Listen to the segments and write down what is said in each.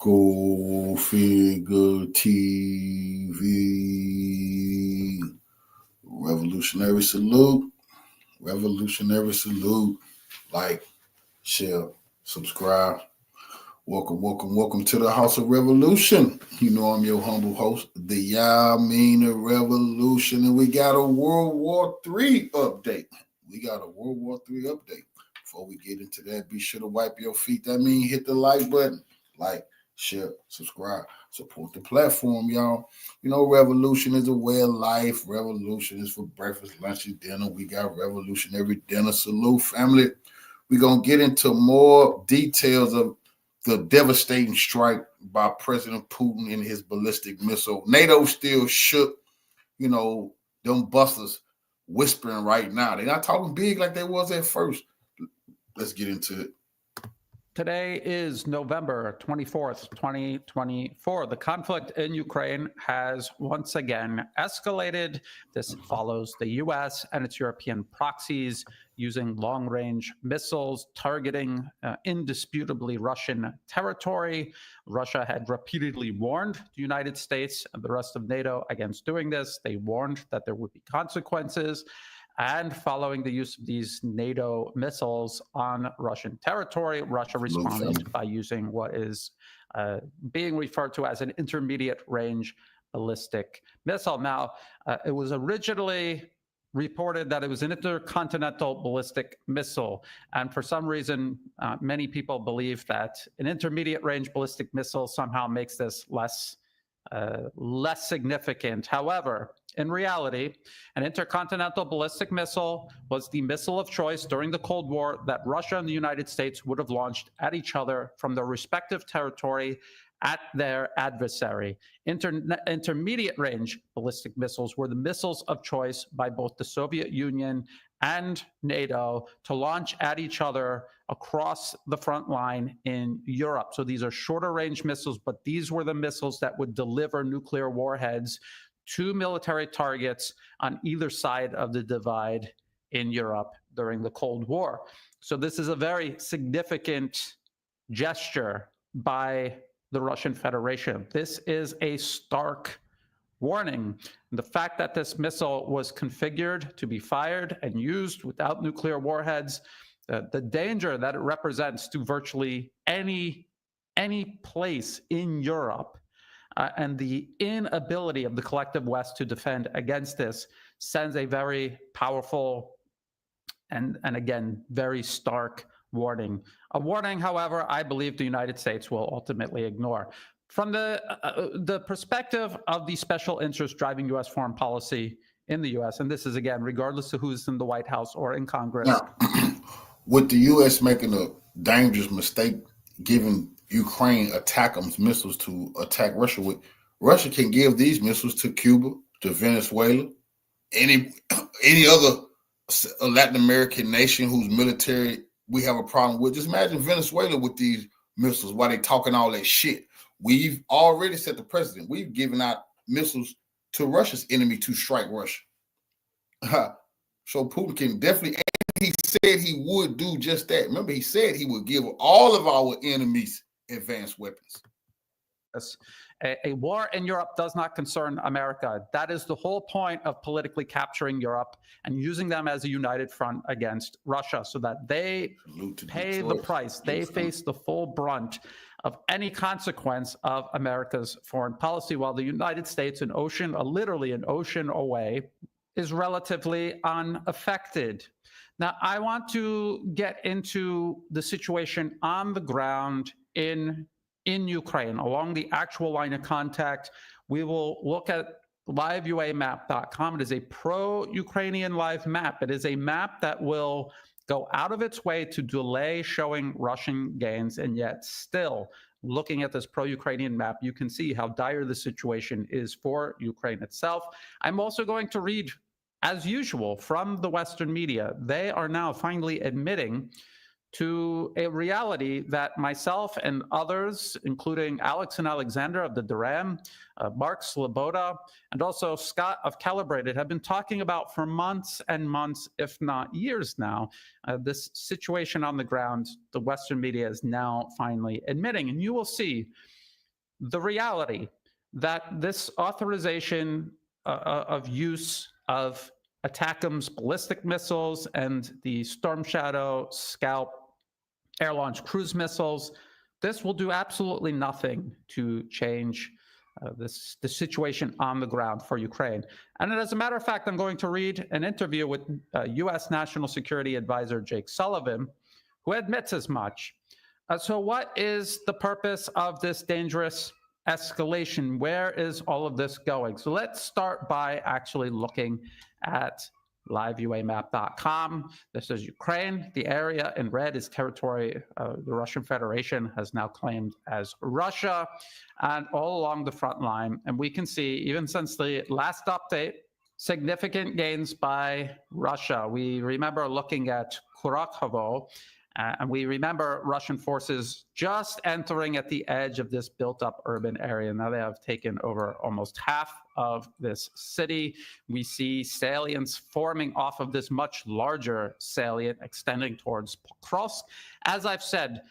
Go Figure TV. Revolutionary salute. Revolutionary salute. Like, share, subscribe. Welcome to the House of Revolution. You know I'm your humble host, the Yamina Revolution, and we got a World War III update. Before we get into that, be sure to wipe your feet. That means hit the like button. Like, share, subscribe, support the platform, y'all. You know, revolution is a way of life. Revolution is for breakfast, lunch, and dinner. We got revolutionary dinner. Salute, family. We're going to get into more details of the devastating strike by President Putin and his ballistic missile. NATO still shook, you know, them busters whispering right now. They're not talking big like they was at first. Let's get into it. Today is November 24th, 2024. The conflict in Ukraine has once again escalated. This follows the U.S. and its European proxies using long-range missiles targeting indisputably Russian territory. Russia had repeatedly warned the United States and the rest of NATO against doing this. They warned that there would be consequences. And following the use of these NATO missiles on Russian territory, Russia responded by using what is being referred to as an intermediate range ballistic missile. Now, it was originally reported that it was an intercontinental ballistic missile. And for some reason, many people believe that an intermediate range ballistic missile somehow makes this less significant. However, in reality, an intercontinental ballistic missile was the missile of choice during the Cold War that Russia and the United States would have launched at each other from their respective territory at their adversary. Intermediate range ballistic missiles were the missiles of choice by both the Soviet Union and NATO to launch at each other across the front line in Europe. So these are shorter range missiles, but these were the missiles that would deliver nuclear warheads to military targets on either side of the divide in Europe during the Cold War. So this is a very significant gesture by the Russian Federation. This is a stark warning. The fact that this missile was configured to be fired and used without nuclear warheads, the danger that it represents to virtually any place in Europe, and the inability of the collective West to defend against this sends a very powerful and again, very stark warning. A warning, however, I believe the United States will ultimately ignore. From the perspective of the special interest driving U.S. foreign policy in the U.S., and this is, again, regardless of who's in the White House or in Congress. Now, with the U.S. making a dangerous mistake, giving Ukraine ATACMS missiles to attack Russia with, Russia can give these missiles to Cuba, to Venezuela, any other Latin American nation whose military we have a problem with. Just imagine Venezuela with these missiles while they talking all that shit. We've already set the precedent. We've given out missiles to Russia's enemy to strike Russia. So Putin can definitely, and he said he would do just that. Remember, he said he would give all of our enemies advanced weapons. A war in Europe does not concern America. That is the whole point of politically capturing Europe and using them as a united front against Russia so that they pay the price. They face the full brunt of any consequence of America's foreign policy, while the United States, literally an ocean away, is relatively unaffected. Now, I want to get into the situation on the ground in Ukraine, along the actual line of contact. We will look at liveuamap.com. It is a pro-Ukrainian live map. It is a map that will go out of its way to delay showing Russian gains, and yet still, looking at this pro-Ukrainian map, you can see how dire the situation is for Ukraine itself. I'm also going to read, as usual, from the Western media. They are now finally admitting to a reality that myself and others, including Alex and Alexander of the Duran, Mark Sloboda, and also Scott of Calibrated, have been talking about for months and months, if not years now. This situation on the ground, the Western media is now finally admitting. And you will see the reality that this authorization of use of ATACMS ballistic missiles and the Storm Shadow Scalp air-launched cruise missiles, this will do absolutely nothing to change the situation on the ground for Ukraine. And as a matter of fact, I'm going to read an interview with U.S. National Security Advisor Jake Sullivan, who admits as much. So what is the purpose of this dangerous escalation? Where is all of this going? So let's start by actually looking at liveuamap.com. This is Ukraine. The area in red is territory the Russian Federation has now claimed as Russia, and all along the front line. And we can see, even since the last update, significant gains by Russia. We remember looking at Kurakhovo, and we remember Russian forces just entering at the edge of this built-up urban area. Now they have taken over almost half of this city. We see salients forming off of this much larger salient extending towards Pokrovsk. As I've said,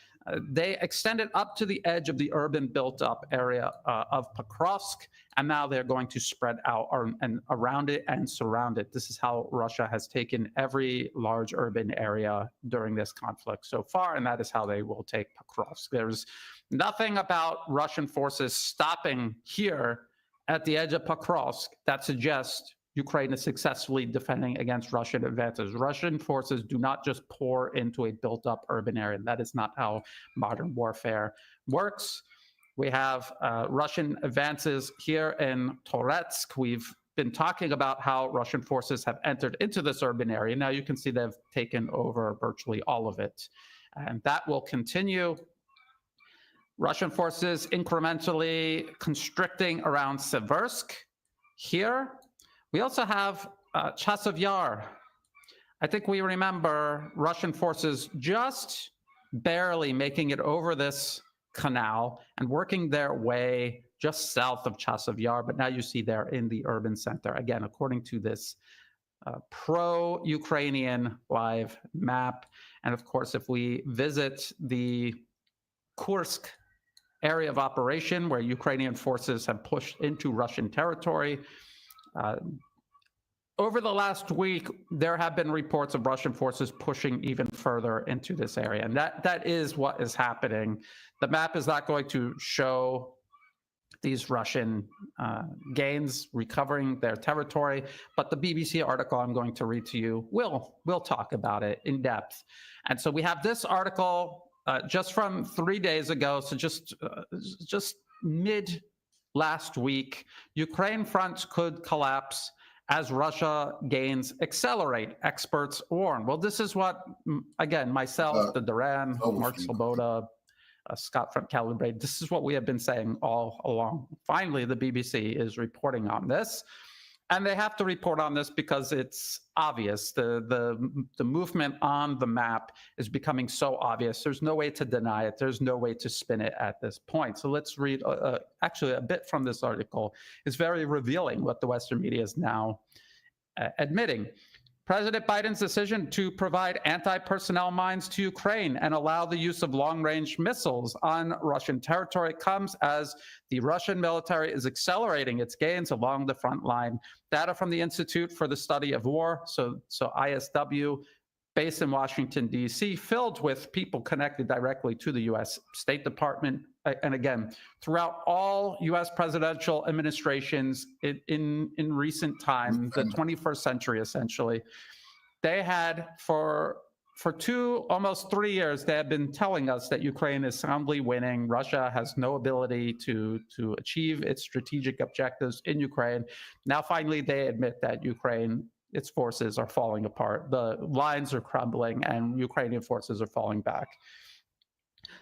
they extended up to the edge of the urban built-up area of Pokrovsk, and now they're going to spread out and around it and surround it. This is how Russia has taken every large urban area during this conflict so far, and that is how they will take Pokrovsk. There's nothing about Russian forces stopping here at the edge of Pokrovsk that suggests Ukraine is successfully defending against Russian advances. Russian forces do not just pour into a built-up urban area. That is not how modern warfare works. We have Russian advances here in Toretsk. We've been talking about how Russian forces have entered into this urban area. Now you can see they've taken over virtually all of it. And that will continue. Russian forces incrementally constricting around Seversk here. We also have Chasiv Yar. I think we remember Russian forces just barely making it over this canal and working their way just south of Chasiv Yar, but now you see they're in the urban center. Again, according to this pro-Ukrainian live map. And of course, if we visit the Kursk area of operation where Ukrainian forces have pushed into Russian territory, over the last week, there have been reports of Russian forces pushing even further into this area. And that is what is happening. The map is not going to show these Russian gains recovering their territory, but the BBC article I'm going to read to you will talk about it in depth. And so we have this article just from 3 days ago, so just mid last week. Ukraine front could collapse as Russia gains accelerate, experts warn. Well, this is what, again, myself, the Duran, Mark Sloboda, Scott from Calibrate, this is what we have been saying all along. Finally, the BBC is reporting on this. And they have to report on this because it's obvious. The movement on the map is becoming so obvious. There's no way to deny it. There's no way to spin it at this point. So let's read actually a bit from this article. It's very revealing what the Western media is now admitting. President Biden's decision to provide anti-personnel mines to Ukraine and allow the use of long-range missiles on Russian territory comes as the Russian military is accelerating its gains along the front line. Data from the Institute for the Study of War, so ISW, based in Washington, D.C., filled with people connected directly to the U.S. State Department. And again, throughout all U.S. presidential administrations in recent time, the 21st century, essentially, they had for almost 3 years, they have been telling us that Ukraine is soundly winning. Russia has no ability to achieve its strategic objectives in Ukraine. Now, finally, they admit that Ukraine, its forces are falling apart. The lines are crumbling and Ukrainian forces are falling back.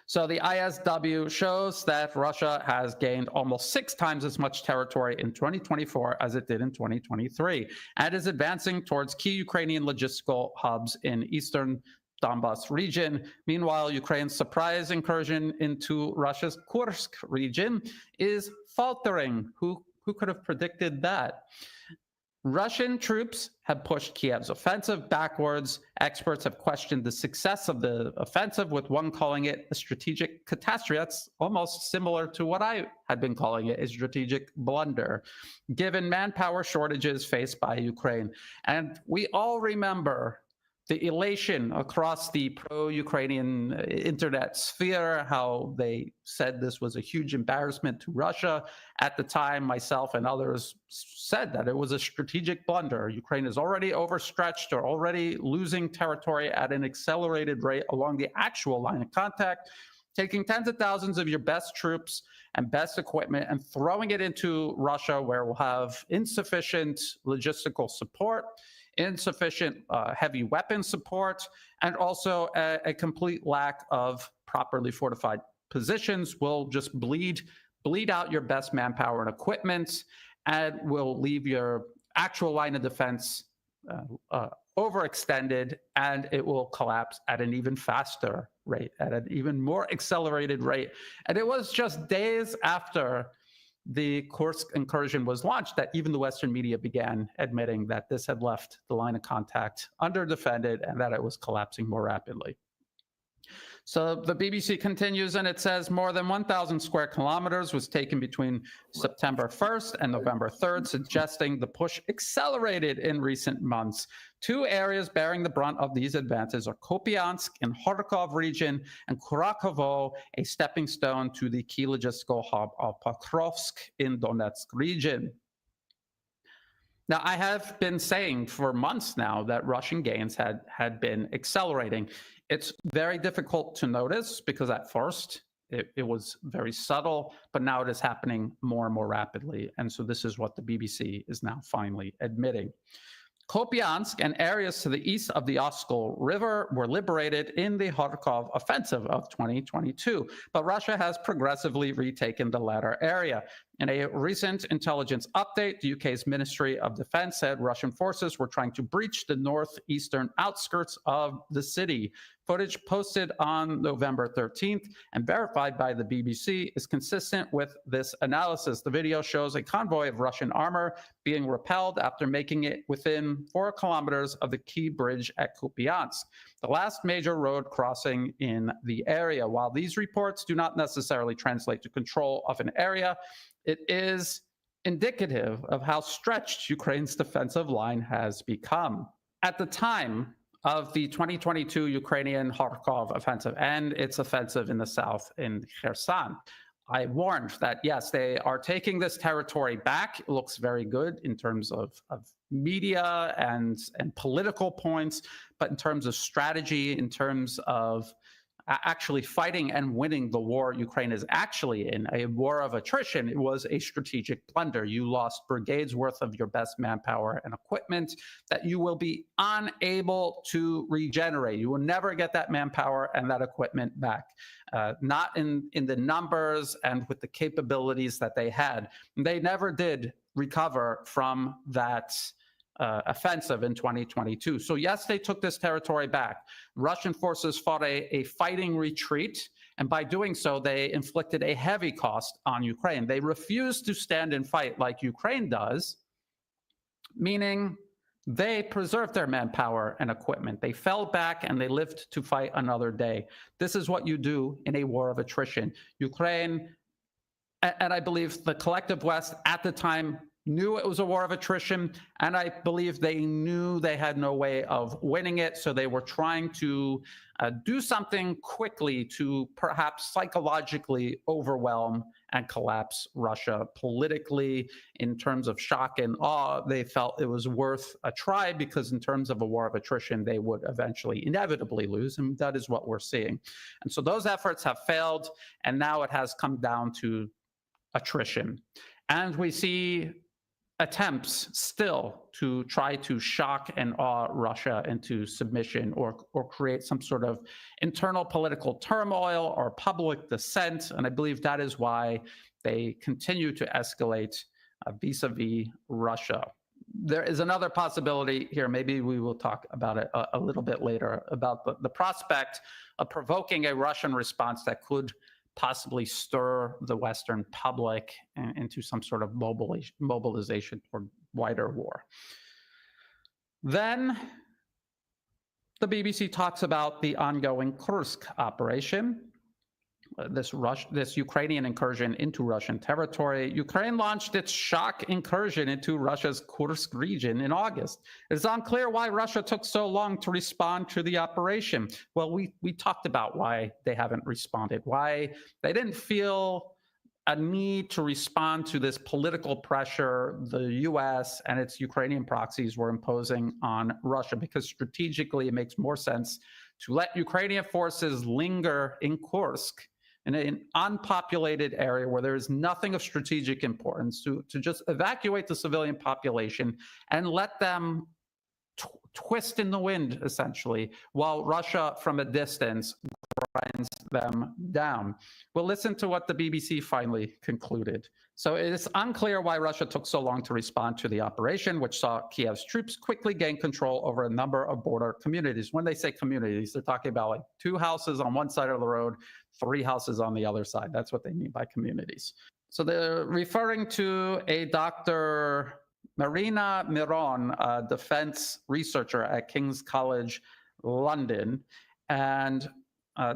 So the ISW shows that Russia has gained almost 6 times as much territory in 2024 as it did in 2023, and is advancing towards key Ukrainian logistical hubs in eastern Donbas region. Meanwhile, Ukraine's surprise incursion into Russia's Kursk region is faltering. Who could have predicted that? Russian troops have pushed Kiev's offensive backwards. Experts have questioned the success of the offensive, with one calling it a strategic catastrophe. That's almost similar to what I had been calling it, a strategic blunder, given manpower shortages faced by Ukraine. And we all remember the elation across the pro-Ukrainian internet sphere, how they said this was a huge embarrassment to Russia. At the time, myself and others said that it was a strategic blunder. Ukraine is already overstretched or already losing territory at an accelerated rate along the actual line of contact. Taking tens of thousands of your best troops and best equipment and throwing it into Russia, where we'll have insufficient logistical support, insufficient heavy weapon support, and also a complete lack of properly fortified positions will just bleed out your best manpower and equipment, and will leave your actual line of defense overextended, and it will collapse at an even faster rate, at an even more accelerated rate. And it was just days after the Kursk incursion was launched that even the Western media began admitting that this had left the line of contact under-defended and that it was collapsing more rapidly. So the BBC continues, and it says more than 1,000 square kilometers was taken between September 1st and November 3rd, suggesting the push accelerated in recent months. Two areas bearing the brunt of these advances are Kupiansk in Kharkov region and Kurakovo, a stepping stone to the key logistical hub of Pokrovsk in Donetsk region. Now, I have been saying for months now that Russian gains had been accelerating. It's very difficult to notice because at first it was very subtle, but now it is happening more and more rapidly. And so this is what the BBC is now finally admitting. Kupiansk and areas to the east of the Oskol River were liberated in the Kharkov offensive of 2022, but Russia has progressively retaken the latter area. In a recent intelligence update, the UK's Ministry of Defense said Russian forces were trying to breach the northeastern outskirts of the city. Footage posted on November 13th and verified by the BBC is consistent with this analysis. The video shows a convoy of Russian armor being repelled after making it within 4 kilometers of the key bridge at Kupiansk, the last major road crossing in the area. While these reports do not necessarily translate to control of an area, it is indicative of how stretched Ukraine's defensive line has become. At the time of the 2022 Ukrainian Kharkov offensive and its offensive in the south in Kherson, I warned that, yes, they are taking this territory back. It looks very good in terms of media and political points, but in terms of strategy, in terms of actually fighting and winning the war Ukraine is actually in, a war of attrition, it was a strategic blunder. You lost brigades worth of your best manpower and equipment that you will be unable to regenerate. You will never get that manpower and that equipment back, not in the numbers and with the capabilities that they had. They never did recover from that offensive in 2022. So yes, they took this territory back. Russian forces fought a fighting retreat, and by doing so, they inflicted a heavy cost on Ukraine. They refused to stand and fight like Ukraine does, meaning they preserved their manpower and equipment. They fell back and they lived to fight another day. This is what you do in a war of attrition. Ukraine, and I believe the collective West at the time, knew it was a war of attrition, and I believe they knew they had no way of winning it, so they were trying to do something quickly to perhaps psychologically overwhelm and collapse Russia politically. In terms of shock and awe, they felt it was worth a try because in terms of a war of attrition, they would eventually inevitably lose, and that is what we're seeing. And so those efforts have failed, and now it has come down to attrition. And we see attempts still to try to shock and awe Russia into submission or create some sort of internal political turmoil or public dissent. And I believe that is why they continue to escalate vis-a-vis Russia. There is another possibility here. Maybe we will talk about it a little bit later, about the prospect of provoking a Russian response that could possibly stir the Western public into some sort of mobilization toward wider war. Then the BBC talks about the ongoing Kursk operation, this Ukrainian incursion into Russian territory. Ukraine launched its shock incursion into Russia's Kursk region in August. It's unclear why Russia took so long to respond to the operation. Well, we talked about why they haven't responded, why they didn't feel a need to respond to this political pressure the US and its Ukrainian proxies were imposing on Russia, because strategically it makes more sense to let Ukrainian forces linger in Kursk, in an unpopulated area where there is nothing of strategic importance, to just evacuate the civilian population and let them twist in the wind, essentially, while Russia from a distance grinds them down. Well, listen to what the BBC finally concluded. So it is unclear why Russia took so long to respond to the operation, which saw Kiev's troops quickly gain control over a number of border communities. When they say communities, they're talking about like 2 houses on one side of the road, 3 houses on the other side. That's what they mean by communities. So they're referring to a Dr. Marina Miron, a defense researcher at King's College London. And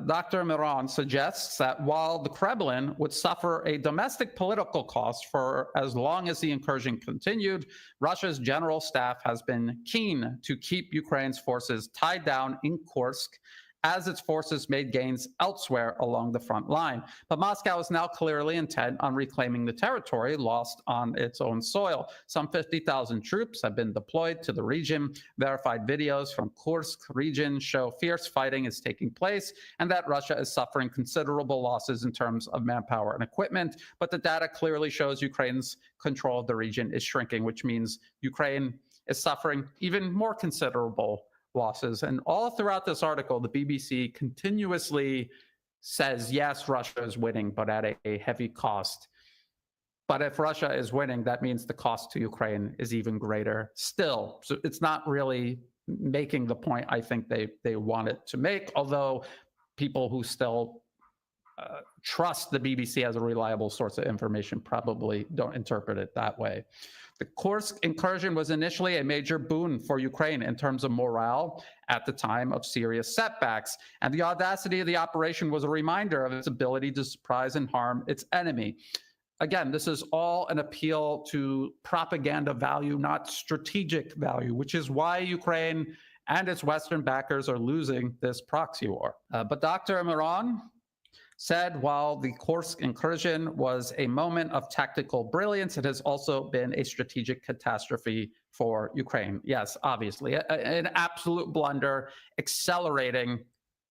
Dr. Miron suggests that while the Kremlin would suffer a domestic political cost for as long as the incursion continued, Russia's general staff has been keen to keep Ukraine's forces tied down in Kursk as its forces made gains elsewhere along the front line. But Moscow is now clearly intent on reclaiming the territory lost on its own soil. Some 50,000 troops have been deployed to the region. Verified videos from Kursk region show fierce fighting is taking place and that Russia is suffering considerable losses in terms of manpower and equipment. But the data clearly shows Ukraine's control of the region is shrinking, which means Ukraine is suffering even more considerable losses. And all throughout this article, the BBC continuously says, yes, Russia is winning, but at a heavy cost. But if Russia is winning, that means the cost to Ukraine is even greater still. So it's not really making the point I think they wanted to make, although people who still trust the BBC as a reliable source of information probably don't interpret it that way. The Kursk incursion was initially a major boon for Ukraine in terms of morale at the time of serious setbacks, and the audacity of the operation was a reminder of its ability to surprise and harm its enemy. Again, this is all an appeal to propaganda value, not strategic value, which is why Ukraine and its Western backers are losing this proxy war. But Dr. Miron said while the Kursk incursion was a moment of tactical brilliance, it has also been a strategic catastrophe for Ukraine. Yes, obviously, an absolute blunder, accelerating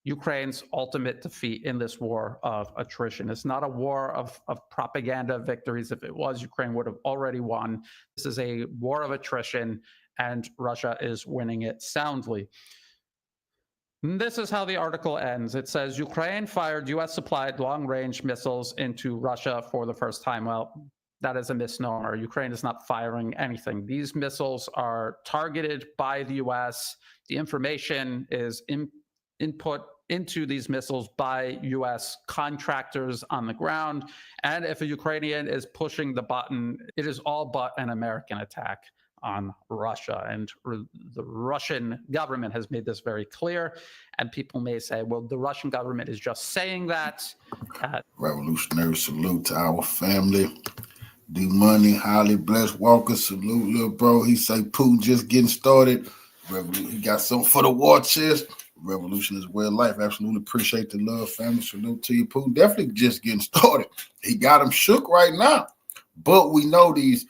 Ukraine's ultimate defeat in this war of attrition. It's not a war of propaganda victories. If it was, Ukraine would have already won. This is a war of attrition, and Russia is winning it soundly. This is how the article ends. It says, Ukraine fired US-supplied long-range missiles into Russia for the first time. Well, that is a misnomer. Ukraine is not firing anything. These missiles are targeted by the US. The information is input into these missiles by US contractors on the ground. And if a Ukrainian is pushing the button, it is all but an American attack on Russia. And the Russian government has made this very clear. And people may say, well, the Russian government is just saying that. Revolutionary salute to our family. D Money, highly blessed Walker, salute, little bro. He say Putin just getting started. He got something for the war chest. Revolution is way of life. Absolutely appreciate the love, family. Salute to you, Putin. Definitely just getting started. He got him shook right now. But we know these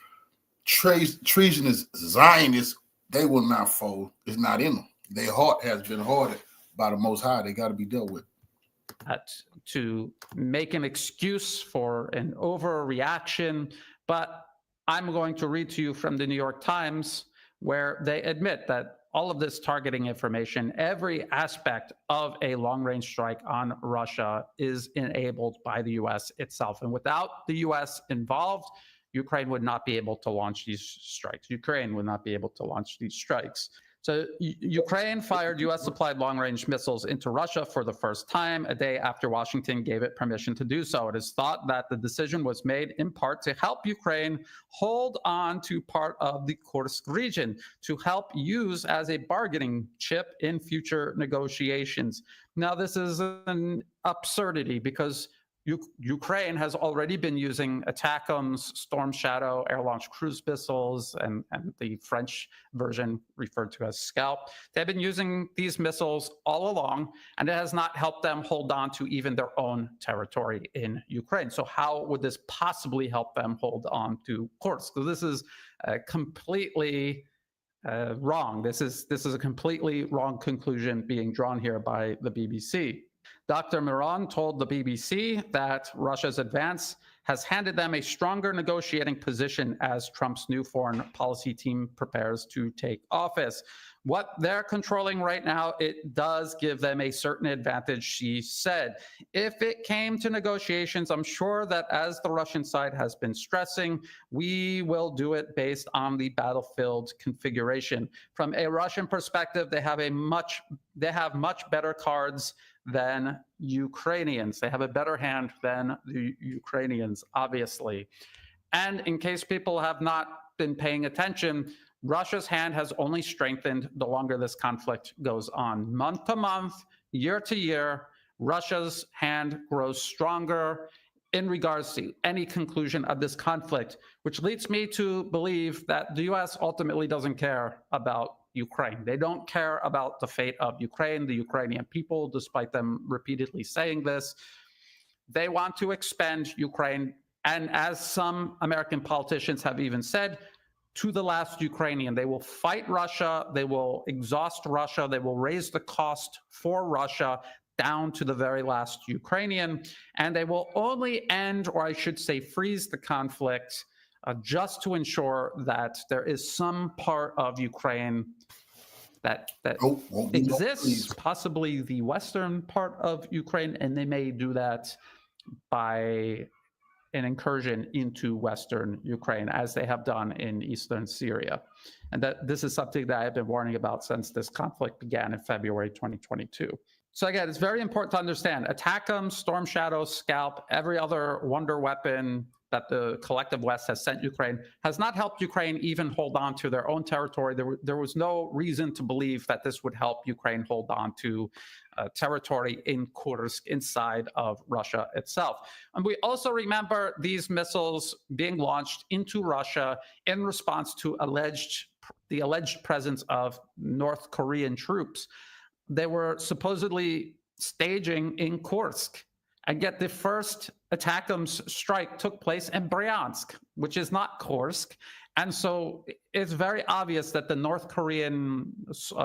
treasonous Zionists, they will not fold. It's not in them. Their heart has been hardened by the Most High. They got to be dealt with. To make an excuse for an overreaction, but I'm going to read to you from the New York Times, where they admit that all of this targeting information, every aspect of a long-range strike on Russia is enabled by the U.S. itself. And without the U.S. involved, Ukraine would not be able to launch these strikes. Ukraine would not be able to launch these strikes. So Ukraine fired U.S.-supplied long-range missiles into Russia for the first time a day after Washington gave it permission to do so. It is thought that the decision was made in part to help Ukraine hold on to part of the Kursk region, to help use as a bargaining chip in future negotiations. Now, this is an absurdity because Ukraine has already been using ATACMS, Storm Shadow, air-launched cruise missiles, and the French version referred to as Scalp. They've been using these missiles all along, and it has not helped them hold on to even their own territory in Ukraine. So how would this possibly help them hold on to Kursk? So this is completely wrong. This is a completely wrong conclusion being drawn here by the BBC. Dr. Miron told the BBC that Russia's advance has handed them a stronger negotiating position as Trump's new foreign policy team prepares to take office. What they're controlling right now, it does give them a certain advantage, she said. If it came to negotiations, I'm sure that as the Russian side has been stressing, we will do it based on the battlefield configuration. From a Russian perspective, they have much better cards than Ukrainians. They have a better hand than the Ukrainians, obviously. And in case people have not been paying attention, Russia's hand has only strengthened the longer this conflict goes on. Month to month, year to year, Russia's hand grows stronger in regards to any conclusion of this conflict, which leads me to believe that the U.S. ultimately doesn't care about Ukraine. They don't care about the fate of Ukraine, the Ukrainian people, despite them repeatedly saying this. They want to expend Ukraine, and as some American politicians have even said, to the last Ukrainian. They will fight Russia, they will exhaust Russia, they will raise the cost for Russia down to the very last Ukrainian, and they will only end, or I should say freeze the conflict just to ensure that there is some part of Ukraine that exists, possibly the western part of Ukraine, and they may do that by an incursion into western Ukraine, as they have done in eastern Syria. And that this is something that I've been warning about since this conflict began in February 2022. So again, it's very important to understand, ATACMS, Storm Shadow, Scalp, every other wonder weapon that the collective West has sent Ukraine has not helped Ukraine even hold on to their own territory. There was no reason to believe that this would help Ukraine hold on to territory in Kursk, inside of Russia itself. And we also remember these missiles being launched into Russia in response to the alleged presence of North Korean troops. They were supposedly staging in Kursk. And yet the first ATACMS strike took place in Bryansk, which is not Kursk. And so it's very obvious that the North Korean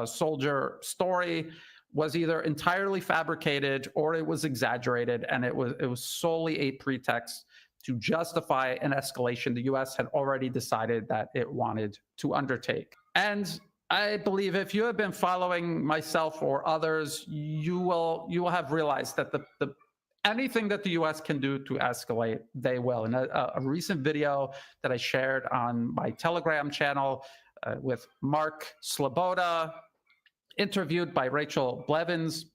soldier story was either entirely fabricated or it was exaggerated, and it was solely a pretext to justify an escalation the U.S. had already decided that it wanted to undertake. And I believe if you have been following myself or others, you will have realized that anything that the U.S. can do to escalate, they will. In a recent video that I shared on my Telegram channel with Mark Sloboda, interviewed by Rachel Blevins,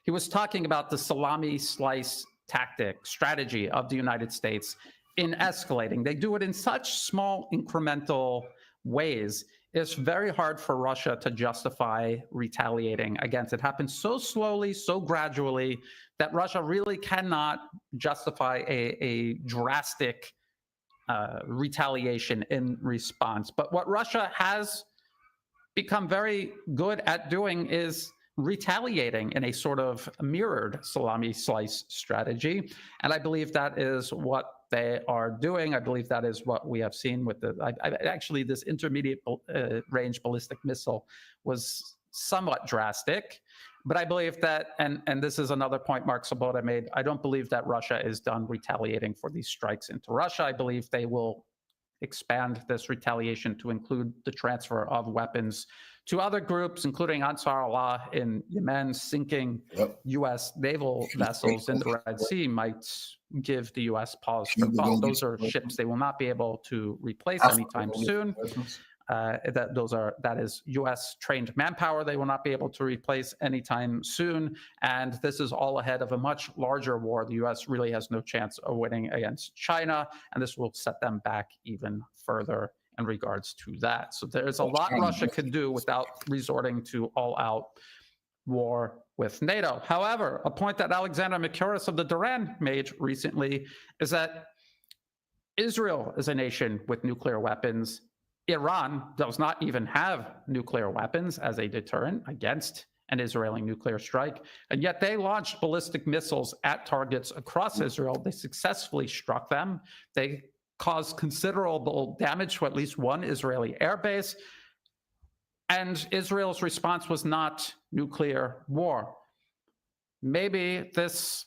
he was talking about the salami slice strategy of the United States in escalating. They do it in such small incremental ways. It's very hard for Russia to justify retaliating against. It happens so slowly, so gradually, that Russia really cannot justify a drastic retaliation in response. But what Russia has become very good at doing is retaliating in a sort of mirrored salami slice strategy. And I believe that is what they are doing. I believe that is what we have seen with actually this intermediate range ballistic missile was somewhat drastic. But I believe that, and this is another point Mark Sloboda made, I don't believe that Russia is done retaliating for these strikes into Russia. I believe they will expand this retaliation to include the transfer of weapons to other groups, including Ansar Allah in Yemen. Sinking U.S. naval vessels in the Red Sea might give the U.S. pause for thought. Those are ships they will not be able to replace anytime soon. That is U.S. trained manpower they will not be able to replace anytime soon. And this is all ahead of a much larger war. The U.S. really has no chance of winning against China, and this will set them back even further in regards to that. So there's a lot Russia could do without resorting to all-out war with NATO. However, a point that Alexander Mercouris of the Duran made recently is that Israel is a nation with nuclear weapons. Iran does not even have nuclear weapons as a deterrent against an Israeli nuclear strike, and yet they launched ballistic missiles at targets across Israel. They successfully struck them. They caused considerable damage to at least one Israeli airbase, and Israel's response was not nuclear war. Maybe this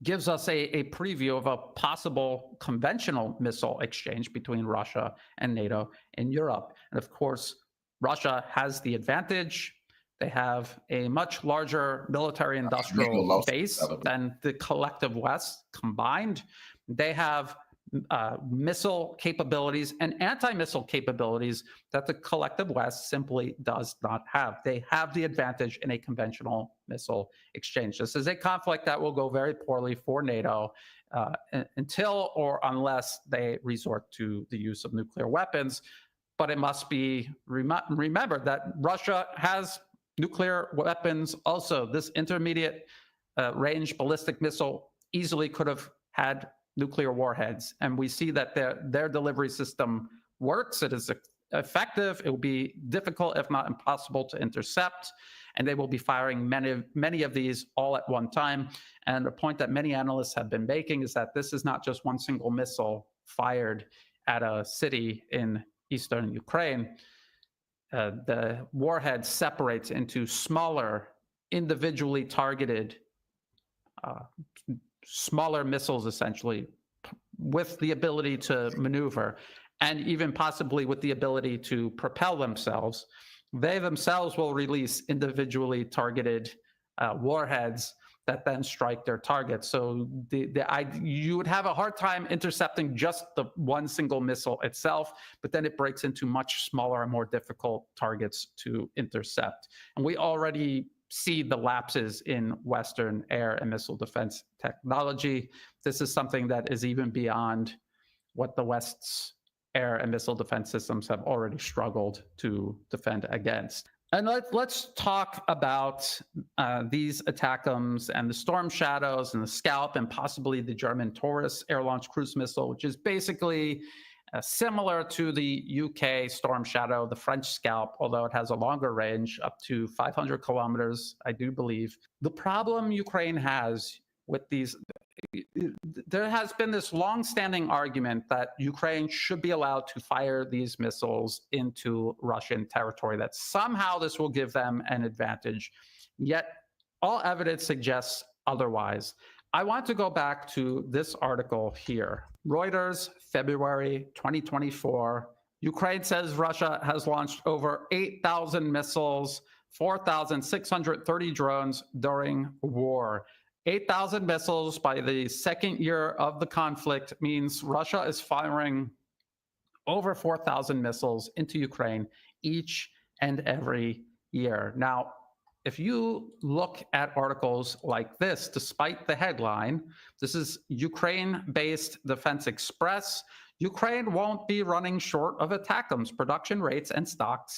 gives us a preview of a possible conventional missile exchange between Russia and NATO in Europe. And of course, Russia has the advantage. They have a much larger military industrial base than the collective West combined. They have missile capabilities and anti-missile capabilities that the collective West simply does not have. They have the advantage in a conventional missile exchange. This is a conflict that will go very poorly for NATO until or unless they resort to the use of nuclear weapons. But it must be remembered that Russia has nuclear weapons also. This intermediate range ballistic missile easily could have had nuclear warheads. And we see that their delivery system works. It is effective. It will be difficult, if not impossible, to intercept. And they will be firing many of these all at one time. And the point that many analysts have been making is that this is not just one single missile fired at a city in eastern Ukraine. The warhead separates into smaller, individually targeted smaller missiles, essentially, with the ability to maneuver and even possibly with the ability to propel themselves. They themselves will release individually targeted warheads that then strike their targets. So you would have a hard time intercepting just the one single missile itself, but then it breaks into much smaller and more difficult targets to intercept. And we already see the lapses in Western air and missile defense technology. This is something that is even beyond what the West's air and missile defense systems have already struggled to defend against. And let's talk about these ATACMS and the Storm Shadows and the Scalp and possibly the German Taurus air-launched cruise missile, which is basically similar to the UK Storm Shadow, the French Scalp, although it has a longer range, up to 500 kilometers, I do believe. The problem Ukraine has with these, there has been this long-standing argument that Ukraine should be allowed to fire these missiles into Russian territory, that somehow this will give them an advantage. Yet all evidence suggests otherwise. I want to go back to this article here. Reuters, February 2024. Ukraine says Russia has launched over 8,000 missiles, 4,630 drones during war. 8,000 missiles by the second year of the conflict means Russia is firing over 4,000 missiles into Ukraine each and every year. Now, if you look at articles like this, despite the headline, this is Ukraine-based Defense Express. Ukraine won't be running short of ATACMS production rates and stock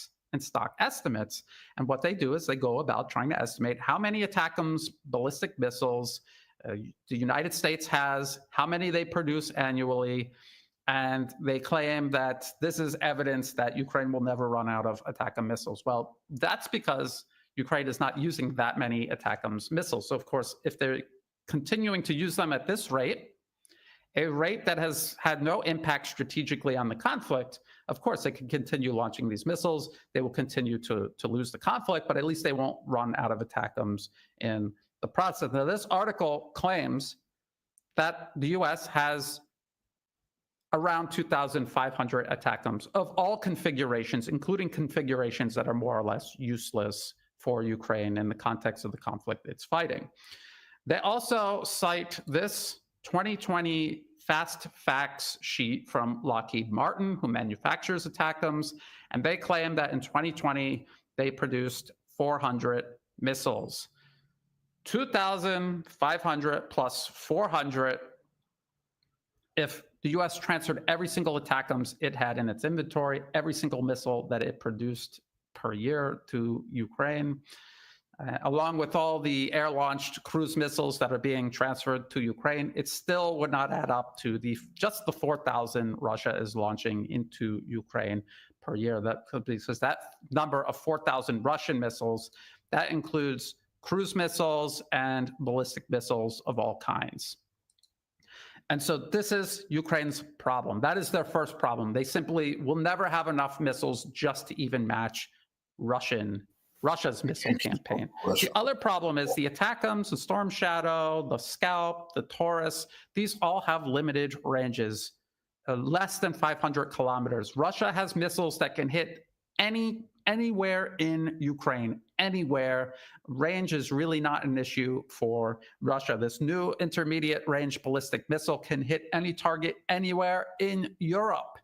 estimates. And what they do is they go about trying to estimate how many ATACMS ballistic missiles the United States has, how many they produce annually, and they claim that this is evidence that Ukraine will never run out of ATACMS missiles. Well, that's because Ukraine is not using that many ATACMS missiles. So, of course, if they're continuing to use them at this rate, a rate that has had no impact strategically on the conflict, of course, they can continue launching these missiles. They will continue to lose the conflict, but at least they won't run out of ATACMS in the process. Now, this article claims that the U.S. has around 2,500 ATACMS of all configurations, including configurations that are more or less useless for Ukraine in the context of the conflict it's fighting. They also cite this 2020 fast facts sheet from Lockheed Martin, who manufactures ATACMS, and they claim that in 2020, they produced 400 missiles. 2,500 plus 400. If the US transferred every single ATACMS it had in its inventory, every single missile that it produced per year to Ukraine, along with all the air-launched cruise missiles that are being transferred to Ukraine, it still would not add up to just the 4,000 Russia is launching into Ukraine per year. That could be, because that number of 4,000 Russian missiles, that includes cruise missiles and ballistic missiles of all kinds. And so this is Ukraine's problem. That is their first problem. They simply will never have enough missiles just to even match Russia's missile campaign. The other problem is the ATACMS, the Storm Shadow, the Scalp, the Taurus. These all have limited ranges, less than 500 kilometers. Russia has missiles that can hit anywhere in Ukraine, anywhere. Range is really not an issue for Russia. This new intermediate range ballistic missile can hit any target anywhere in Europe.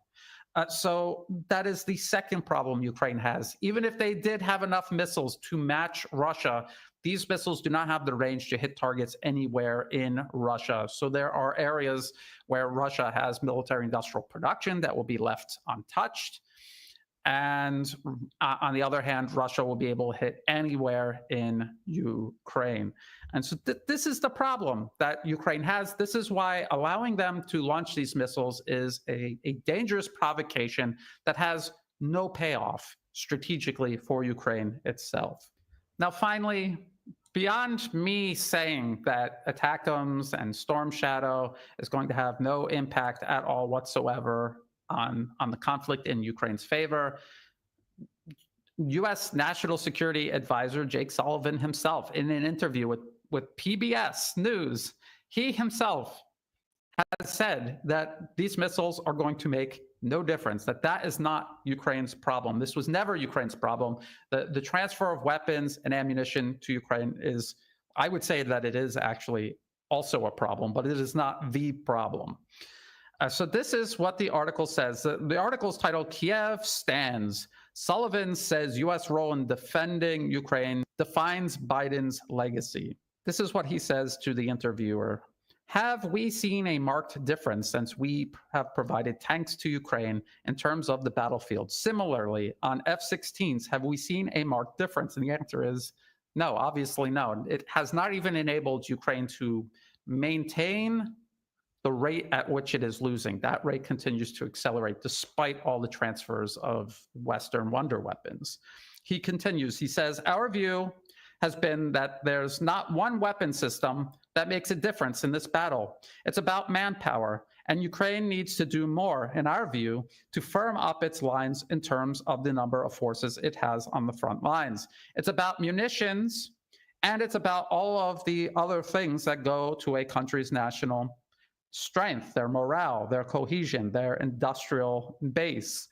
So that is the second problem Ukraine has. Even if they did have enough missiles to match Russia, these missiles do not have the range to hit targets anywhere in Russia. So there are areas where Russia has military industrial production that will be left untouched. And on the other hand, Russia will be able to hit anywhere in Ukraine. And so this is the problem that Ukraine has. This is why allowing them to launch these missiles is a dangerous provocation that has no payoff strategically for Ukraine itself. Now, finally, beyond me saying that ATACMS and Storm Shadow is going to have no impact at all whatsoever on the conflict in Ukraine's favor, U.S. National Security Advisor Jake Sullivan himself, in an interview with PBS News, he himself has said that these missiles are going to make no difference, that is not Ukraine's problem. This was never Ukraine's problem. The transfer of weapons and ammunition to Ukraine is, I would say that it is actually also a problem, but it is not the problem. So this is what the article says. The article is titled "Kiev Stands. Sullivan says U.S. role in defending Ukraine defines Biden's legacy." This is what he says to the interviewer. "Have we seen a marked difference since we have provided tanks to Ukraine in terms of the battlefield? Similarly, on F-16s, have we seen a marked difference?" And the answer is no, obviously no. It has not even enabled Ukraine to maintain the rate at which it is losing. That rate continues to accelerate despite all the transfers of Western wonder weapons. He continues, he says, "Our view has been that there's not one weapon system that makes a difference in this battle. It's about manpower, and Ukraine needs to do more, in our view, to firm up its lines in terms of the number of forces it has on the front lines. It's about munitions, and it's about all of the other things that go to a country's national strength, their morale, their cohesion, their industrial base.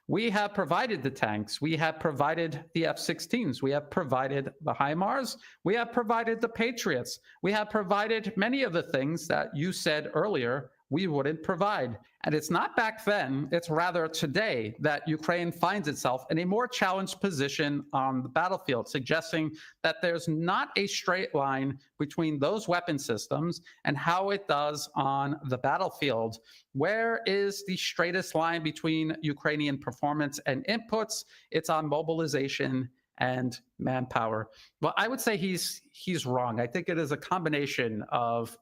We have provided the tanks. We have provided the F-16s. We have provided the HIMARS. We have provided the Patriots. We have provided many of the things that you said earlier we wouldn't provide. And it's not back then, it's rather today that Ukraine finds itself in a more challenged position on the battlefield, suggesting that there's not a straight line between those weapon systems and how it does on the battlefield. Where is the straightest line between Ukrainian performance and inputs? It's on mobilization and manpower. Well, I would say he's wrong. I think it is a combination of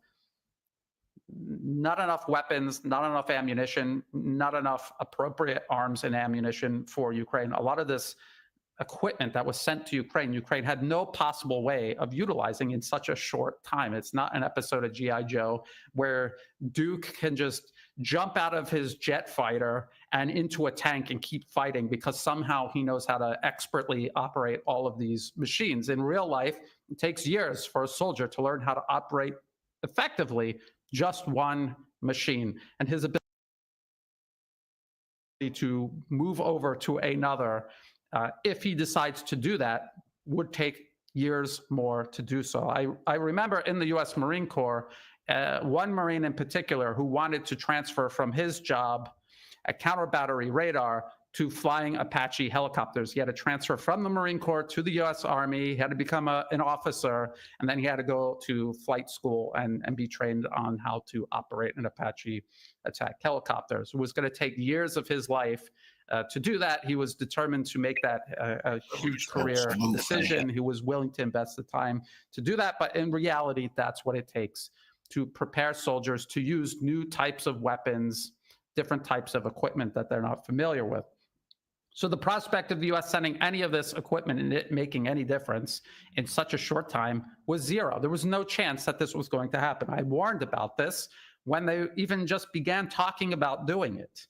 not enough weapons, not enough ammunition, not enough appropriate arms and ammunition for Ukraine. A lot of this equipment that was sent to Ukraine had no possible way of utilizing in such a short time. It's not an episode of G.I. Joe where Duke can just jump out of his jet fighter and into a tank and keep fighting because somehow he knows how to expertly operate all of these machines. In real life, it takes years for a soldier to learn how to operate effectively just one machine, and his ability to move over to another, if he decides to do that, would take years more to do so. I remember in the U.S. Marine Corps, one Marine in particular who wanted to transfer from his job at counter battery radar to flying Apache helicopters. He had to transfer from the Marine Corps to the U.S. Army. He had to become an officer, and then he had to go to flight school and be trained on how to operate an Apache attack helicopters. It was going to take years of his life to do that. He was determined to make that a huge career decision. He was willing to invest the time to do that, but in reality, that's what it takes to prepare soldiers to use new types of weapons, different types of equipment that they're not familiar with. So the prospect of the U.S. sending any of this equipment and it making any difference in such a short time was zero. There was no chance that this was going to happen. I warned about this when they even just began talking about doing it.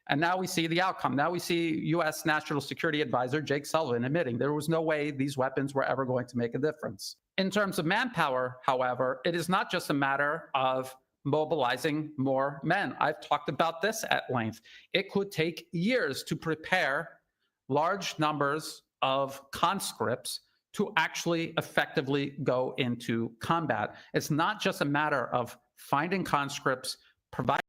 And now we see the outcome. Now we see U.S. National Security Advisor Jake Sullivan admitting there was no way these weapons were ever going to make a difference. In terms of manpower, however, it is not just a matter of mobilizing more men. I've talked about this at length. It could take years to prepare large numbers of conscripts to actually effectively go into combat. It's not just a matter of finding conscripts, providing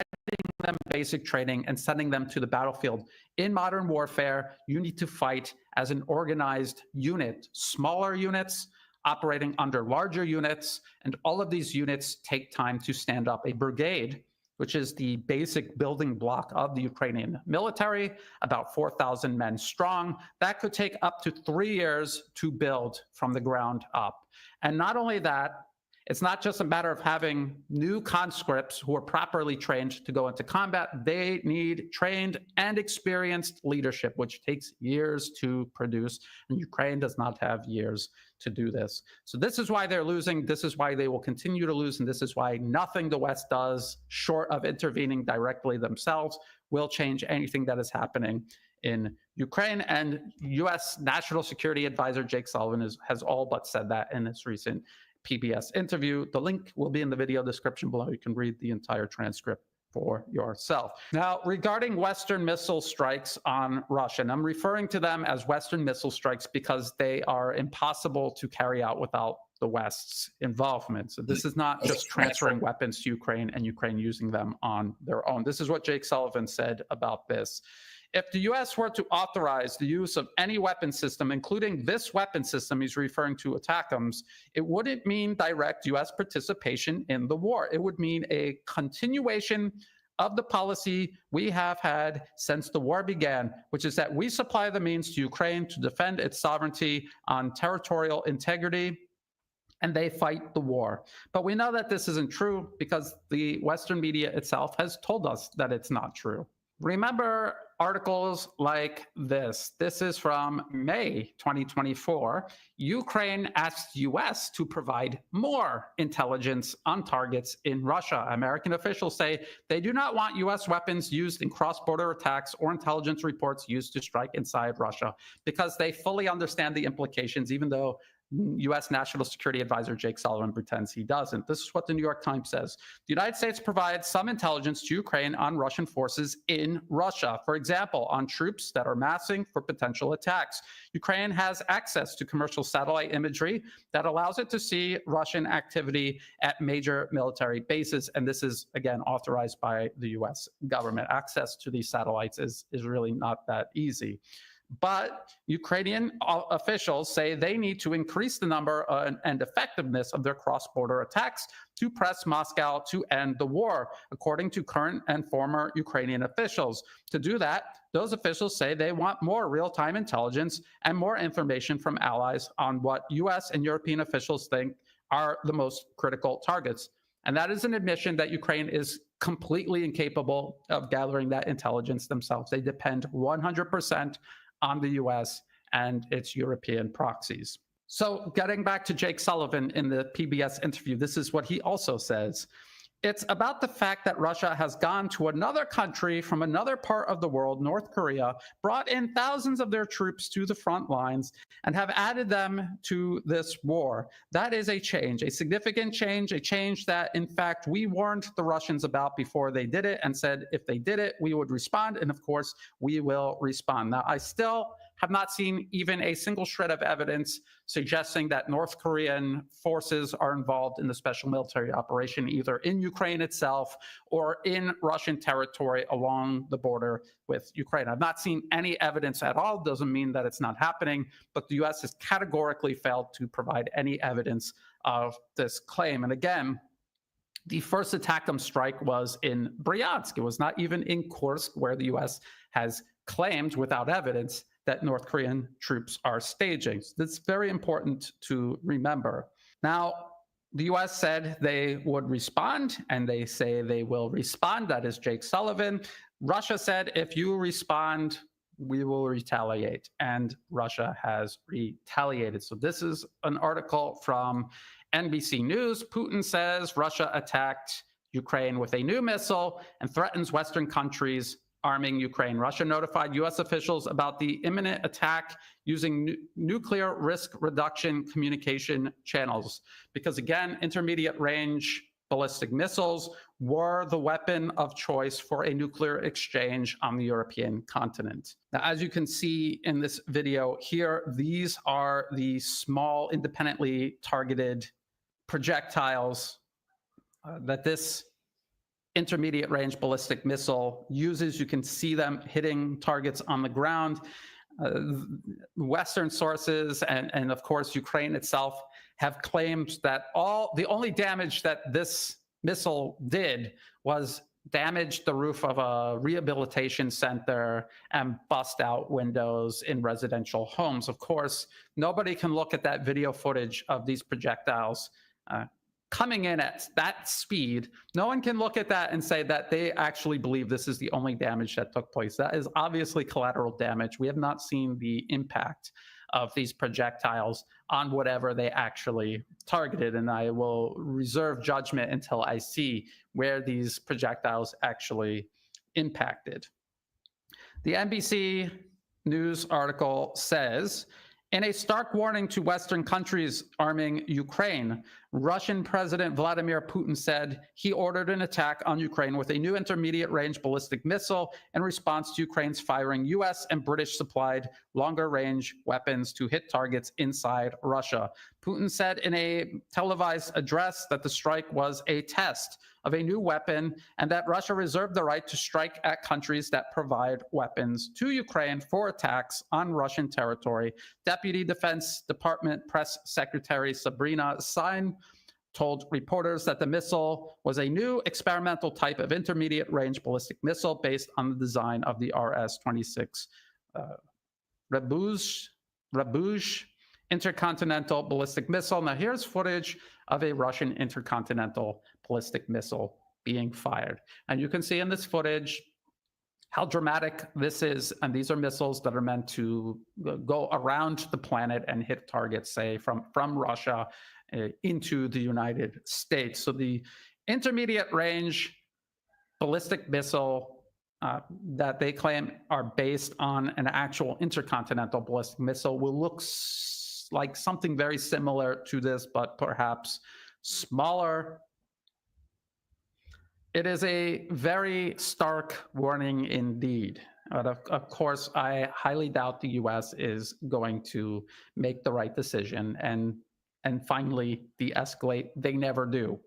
them basic training, and sending them to the battlefield. In modern warfare, you need to fight as an organized unit, smaller units operating under larger units, and all of these units take time to stand up. A brigade, which is the basic building block of the Ukrainian military, about 4,000 men strong, that could take up to 3 years to build from the ground up. And not only that, it's not just a matter of having new conscripts who are properly trained to go into combat. They need trained and experienced leadership, which takes years to produce. And Ukraine does not have years to do this. So this is why they're losing. This is why they will continue to lose. And this is why nothing the West does, short of intervening directly themselves, will change anything that is happening in Ukraine. And U.S. National Security Advisor Jake Sullivan has all but said that in his recent PBS interview. The link will be in the video description below. You can read the entire transcript for yourself. Now, regarding Western missile strikes on Russia, and I'm referring to them as Western missile strikes because they are impossible to carry out without the West's involvement. So this is not just transferring weapons to Ukraine and Ukraine using them on their own. This is what Jake Sullivan said about this. If the U.S. were to authorize the use of any weapon system, including this weapon system he's referring to, ATACMS, it wouldn't mean direct U.S. participation in the war. It would mean a continuation of the policy we have had since the war began, which is that we supply the means to Ukraine to defend its sovereignty on territorial integrity, and they fight the war. But we know that this isn't true because the Western media itself has told us that it's not true. Remember articles like this. This is from May 2024. Ukraine asked U.S. to provide more intelligence on targets in Russia. American officials say they do not want U.S. weapons used in cross-border attacks or intelligence reports used to strike inside Russia because they fully understand the implications, even though U.S. National Security Advisor Jake Sullivan pretends he doesn't. This is what the New York Times says. The United States provides some intelligence to Ukraine on Russian forces in Russia. For example, on troops that are massing for potential attacks. Ukraine has access to commercial satellite imagery that allows it to see Russian activity at major military bases. And this is, again, authorized by the U.S. government. Access to these satellites is really not that easy. But Ukrainian officials say they need to increase the number and effectiveness of their cross-border attacks to press Moscow to end the war, according to current and former Ukrainian officials. To do that, those officials say they want more real-time intelligence and more information from allies on what U.S. and European officials think are the most critical targets. And that is an admission that Ukraine is completely incapable of gathering that intelligence themselves. They depend 100% on the U.S. and its European proxies. So getting back to Jake Sullivan in the PBS interview, this is what he also says. It's about the fact that Russia has gone to another country from another part of the world, North Korea, brought in thousands of their troops to the front lines and have added them to this war. That is a change, a significant change, a change that, in fact, we warned the Russians about before they did it and said if they did it, we would respond. And of course, we will respond. Now, I still have not seen even a single shred of evidence suggesting that North Korean forces are involved in the special military operation, either in Ukraine itself or in Russian territory along the border with Ukraine. I've not seen any evidence at all. Doesn't mean that it's not happening, but the U.S. has categorically failed to provide any evidence of this claim. And again, the first ATACMS strike was in Bryansk. It was not even in Kursk, where the U.S. has claimed without evidence that North Korean troops are staging. So that's very important to remember. Now, the U.S. said they would respond, and they say they will respond. That is Jake Sullivan. Russia said, if you respond, we will retaliate. And Russia has retaliated. So this is an article from NBC News. Putin says Russia attacked Ukraine with a new missile and threatens Western countries arming Ukraine. Russia notified U.S. officials about the imminent attack using nuclear risk reduction communication channels. Because again, intermediate range ballistic missiles were the weapon of choice for a nuclear exchange on the European continent. Now, as you can see in this video here, these are the small independently targeted projectiles that this intermediate range ballistic missile uses. You can see them hitting targets on the ground. Western sources and of course Ukraine itself have claimed that the only damage that this missile did was damage the roof of a rehabilitation center and bust out windows in residential homes. Of course, nobody can look at that video footage of these projectiles coming in at that speed. No one can look at that and say that they actually believe this is the only damage that took place. That is obviously collateral damage. We have not seen the impact of these projectiles on whatever they actually targeted, and I will reserve judgment until I see where these projectiles actually impacted. The NBC News article says, in a stark warning to Western countries arming Ukraine, Russian President Vladimir Putin said he ordered an attack on Ukraine with a new intermediate-range ballistic missile in response to Ukraine's firing U.S. and British-supplied longer-range weapons to hit targets inside Russia. Putin said in a televised address that the strike was a test of a new weapon and that Russia reserved the right to strike at countries that provide weapons to Ukraine for attacks on Russian territory. Deputy Defense Department Press Secretary Sabrina Sine told reporters that the missile was a new experimental type of intermediate-range ballistic missile based on the design of the RS-26 Rabouge intercontinental ballistic missile. Now here's footage of a Russian intercontinental ballistic missile being fired. And you can see in this footage how dramatic this is. And these are missiles that are meant to go around the planet and hit targets, say, from Russia into the United States. So the intermediate range ballistic missile that they claim are based on an actual intercontinental ballistic missile will look like something very similar to this, but perhaps smaller. It is a very stark warning indeed. But of course, I highly doubt the U.S. is going to make the right decision and finally de-escalate. They never do.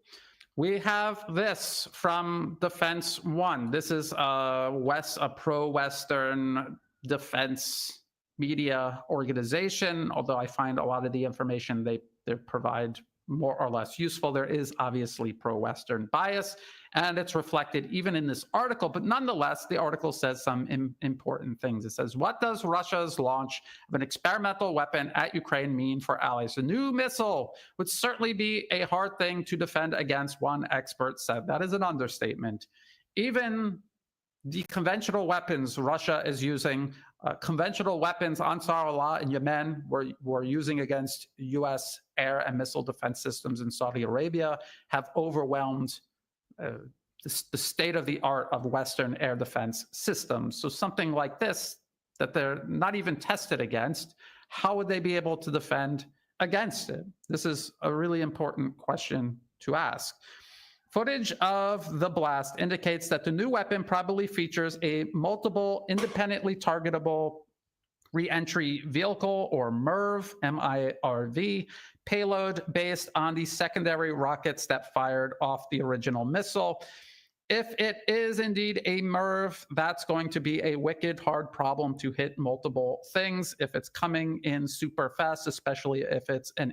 We have this from Defense One. This is a pro-Western defense media organization, although I find a lot of the information they provide more or less useful. There is obviously pro-Western bias, and it's reflected even in this article. But nonetheless, the article says some important things. It says, what does Russia's launch of an experimental weapon at Ukraine mean for allies? A new missile would certainly be a hard thing to defend against, one expert said. That is an understatement. Even the conventional weapons Russia is using, conventional weapons Ansar Allah in Yemen were using against U.S. air and missile defense systems in Saudi Arabia, have overwhelmed the state-of-the-art of Western air defense systems. So something like this, that they're not even tested against, how would they be able to defend against it? This is a really important question to ask. Footage of the blast indicates that the new weapon probably features a multiple independently targetable re-entry vehicle, or MIRV, M-I-R-V, payload based on the secondary rockets that fired off the original missile. If it is indeed a MIRV, that's going to be a wicked hard problem to hit multiple things if it's coming in super fast, especially if it's an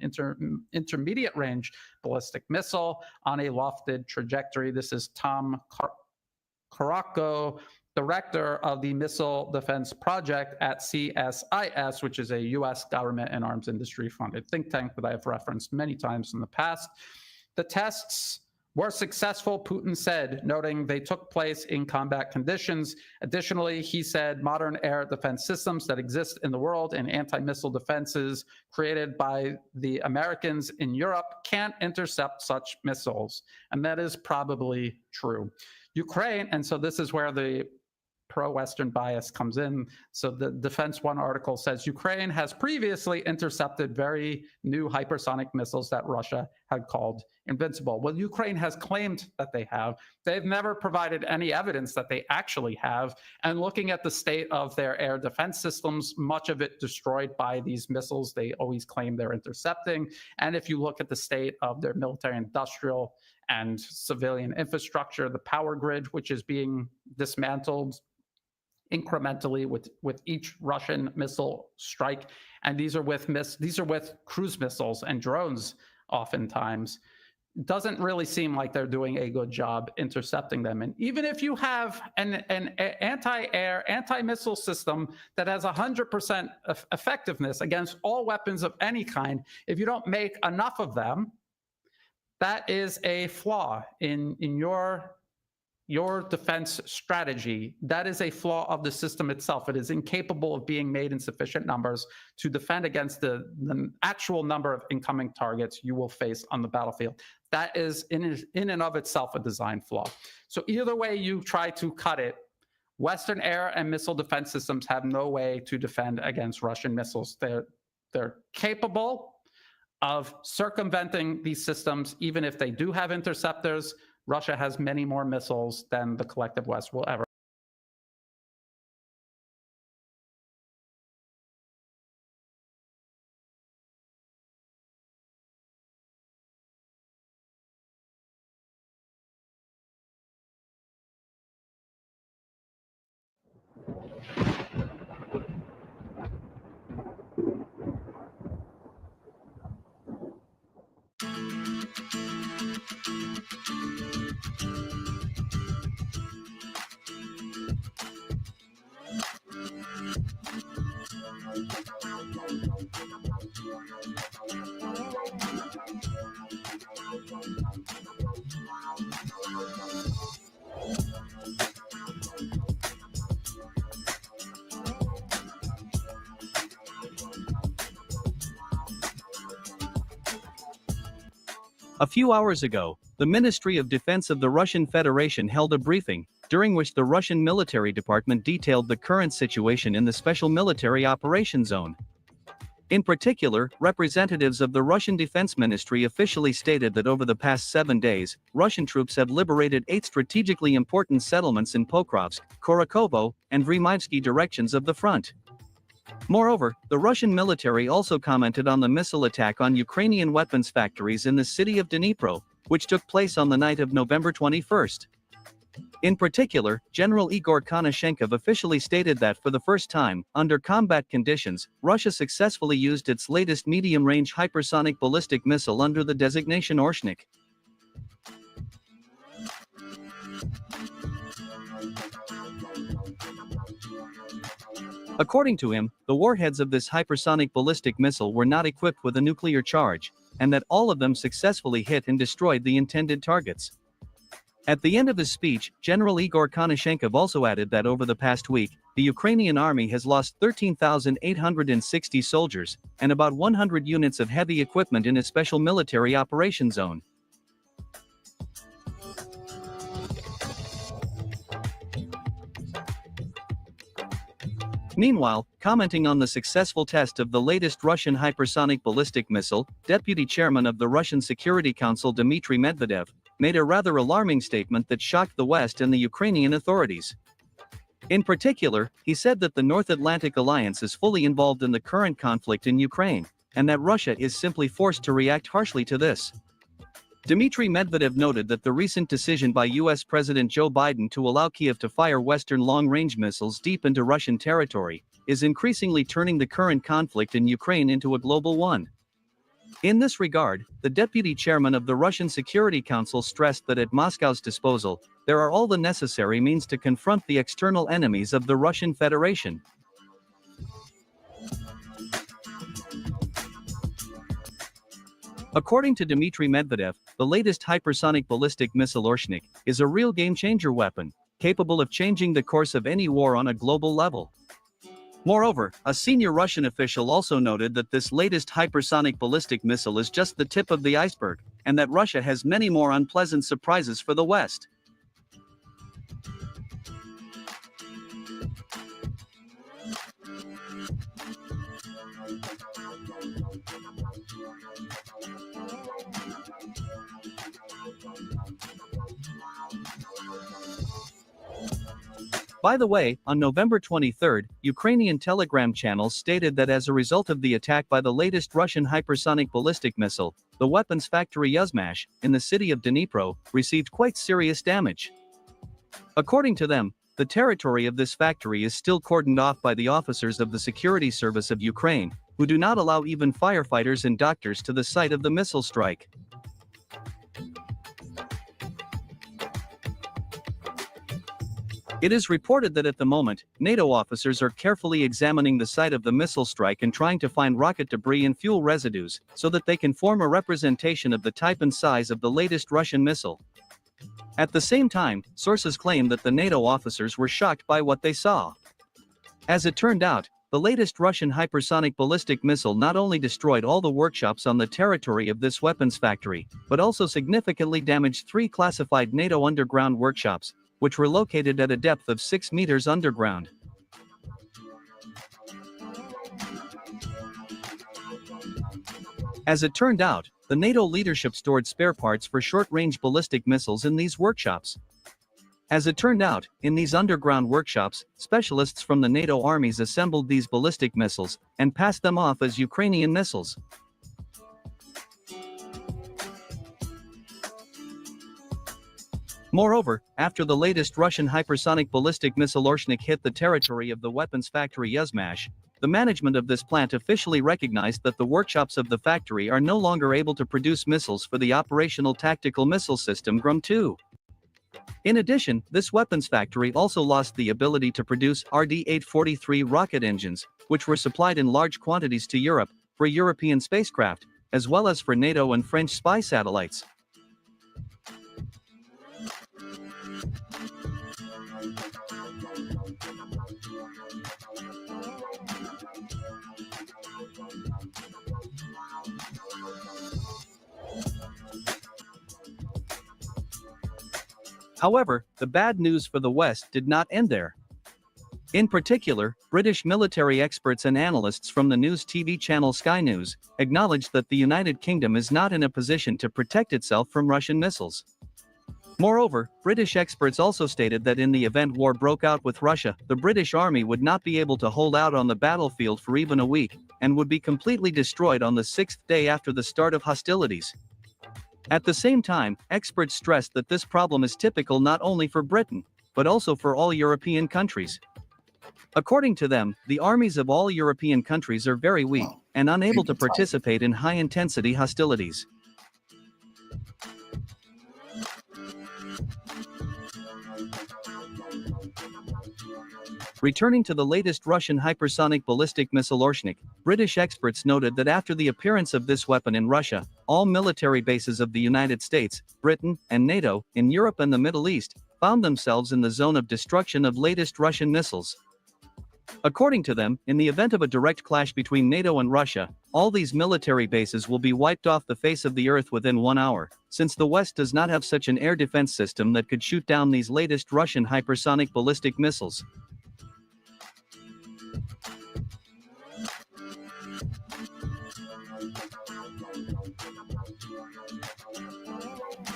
intermediate range ballistic missile on a lofted trajectory. This is Tom Caracco, director of the Missile Defense Project at CSIS, which is a U.S. government and arms industry funded think tank that I have referenced many times in the past. The tests were successful, Putin said, noting they took place in combat conditions. Additionally, he said modern air defense systems that exist in the world and anti-missile defenses created by the Americans in Europe can't intercept such missiles. And that is probably true. Ukraine, and so this is where the pro-Western bias comes in. So the Defense One article says Ukraine has previously intercepted very new hypersonic missiles that Russia had called invincible. Well, Ukraine has claimed that they have. They've never provided any evidence that they actually have. And looking at the state of their air defense systems, much of it destroyed by these missiles they always claim they're intercepting. And if you look at the state of their military industrial and civilian infrastructure, the power grid, which is being dismantled incrementally with each Russian missile strike, and these are with cruise missiles and drones oftentimes, doesn't really seem like they're doing a good job intercepting them. And even if you have an anti-air, anti-missile system that has 100% effectiveness against all weapons of any kind, if you don't make enough of them, that is a flaw in your defense strategy. That is a flaw of the system itself. It is incapable of being made in sufficient numbers to defend against the actual number of incoming targets you will face on the battlefield. That is in and of itself a design flaw. So either way you try to cut it, Western air and missile defense systems have no way to defend against Russian missiles. They're capable of circumventing these systems, even if they do have interceptors. Russia has many more missiles than the collective West will ever. A few hours ago, the Ministry of Defense of the Russian Federation held a briefing, during which the Russian military department detailed the current situation in the Special Military Operation Zone. In particular, representatives of the Russian Defense Ministry officially stated that over the past 7 days, Russian troops have liberated 8 strategically important settlements in Pokrovsk, Korokovo, and Vremivsky directions of the front. Moreover, the Russian military also commented on the missile attack on Ukrainian weapons factories in the city of Dnipro, which took place on the night of November 21st. In particular, General Igor Konashenkov officially stated that for the first time, under combat conditions, Russia successfully used its latest medium-range hypersonic ballistic missile under the designation Orshnik. According to him, the warheads of this hypersonic ballistic missile were not equipped with a nuclear charge, and that all of them successfully hit and destroyed the intended targets. At the end of his speech, General Igor Konashenkov also added that over the past week, the Ukrainian army has lost 13,860 soldiers, and about 100 units of heavy equipment in a special military operation zone. Meanwhile, commenting on the successful test of the latest Russian hypersonic ballistic missile, Deputy Chairman of the Russian Security Council Dmitry Medvedev made a rather alarming statement that shocked the West and the Ukrainian authorities. In particular, he said that the North Atlantic Alliance is fully involved in the current conflict in Ukraine, and that Russia is simply forced to react harshly to this. Dmitry Medvedev noted that the recent decision by US President Joe Biden to allow Kiev to fire Western long-range missiles deep into Russian territory is increasingly turning the current conflict in Ukraine into a global one. In this regard, the deputy chairman of the Russian Security Council stressed that at Moscow's disposal, there are all the necessary means to confront the external enemies of the Russian Federation. According to Dmitry Medvedev, the latest hypersonic ballistic missile Orshnik is a real game-changer weapon, capable of changing the course of any war on a global level. Moreover, a senior Russian official also noted that this latest hypersonic ballistic missile is just the tip of the iceberg, and that Russia has many more unpleasant surprises for the West. By the way, on November 23, Ukrainian Telegram channels stated that as a result of the attack by the latest Russian hypersonic ballistic missile, the weapons factory Yuzmash, in the city of Dnipro, received quite serious damage. According to them, the territory of this factory is still cordoned off by the officers of the Security Service of Ukraine, who do not allow even firefighters and doctors to the site of the missile strike. It is reported that at the moment, NATO officers are carefully examining the site of the missile strike and trying to find rocket debris and fuel residues, so that they can form a representation of the type and size of the latest Russian missile. At the same time, sources claim that the NATO officers were shocked by what they saw. As it turned out, the latest Russian hypersonic ballistic missile not only destroyed all the workshops on the territory of this weapons factory, but also significantly damaged 3 classified NATO underground workshops, which were located at a depth of 6 meters underground. As it turned out, the NATO leadership stored spare parts for short-range ballistic missiles in these workshops. As it turned out, in these underground workshops, specialists from the NATO armies assembled these ballistic missiles and passed them off as Ukrainian missiles. Moreover, after the latest Russian hypersonic ballistic missile Orshnik hit the territory of the weapons factory Yuzmash, the management of this plant officially recognized that the workshops of the factory are no longer able to produce missiles for the operational tactical missile system GRUM-2. In addition, this weapons factory also lost the ability to produce RD-843 rocket engines, which were supplied in large quantities to Europe, for European spacecraft, as well as for NATO and French spy satellites. However, the bad news for the West did not end there. In particular, British military experts and analysts from the news TV channel Sky News acknowledged that the United Kingdom is not in a position to protect itself from Russian missiles. Moreover, British experts also stated that in the event war broke out with Russia, the British Army would not be able to hold out on the battlefield for even a week, and would be completely destroyed on the 6th day after the start of hostilities. At the same time, experts stressed that this problem is typical not only for Britain, but also for all European countries. According to them, the armies of all European countries are very weak and unable to participate in high-intensity hostilities. Returning to the latest Russian hypersonic ballistic missile Orshnik, British experts noted that after the appearance of this weapon in Russia, all military bases of the United States, Britain, and NATO, in Europe and the Middle East, found themselves in the zone of destruction of latest Russian missiles. According to them, in the event of a direct clash between NATO and Russia, all these military bases will be wiped off the face of the earth within 1 hour, since the West does not have such an air defense system that could shoot down these latest Russian hypersonic ballistic missiles.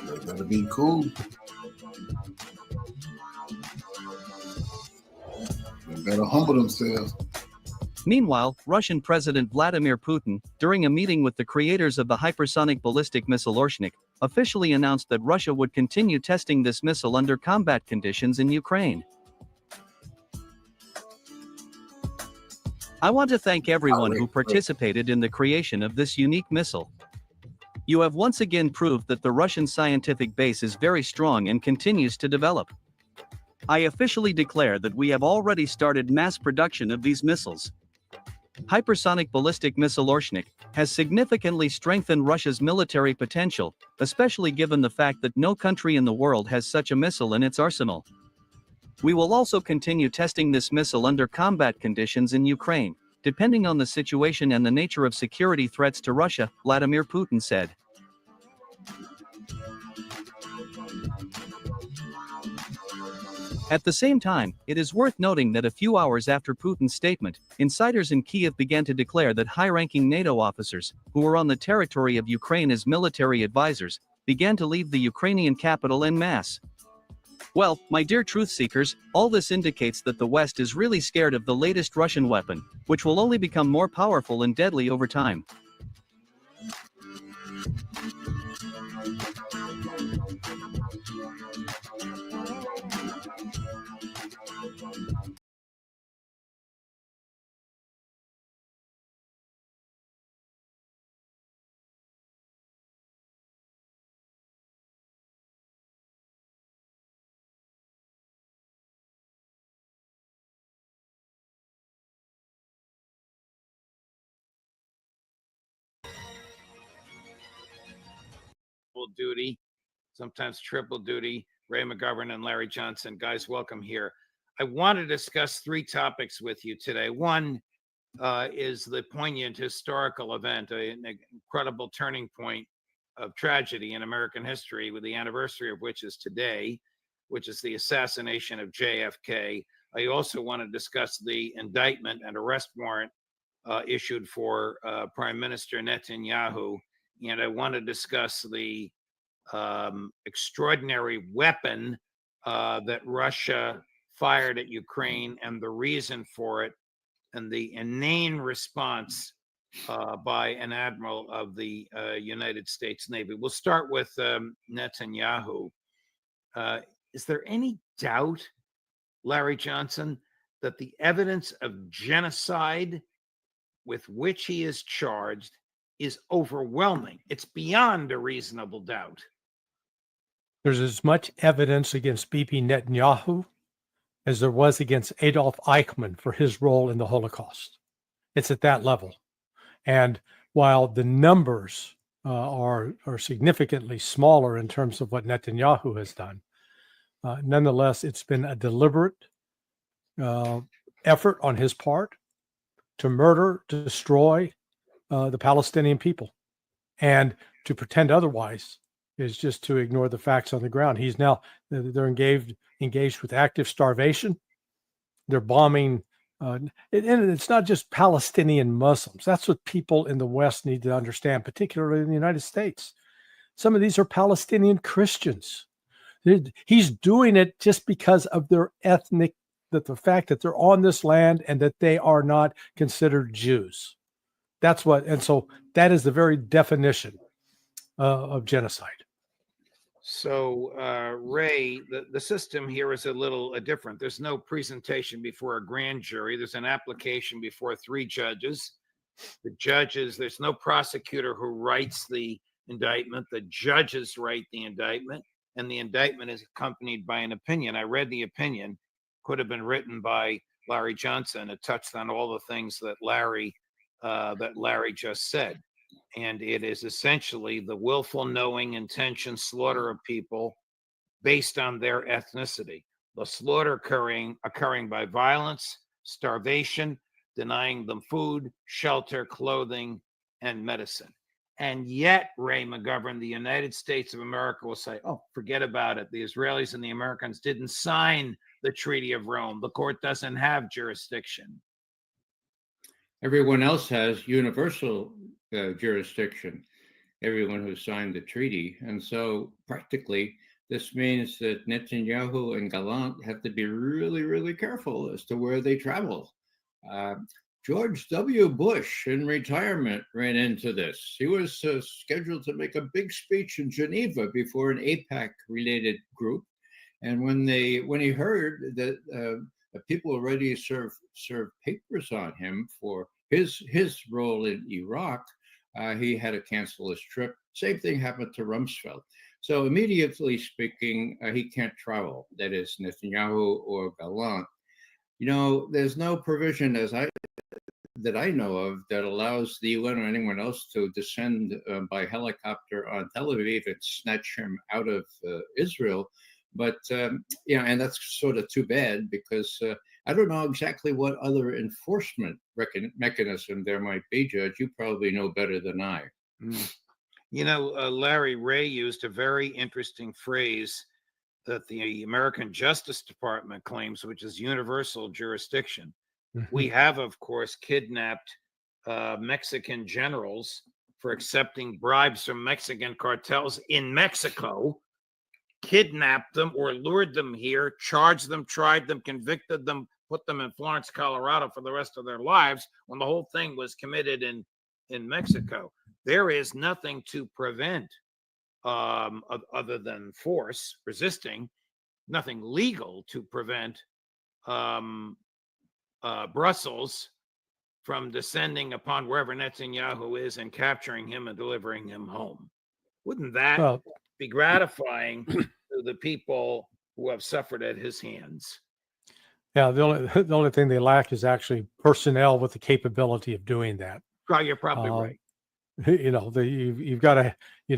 They better be cool. Gotta humble themselves. Meanwhile, Russian President Vladimir Putin, during a meeting with the creators of the hypersonic ballistic missile Orshnik, officially announced that Russia would continue testing this missile under combat conditions in Ukraine. I want to thank everyone who participated in the creation of this unique missile. You have once again proved that the Russian scientific base is very strong and continues to develop. I officially declare that we have already started mass production of these missiles. Hypersonic ballistic missile Orshnik has significantly strengthened Russia's military potential, especially given the fact that no country in the world has such a missile in its arsenal. We will also continue testing this missile under combat conditions in Ukraine, depending on the situation and the nature of security threats to Russia, Vladimir Putin said. At the same time, it is worth noting that a few hours after Putin's statement, insiders in Kiev began to declare that high-ranking NATO officers, who were on the territory of Ukraine as military advisors, began to leave the Ukrainian capital en masse. Well, my dear truth seekers, all this indicates that the West is really scared of the latest Russian weapon, which will only become more powerful and deadly over time. Duty, sometimes triple duty. Ray McGovern and Larry Johnson. Guys, welcome here. I want to discuss three topics with you today. One is the poignant historical event, an incredible turning point of tragedy in American history, with the anniversary of which is today, which is the assassination of JFK. I also want to discuss the indictment and arrest warrant issued for Prime Minister Netanyahu. And I want to discuss the extraordinary weapon that Russia fired at Ukraine and the reason for it, and the inane response by an admiral of the United States Navy. We'll start with Netanyahu. Is there any doubt, Larry Johnson, that the evidence of genocide with which he is charged is overwhelming? It's beyond a reasonable doubt. There's as much evidence against Bibi Netanyahu as there was against Adolf Eichmann for his role in the Holocaust. It's at that level. And while the numbers are significantly smaller in terms of what Netanyahu has done, nonetheless, it's been a deliberate effort on his part to murder, to destroy the Palestinian people. And to pretend otherwise is just to ignore the facts on the ground. They're engaged with active starvation. They're bombing, and it's not just Palestinian Muslims. That's what people in the West need to understand, particularly in the United States. Some of these are Palestinian Christians. He's doing it just because of their ethnic, that the fact that they're on this land and that they are not considered Jews. And so that is the very definition of genocide. So, Ray, the system here is a little different. There's no presentation before a grand jury. There's an application before 3 judges. The judges, there's no prosecutor who writes the indictment. The judges write the indictment, and the indictment is accompanied by an opinion. I read the opinion. Could have been written by Larry Johnson. It touched on all the things that Larry just said. And it is essentially the willful, knowing, intention slaughter of people based on their ethnicity. The slaughter occurring by violence, starvation, denying them food, shelter, clothing, and medicine. And yet, Ray McGovern, the United States of America will say, oh, forget about it. The Israelis and the Americans didn't sign the Treaty of Rome. The court doesn't have jurisdiction. Everyone else has universal jurisdiction, everyone who signed the treaty. And so practically This means that Netanyahu and Gallant have to be really, really careful as to where they travel. George W. Bush in retirement ran into this. He was scheduled to make a big speech in Geneva before an APAC-related group. And when he heard that people already served papers on him for his role in Iraq, he had to cancel his trip. Same thing happened to Rumsfeld. So immediately speaking, he can't travel. That is Netanyahu or Gallant. There's no provision that I know of that allows the UN or anyone else to descend by helicopter on Tel Aviv and snatch him out of Israel. But, and that's sort of too bad because I don't know exactly what other enforcement mechanism there might be, Judge. You probably know better than I. Larry, Ray used a very interesting phrase that the American Justice Department claims, which is universal jurisdiction. We have, of course, kidnapped Mexican generals for accepting bribes from Mexican cartels in Mexico, kidnapped them or lured them here, charged them, tried them, convicted them, put them in Florence, Colorado for the rest of their lives when the whole thing was committed in Mexico. There is nothing to prevent other than force, resisting, nothing legal to prevent Brussels from descending upon wherever Netanyahu is and capturing him and delivering him home. Wouldn't that be gratifying to the people who have suffered at his hands? Yeah, the only thing they lack is actually personnel with the capability of doing that. Oh, you're probably right. You'd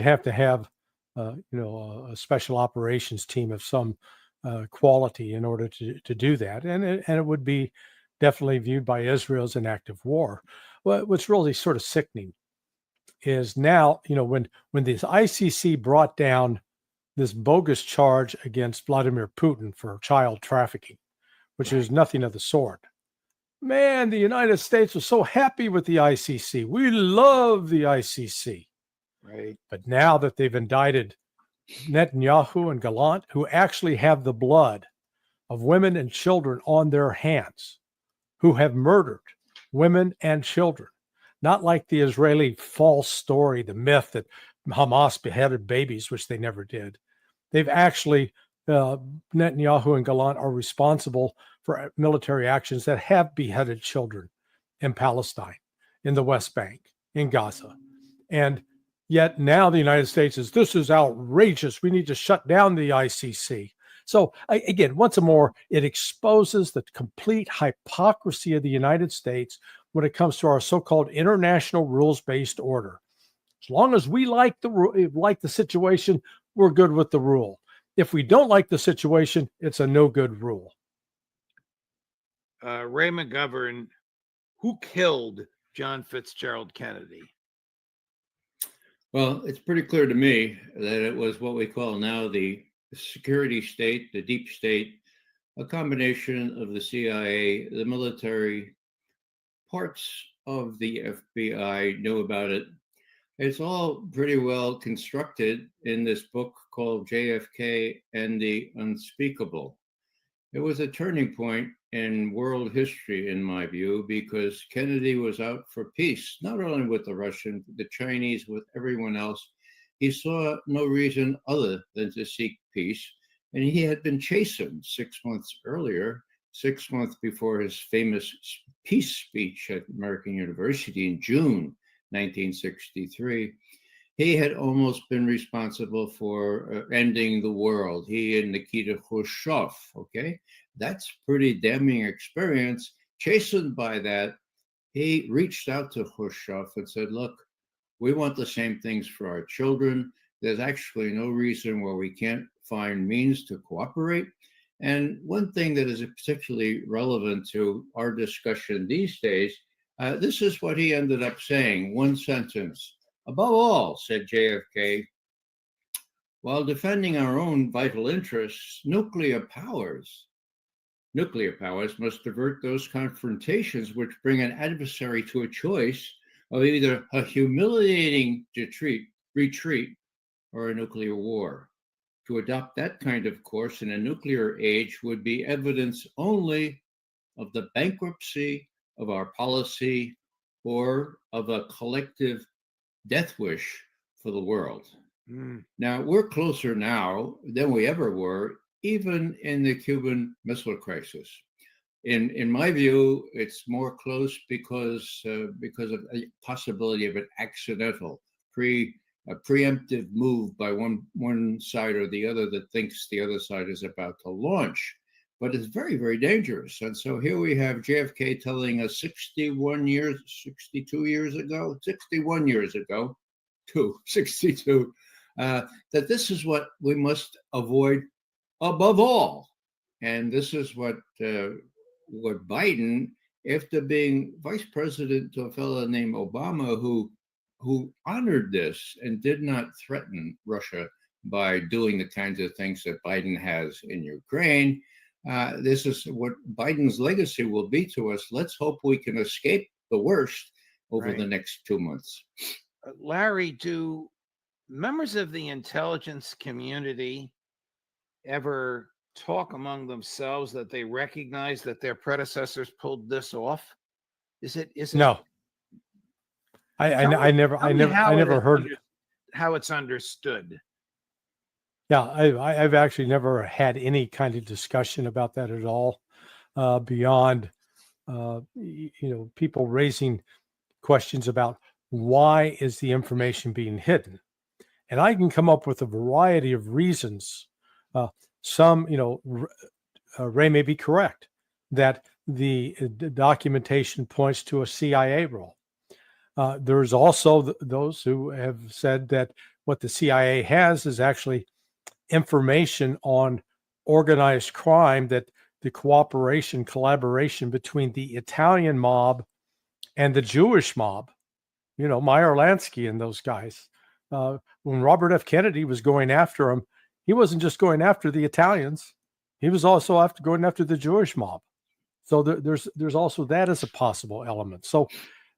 have to have a special operations team of some quality in order to do that, and it would be definitely viewed by Israel as an act of war. What's really sort of sickening is now, when this ICC brought down this bogus charge against Vladimir Putin for child trafficking, which is nothing of the sort. Man, the United States was so happy with the ICC. We love the ICC. Right. But now that they've indicted Netanyahu and Gallant, who actually have the blood of women and children on their hands, who have murdered women and children, not like the Israeli false story, the myth that Hamas beheaded babies, which they never did. They've actually, Netanyahu and Gallant are responsible for military actions that have beheaded children in Palestine, in the West Bank, in Gaza. And yet now the United States this is outrageous. We need to shut down the ICC. So again, once more, it exposes the complete hypocrisy of the United States when it comes to our so-called international rules-based order. As long as we like the situation, we're good with the rule. If we don't like the situation, it's a no good rule. Ray McGovern, who killed John Fitzgerald Kennedy? Well, it's pretty clear to me that it was what we call now the security state, the deep state, a combination of the CIA, the military, parts of the FBI knew about it. It's all pretty well constructed in this book called JFK and the Unspeakable. It was a turning point in world history, in my view, because Kennedy was out for peace, not only with the Russians, the Chinese, with everyone else. He saw no reason other than to seek peace. And he had been chastened 6 months earlier, 6 months before his famous peace speech at American University in June 1963. He had almost been responsible for ending the world. He and Nikita Khrushchev, okay? That's pretty damning experience. Chastened by that, he reached out to Khrushchev and said, look, we want the same things for our children. There's actually no reason why we can't find means to cooperate. And one thing that is particularly relevant to our discussion these days, this is what he ended up saying, one sentence. Above all, said JFK, while defending our own vital interests, nuclear powers must avert those confrontations which bring an adversary to a choice of either a humiliating retreat or a nuclear war. to adopt that kind of course in a nuclear age would be evidence only of the bankruptcy of our policy or of a collective death wish for the world. Now, we're closer now than we ever were, even in the Cuban Missile Crisis. In my view, it's more close because of a possibility of an accidental, preemptive move by one side or the other that thinks the other side is about to launch. But it's very, very dangerous. And so here we have JFK telling us 61 years ago, that this is what we must avoid above all. And this is what Biden, after being vice president to a fellow named Obama, who honored this and did not threaten Russia by doing the kinds of things that Biden has in Ukraine. This is what Biden's legacy will be to us. Let's hope we can escape the worst over the next 2 months. Larry, do members of the intelligence community ever talk among themselves that they recognize that their predecessors pulled this off? Is it No. I never heard how it's understood. Yeah, I've actually never had any kind of discussion about that at all, beyond people raising questions about why is the information being hidden, and I can come up with a variety of reasons. Some, Ray may be correct that the documentation points to a CIA role. There's also those who have said that what the CIA has is actually information on organized crime, that the collaboration between the Italian mob and the Jewish mob, Meyer Lansky and those guys. When Robert F. Kennedy was going after him, he wasn't just going after the Italians. He was also going after the Jewish mob. So there's also that as a possible element. So,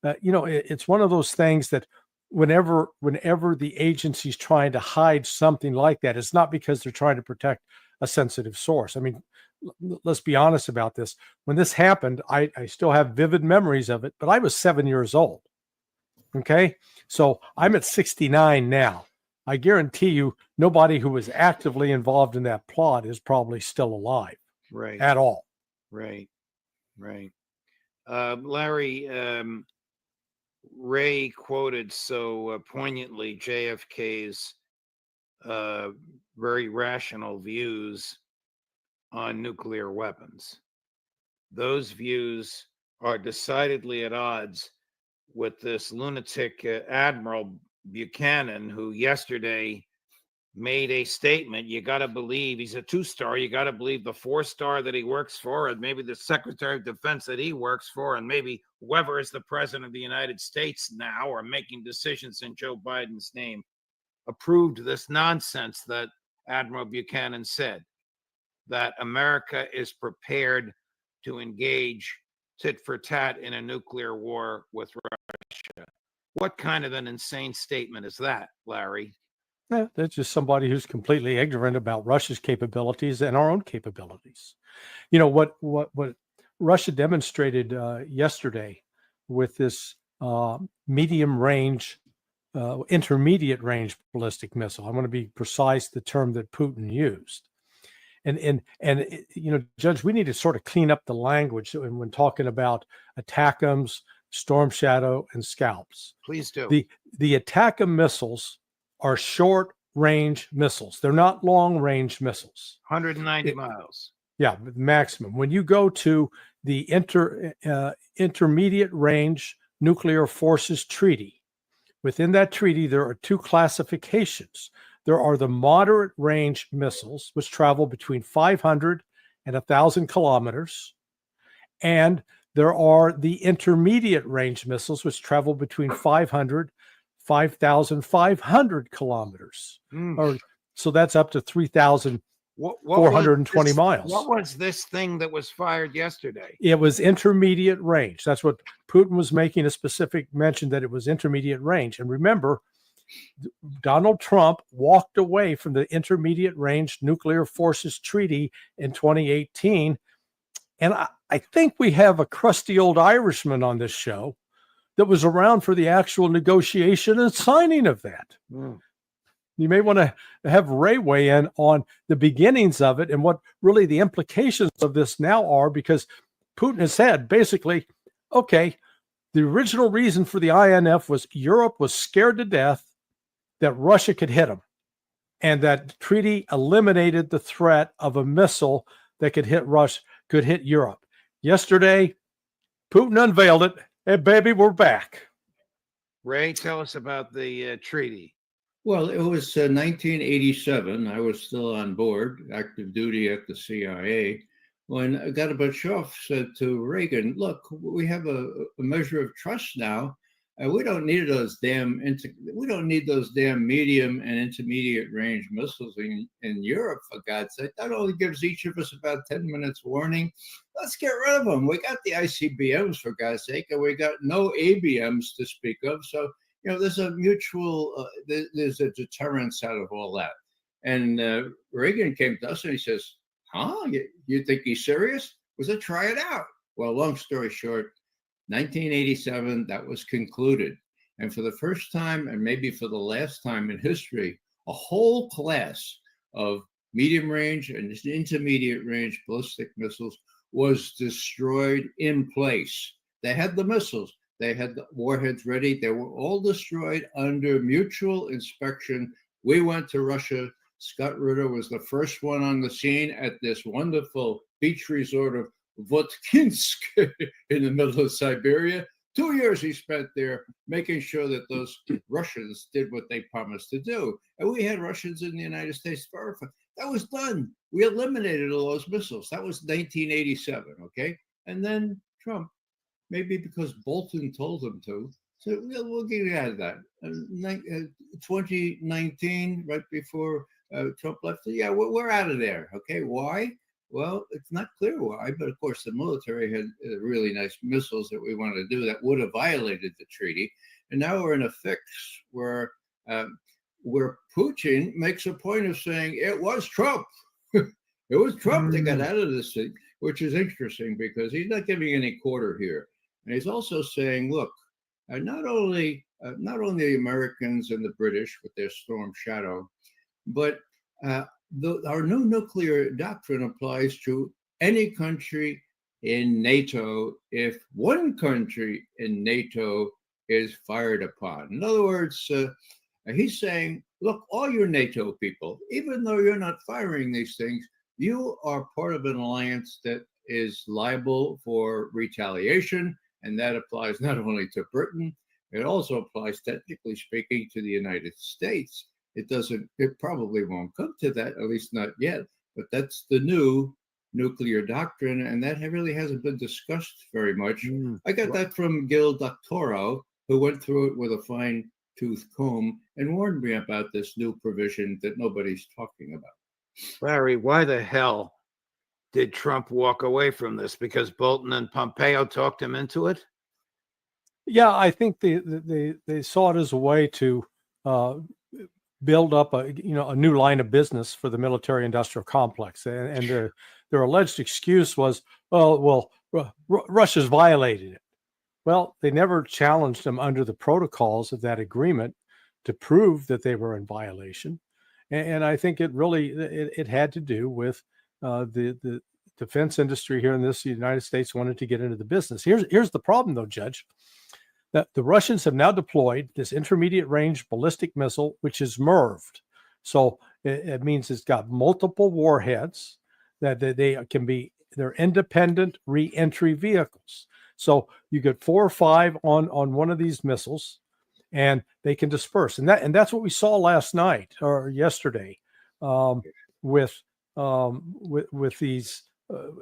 it's one of those things that whenever the agency's trying to hide something like that, it's not because they're trying to protect a sensitive source. I mean, let's be honest about this. When this happened, I still have vivid memories of it, but I was 7 years old. Okay. So I'm at 69 now. I guarantee you nobody who was actively involved in that plot is probably still alive. Right. At all. Right. Larry, Ray quoted so poignantly JFK's very rational views on nuclear weapons. Those views are decidedly at odds with this lunatic Admiral Buchanan, who yesterday made a statement. You got to believe he's a 2-star. You got to believe the 4-star that he works for, and maybe the Secretary of Defense that he works for, and maybe whoever is the president of the United States now or making decisions in Joe Biden's name approved this nonsense that Admiral Buchanan said, that America is prepared to engage tit for tat in a nuclear war with Russia. What kind of an insane statement is that, Larry? Yeah, that's just somebody who's completely ignorant about Russia's capabilities and our own capabilities. What Russia demonstrated yesterday with this medium range, intermediate range ballistic missile. I want to be precise, the term that Putin used. And Judge, we need to sort of clean up the language when talking about ATACMS, Storm Shadow, and Scalps. Please do. The ATACMS missiles are short range missiles. They're not long range missiles. 190 miles. Yeah, maximum. When you go to the intermediate range nuclear forces treaty, within that treaty, there are 2 classifications. There are the moderate range missiles, which travel between 500 and 1,000 kilometers. And there are the intermediate range missiles, which travel between 5,500 kilometers. So that's up to 3,420 miles. What was this thing that was fired yesterday? It was intermediate range. That's what Putin was making a specific mention, that it was intermediate range. And remember, Donald Trump walked away from the Intermediate Range Nuclear Forces Treaty in 2018. And I think we have a crusty old Irishman on this show that was around for the actual negotiation and signing of that. You may want to have Ray weigh in on the beginnings of it and what really the implications of this now are, because Putin has said basically, okay, the original reason for the INF was Europe was scared to death that Russia could hit them. And that treaty eliminated the threat of a missile that could hit Russia, could hit Europe. Yesterday, Putin unveiled it. Hey, baby, we're back. Ray, tell us about the treaty. Well, it was 1987. I was still on board, active duty at the CIA, when Gorbachev said to Reagan, look, we have a measure of trust now. We don't need those damn medium and intermediate range missiles in Europe, for God's sake. That only gives each of us about 10 minutes warning. Let's get rid of them. We got the ICBMs, for God's sake, and we got no ABMs to speak of. So, there's a mutual, there's a deterrence out of all that. And Reagan came to us and he says, you think he's serious? Was it try it out? Well, long story short, 1987, that was concluded. And for the first time, and maybe for the last time in history, a whole class of medium range and intermediate range ballistic missiles was destroyed in place. They had the missiles. They had the warheads ready. They were all destroyed under mutual inspection. We went to Russia. Scott Ritter was the first one on the scene at this wonderful beach resort of Votkinsk in the middle of Siberia. 2 years he spent there making sure that those Russians did what they promised to do. And we had Russians in the United States verify. That was done. We eliminated all those missiles. That was 1987, okay? And then Trump, maybe because Bolton told him to, so we'll get out of that. 2019, right before Trump left, we're out of there, okay? Why? Well, it's not clear why, but of course the military had really nice missiles that we wanted to do that would have violated the treaty. And now we're in a fix where Putin makes a point of saying it was Trump. It was Trump that got out of this thing, which is interesting because he's not giving any quarter here. And he's also saying, look, not only the Americans and the British with their Storm Shadow, but our new nuclear doctrine applies to any country in NATO if one country in NATO is fired upon. In other words, he's saying, look, all your NATO people, even though you're not firing these things, you are part of an alliance that is liable for retaliation. And that applies not only to Britain, it also applies, technically speaking, to the United States. It probably won't come to that, at least not yet, but that's the new nuclear doctrine, and that really hasn't been discussed very much. I got that from Gil Doctorow, who went through it with a fine-tooth comb and warned me about this new provision that nobody's talking about. Larry, why the hell did Trump walk away from this? Because Bolton and Pompeo talked him into it? Yeah, I think they saw it as a way to build up a new line of business for the military-industrial complex, and their alleged excuse was, Russia's violated it. Well, they never challenged them under the protocols of that agreement to prove that they were in violation, and I think it really it had to do with the defense industry here in the United States wanted to get into the business. Here's the problem, though, Judge. That the Russians have now deployed this intermediate range ballistic missile, which is MIRVed. So it means it's got multiple warheads that they're independent re-entry vehicles. So you get 4 or 5 on one of these missiles and they can disperse. And that's what we saw last night or yesterday with these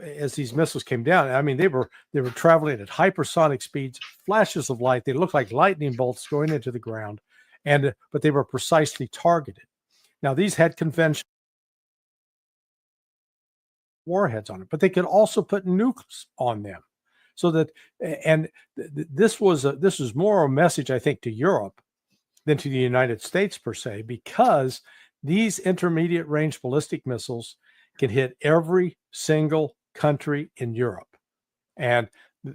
as these missiles came down. I mean, they were traveling at hypersonic speeds, flashes of light. They looked like lightning bolts going into the ground, but they were precisely targeted. Now, these had conventional warheads on it, but they could also put nukes on them. So that, and this was more a message, I think, to Europe than to the United States per se, because these intermediate range ballistic missiles can hit every single country in Europe. And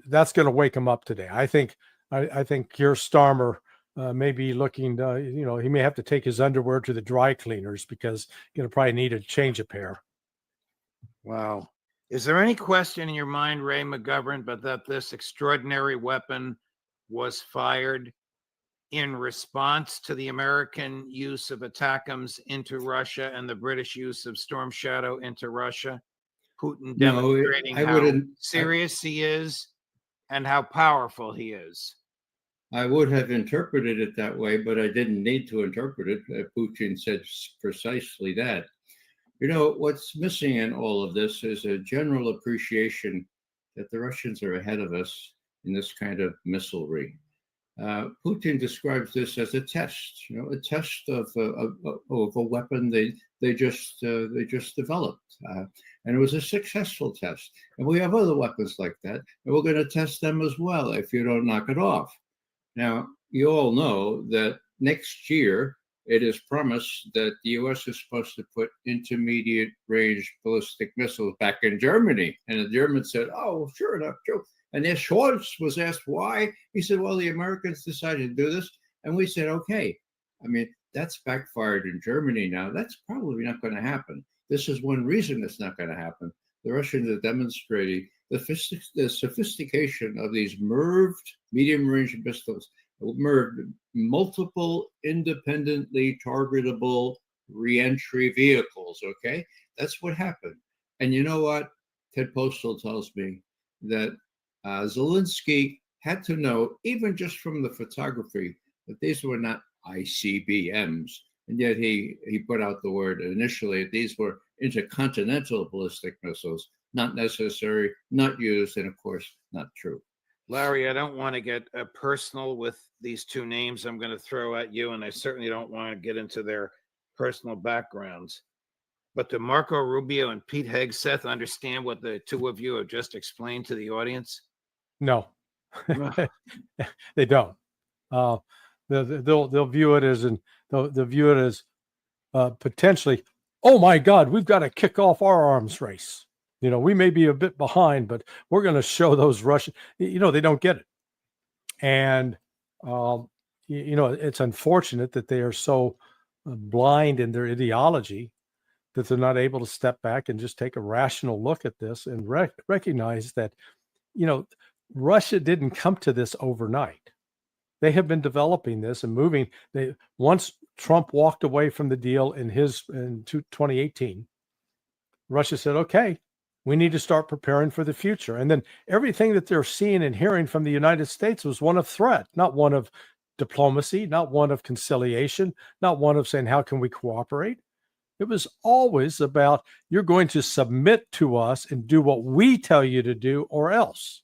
that's going to wake them up today. I think Keir Starmer may be looking, he may have to take his underwear to the dry cleaners because he's going to probably need a change of pair. Wow. Is there any question in your mind, Ray McGovern, but that this extraordinary weapon was fired in response to the American use of ATACMS into Russia and the British use of Storm Shadow into Russia? Putin demonstrating how serious he is and how powerful he is. I would have interpreted it that way, but I didn't need to interpret it. Putin said precisely that. You know, what's missing in all of this is a general appreciation that the Russians are ahead of us in this kind of missilery. Putin describes this as a test, a test of a weapon they just developed, and it was a successful test. And we have other weapons like that, and we're going to test them as well if you don't knock it off. Now, you all know that next year it is promised that the U.S. is supposed to put intermediate range ballistic missiles back in Germany, and the Germans said, "Oh, sure enough, Joe." And then Scholz was asked why. He said, well, the Americans decided to do this. And we said, okay. I mean, that's backfired in Germany now. That's probably not going to happen. This is one reason it's not going to happen. The Russians are demonstrating the sophistication of these MIRVed medium-range pistols, MIRVed, multiple independently targetable reentry vehicles, okay? That's what happened. And you know what? Ted Postal tells me that Zelensky had to know, even just from the photography, that these were not ICBMs. And yet he put out the word initially, these were intercontinental ballistic missiles, not necessary, not used, and of course, not true. Larry, I don't want to get personal with these two names I'm going to throw at you, and I certainly don't want to get into their personal backgrounds. But do Marco Rubio and Pete Hegseth understand what the two of you have just explained to the audience? No, they don't. They'll view it as potentially, oh my God, we've got to kick off our arms race. We may be a bit behind, but we're going to show those Russians. They don't get it, and it's unfortunate that they are so blind in their ideology that they're not able to step back and just take a rational look at this and recognize that, Russia didn't come to this overnight. They have been developing this and moving. Once Trump walked away from the deal in 2018, Russia said, okay, we need to start preparing for the future. And then everything that they're seeing and hearing from the United States was one of threat, not one of diplomacy, not one of conciliation, not one of saying, how can we cooperate? It was always about, you're going to submit to us and do what we tell you to do or else.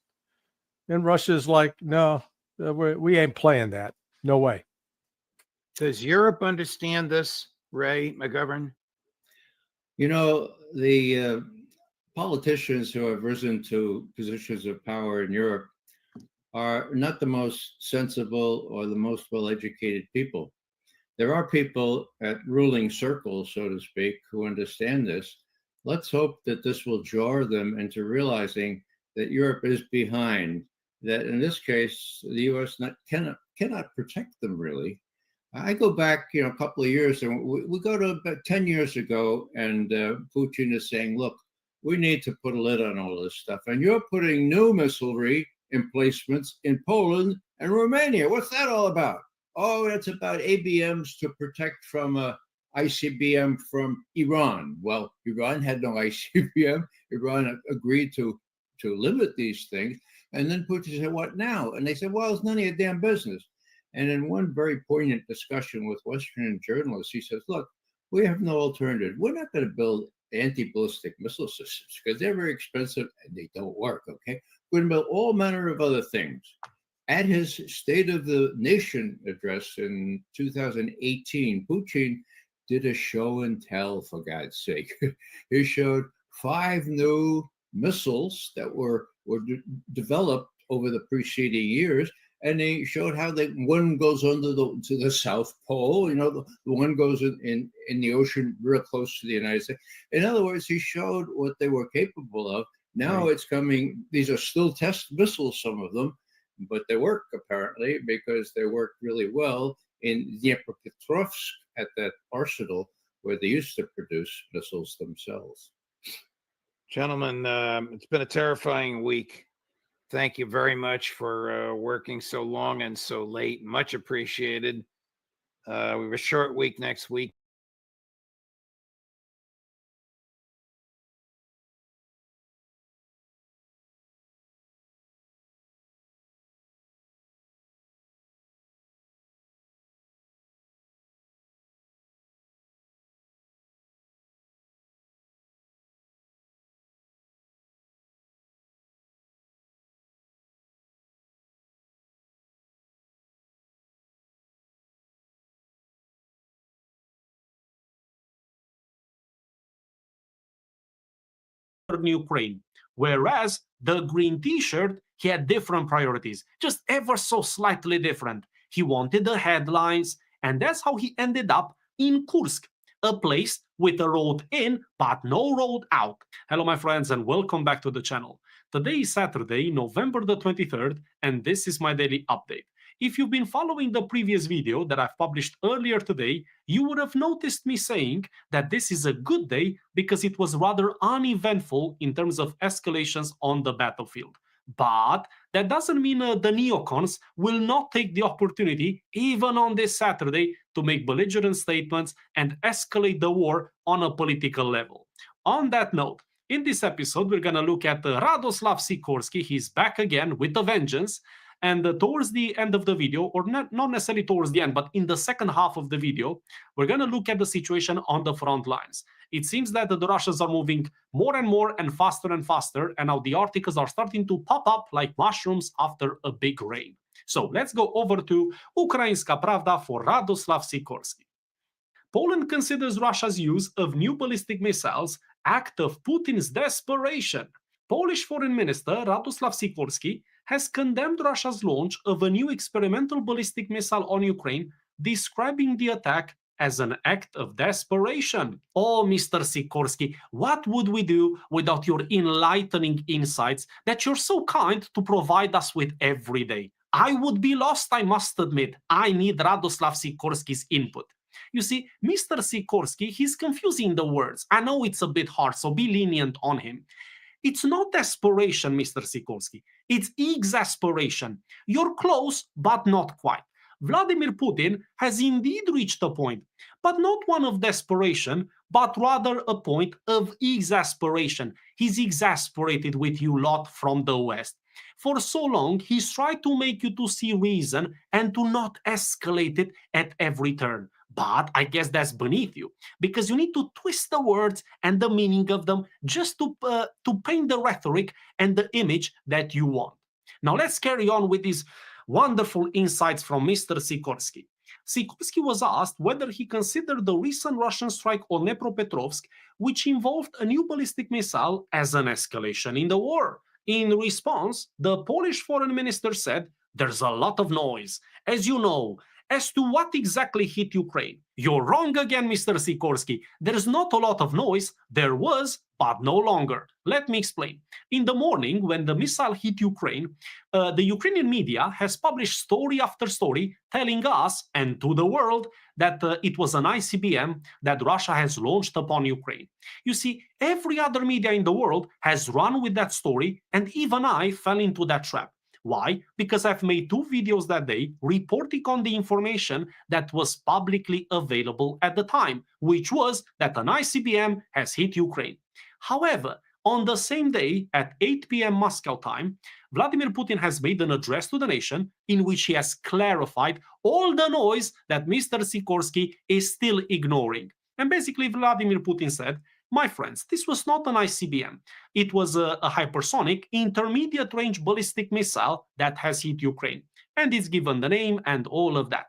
And Russia's like, no, we ain't playing that. No way. Does Europe understand this, Ray McGovern? The politicians who have risen to positions of power in Europe are not the most sensible or the most well-educated people. There are people at ruling circles, so to speak, who understand this. Let's hope that this will jar them into realizing that Europe is behind, that in this case, the U.S. cannot protect them, really. I go back, a couple of years, and we go to about 10 years ago, and Putin is saying, look, we need to put a lid on all this stuff. And you're putting new missilery emplacements in Poland and Romania. What's that all about? Oh, that's about ABMs to protect from ICBM from Iran. Well, Iran had no ICBM. Iran agreed to limit these things. And then Putin said, what now? And they said, well, it's none of your damn business. And in one very poignant discussion with Western journalists, he says, look, we have no alternative. We're not going to build anti-ballistic missile systems because they're very expensive and they don't work, okay? We're going to build all manner of other things. At his State of the Nation address in 2018, Putin did a show and tell, for God's sake. He showed 5 new missiles that were developed over the preceding years, and they showed how one goes under to the South Pole. The one goes in the ocean real close to the United States. In other words, he showed what they were capable of. Now it's coming. These are still test missiles, some of them, but they work apparently because they work really well in Dnipropetrovsk at that arsenal where they used to produce missiles themselves. Gentlemen, it's been a terrifying week. Thank you very much for working so long and so late. Much appreciated. We have a short week next week. Ukraine, whereas the green t-shirt, he had different priorities, just ever so slightly different. He wanted the headlines, and that's how he ended up in Kursk, a place with a road in but no road out. Hello my friends, and welcome back to the channel. Today is Saturday, November the 23rd, and this is my daily update. If you've been following the previous video that I've published earlier today, you would have noticed me saying that this is a good day because it was rather uneventful in terms of escalations on the battlefield. But that doesn't mean the neocons will not take the opportunity, even on this Saturday, to make belligerent statements and escalate the war on a political level. On that note, in this episode, we're going to look at Radoslav Sikorsky. He's back again with a vengeance. And towards the end of the video, or not necessarily towards the end, but in the second half of the video, we're going to look at the situation on the front lines. It seems that the Russians are moving more and faster, and now the articles are starting to pop up like mushrooms after a big rain. So let's go over to Ukrainska Pravda for Radoslav Sikorsky. Poland considers Russia's use of new ballistic missiles act of Putin's desperation. Polish Foreign Minister Radoslav Sikorsky has condemned Russia's launch of a new experimental ballistic missile on Ukraine, describing the attack as an act of desperation. Oh, Mr. Sikorsky, what would we do without your enlightening insights that you're so kind to provide us with every day? I would be lost, I must admit. I need Radoslav Sikorsky's input. You see, Mr. Sikorsky, he's confusing the words. I know it's a bit hard, so be lenient on him. It's not desperation, Mr. Sikorsky. It's exasperation. You're close, but not quite. Vladimir Putin has indeed reached a point, but not one of desperation, but rather a point of exasperation. He's exasperated with you lot from the West. For so long, he's tried to make you to see reason and to not escalate it at every turn. But I guess that's beneath you, because you need to twist the words and the meaning of them just to paint the rhetoric and the image that you want. Now let's carry on with these wonderful insights from Mr. Sikorsky. Sikorsky was asked whether he considered the recent Russian strike on Dnipropetrovsk, which involved a new ballistic missile, as an escalation in the war. In response, the Polish foreign minister said, "There's a lot of noise. As you know, as to what exactly hit Ukraine. You're wrong again, Mr. Sikorsky. There's not a lot of noise. There was, but no longer. Let me explain. In the morning, when the missile hit Ukraine, the Ukrainian media has published story after story telling us and to the world that it was an ICBM that Russia has launched upon Ukraine. You see, every other media in the world has run with that story, and even I fell into that trap. Why? Because I've made 2 videos that day reporting on the information that was publicly available at the time, which was that an ICBM has hit Ukraine. However, on the same day at 8 p.m. Moscow time, Vladimir Putin has made an address to the nation in which he has clarified all the noise that Mr. Sikorsky is still ignoring. And basically, Vladimir Putin said, "My friends, this was not an ICBM. It was a hypersonic intermediate-range ballistic missile that has hit Ukraine. And it's given the name and all of that.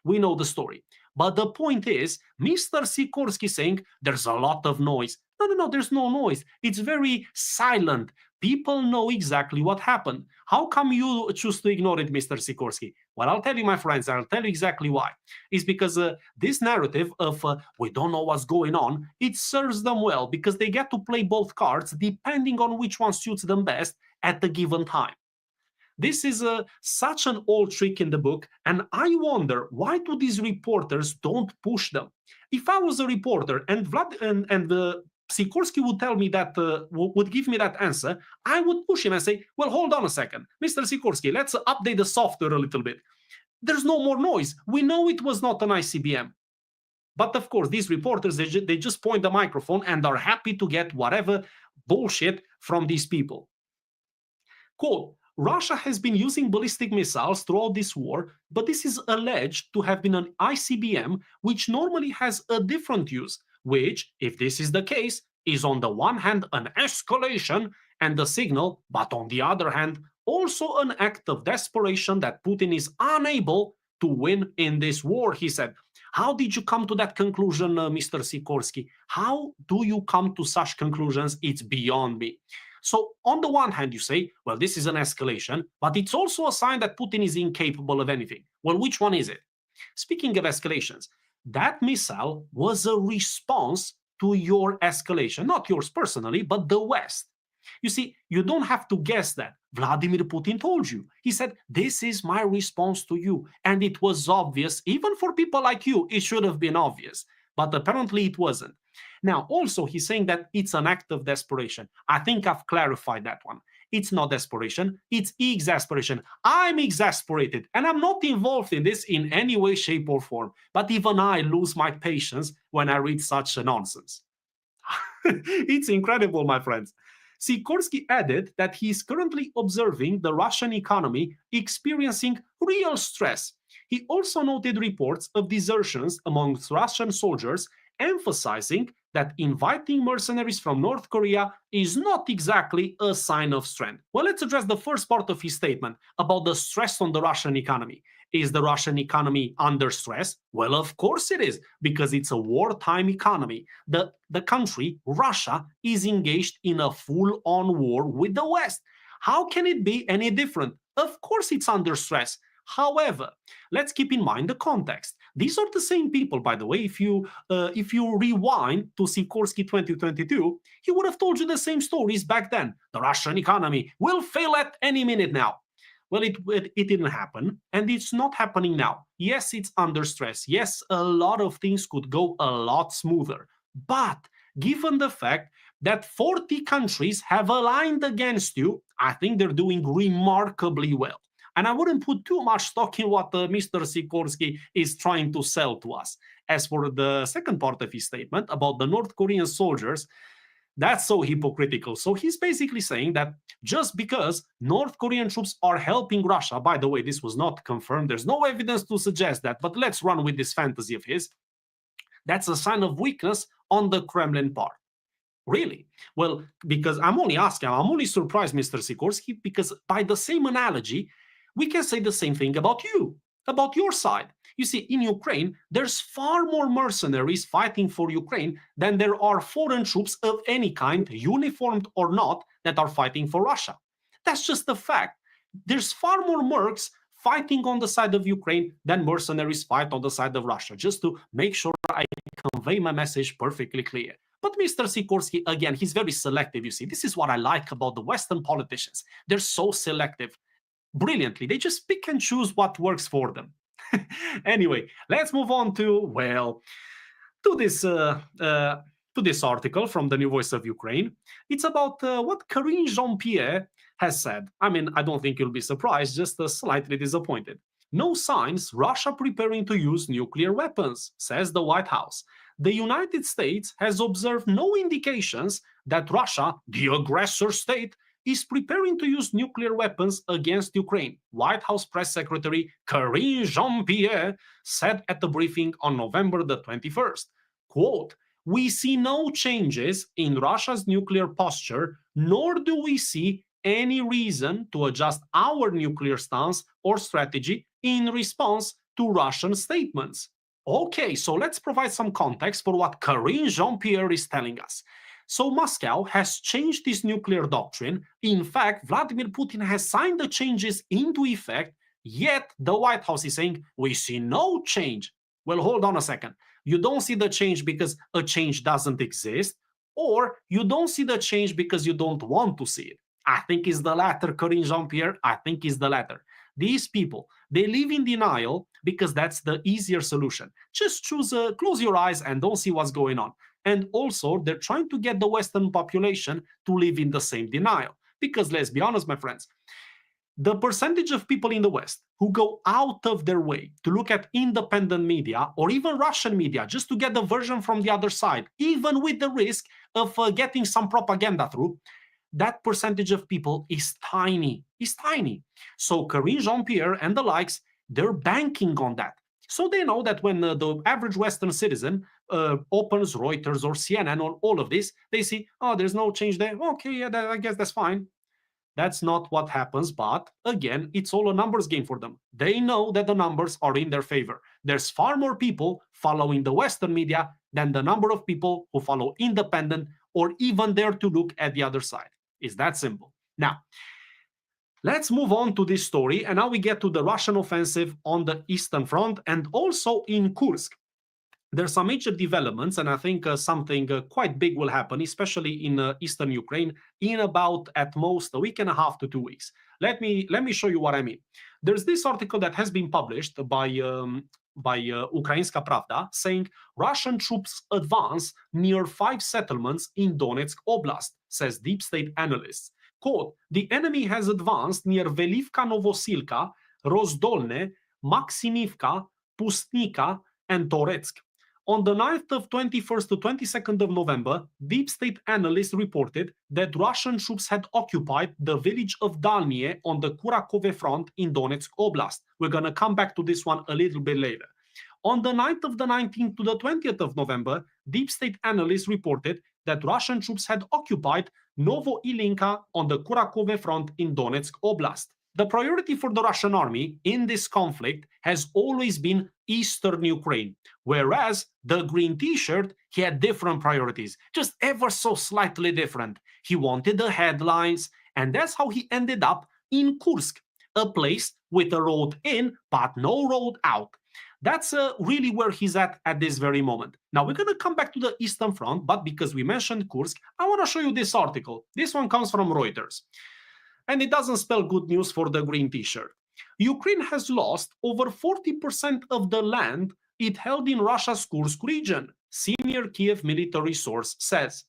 We know the story. But the point is, Mr. Sikorsky saying there's a lot of noise. No, there's no noise. It's very silent. People know exactly what happened. How come you choose to ignore it, Mr. Sikorsky? Well, I'll tell you, my friends, I'll tell you exactly why. It's because this narrative of we don't know what's going on, it serves them well because they get to play both cards depending on which one suits them best at the given time. This is such an old trick in the book, and I wonder, why do these reporters don't push them? If I was a reporter and Sikorsky would tell me that, would give me that answer, I would push him and say, well, hold on a second, Mr. Sikorsky, let's update the software a little bit. There's no more noise. We know it was not an ICBM. But of course, these reporters, they just point the microphone and are happy to get whatever bullshit from these people. Quote, Russia has been using ballistic missiles throughout this war, but this is alleged to have been an ICBM, which normally has a different use, which, if this is the case, is on the one hand an escalation and a signal, but on the other hand, also an act of desperation that Putin is unable to win in this war, he said. How did you come to that conclusion, Mr. Sikorsky? How do you come to such conclusions? It's beyond me. So on the one hand, you say, well, this is an escalation, but it's also a sign that Putin is incapable of anything. Well, which one is it? Speaking of escalations, that missile was a response to your escalation, not yours personally, but the West. You see, you don't have to guess that. Vladimir Putin told you. He said, this is my response to you. And it was obvious, even for people like you, it should have been obvious. But apparently it wasn't. Now, also, he's saying that it's an act of desperation. I think I've clarified that one. It's not desperation, it's exasperation. I'm exasperated, and I'm not involved in this in any way, shape, or form. But even I lose my patience when I read such nonsense. It's incredible, my friends. Sikorsky added that he is currently observing the Russian economy experiencing real stress. He also noted reports of desertions amongst Russian soldiers, emphasizing that inviting mercenaries from North Korea is not exactly a sign of strength. Well, let's address the first part of his statement about the stress on the Russian economy. Is the Russian economy under stress? Well, of course it is, because it's a wartime economy. The country, Russia, is engaged in a full-on war with the West. How can it be any different? Of course it's under stress. However, let's keep in mind the context. These are the same people, by the way. If you rewind to Sikorsky 2022, he would have told you the same stories back then. The Russian economy will fail at any minute now. Well, it didn't happen, and it's not happening now. Yes, it's under stress. Yes, a lot of things could go a lot smoother. But given the fact that 40 countries have aligned against you, I think they're doing remarkably well. And I wouldn't put too much stock in what Mr. Sikorsky is trying to sell to us. As for the second part of his statement about the North Korean soldiers, that's so hypocritical. So he's basically saying that just because North Korean troops are helping Russia, by the way, this was not confirmed, there's no evidence to suggest that, but let's run with this fantasy of his, that's a sign of weakness on the Kremlin part. Really? Well, because I'm only surprised, Mr. Sikorsky, because by the same analogy, we can say the same thing about you, about your side. You see, in Ukraine, there's far more mercenaries fighting for Ukraine than there are foreign troops of any kind, uniformed or not, that are fighting for Russia. That's just a fact. There's far more mercs fighting on the side of Ukraine than mercenaries fight on the side of Russia, just to make sure I convey my message perfectly clear. But Mr. Sikorsky, again, he's very selective, you see. This is what I like about the Western politicians. They're so selective. Brilliantly, they just pick and choose what works for them. Anyway, let's move on to this article from the New Voice of Ukraine. It's about what Karine Jean-Pierre has said. I mean, I don't think you'll be surprised, just slightly disappointed. No signs Russia preparing to use nuclear weapons, says the White House. The United States has observed no indications that Russia, the aggressor state, is preparing to use nuclear weapons against Ukraine, White House Press Secretary Karine Jean-Pierre said at the briefing on November the 21st. Quote, "We see no changes in Russia's nuclear posture, nor do we see any reason to adjust our nuclear stance or strategy in response to Russian statements." Okay, so let's provide some context for what Karine Jean-Pierre is telling us. So Moscow has changed this nuclear doctrine. In fact, Vladimir Putin has signed the changes into effect, yet the White House is saying, we see no change. Well, hold on a second. You don't see the change because a change doesn't exist, or you don't see the change because you don't want to see it. I think it's the latter, Corinne Jean-Pierre. I think it's the latter. These people, they live in denial because that's the easier solution. Just close your eyes and don't see what's going on. And also, they're trying to get the Western population to live in the same denial. Because let's be honest, my friends, the percentage of people in the West who go out of their way to look at independent media or even Russian media just to get the version from the other side, even with the risk of getting some propaganda through, that percentage of people is tiny. Is tiny. So Karine Jean-Pierre and the likes, they're banking on that. So they know that when the average Western citizen opens Reuters or CNN or all of this, they see, oh, there's no change there. Okay, yeah, I guess that's fine. That's not what happens, but again, it's all a numbers game for them. They know that the numbers are in their favor. There's far more people following the Western media than the number of people who follow independent or even dare to look at the other side. It's that simple. Now, let's move on to this story, and now we get to the Russian offensive on the Eastern Front and also in Kursk. There's some major developments, and I think something quite big will happen, especially in eastern Ukraine, in about at most a week and a half to 2 weeks. Let me show you what I mean. There's this article that has been published by Ukrainska Pravda saying Russian troops advance near 5 settlements in Donetsk Oblast, says deep state analysts. Quote, the enemy has advanced near Velivka Novosilka, Rozdolne, Maksimivka, Pustnica, and Toretsk. On the 9th of 21st to 22nd of November, deep state analysts reported that Russian troops had occupied the village of Dalnie on the Kurakove front in Donetsk Oblast. We're going to come back to this one a little bit later. On the 9th of the 19th to the 20th of November, deep state analysts reported that Russian troops had occupied Novo Ilinka on the Kurakove front in Donetsk Oblast. The priority for the Russian army in this conflict has always been eastern Ukraine, whereas the green t-shirt, he had different priorities, just ever so slightly different. He wanted the headlines, and that's how he ended up in Kursk, a place with a road in but no road out. That's really where he's at this very moment. Now, we're going to come back to the Eastern Front, but because we mentioned Kursk, I want to show you this article. This one comes from Reuters. And it doesn't spell good news for the green t-shirt. Ukraine has lost over 40% of the land it held in Russia's Kursk region, senior Kiev military source says.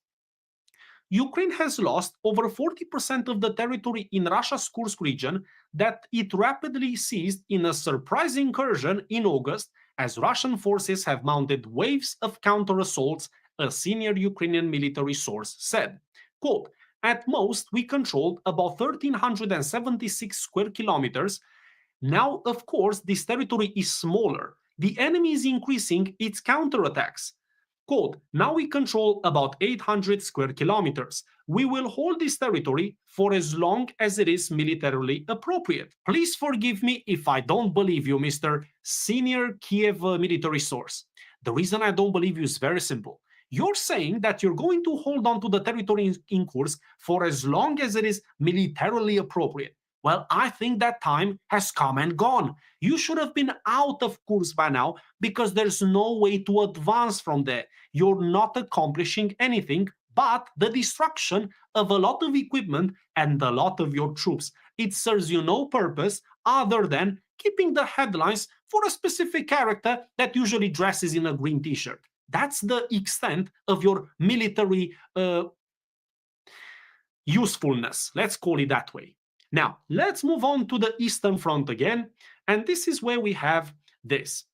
Ukraine has lost over 40% of the territory in Russia's Kursk region that it rapidly seized in a surprise incursion in August, as Russian forces have mounted waves of counter-assaults, a senior Ukrainian military source said. Quote, at most, we controlled about 1,376 square kilometers. Now, of course, this territory is smaller. The enemy is increasing its counterattacks. Quote, now we control about 800 square kilometers. We will hold this territory for as long as it is militarily appropriate. Please forgive me if I don't believe you, Mr. Senior Kiev military source. The reason I don't believe you is very simple. You're saying that you're going to hold on to the territory in Kursk for as long as it is militarily appropriate. Well, I think that time has come and gone. You should have been out of Kursk by now because there's no way to advance from there. You're not accomplishing anything but the destruction of a lot of equipment and a lot of your troops. It serves you no purpose other than keeping the headlines for a specific character that usually dresses in a green t-shirt. That's the extent of your military usefulness. Let's call it that way. Now, let's move on to the Eastern Front again. And this is where we have this.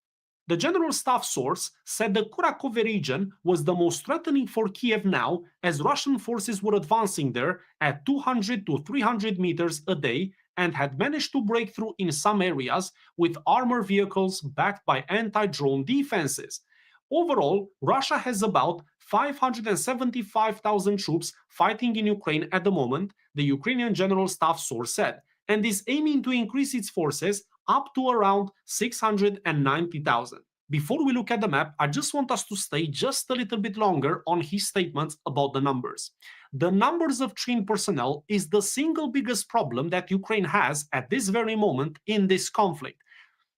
The General Staff source said the Kurakove region was the most threatening for Kiev now, as Russian forces were advancing there at 200 to 300 meters a day and had managed to break through in some areas with armored vehicles backed by anti-drone defenses. Overall, Russia has about 575,000 troops fighting in Ukraine at the moment, the Ukrainian General Staff source said, and is aiming to increase its forces up to around 690,000. before we look at the map, I just want us to stay just a little bit longer on his statements about the numbers. The numbers of trained personnel is the single biggest problem that Ukraine has at this very moment in this conflict.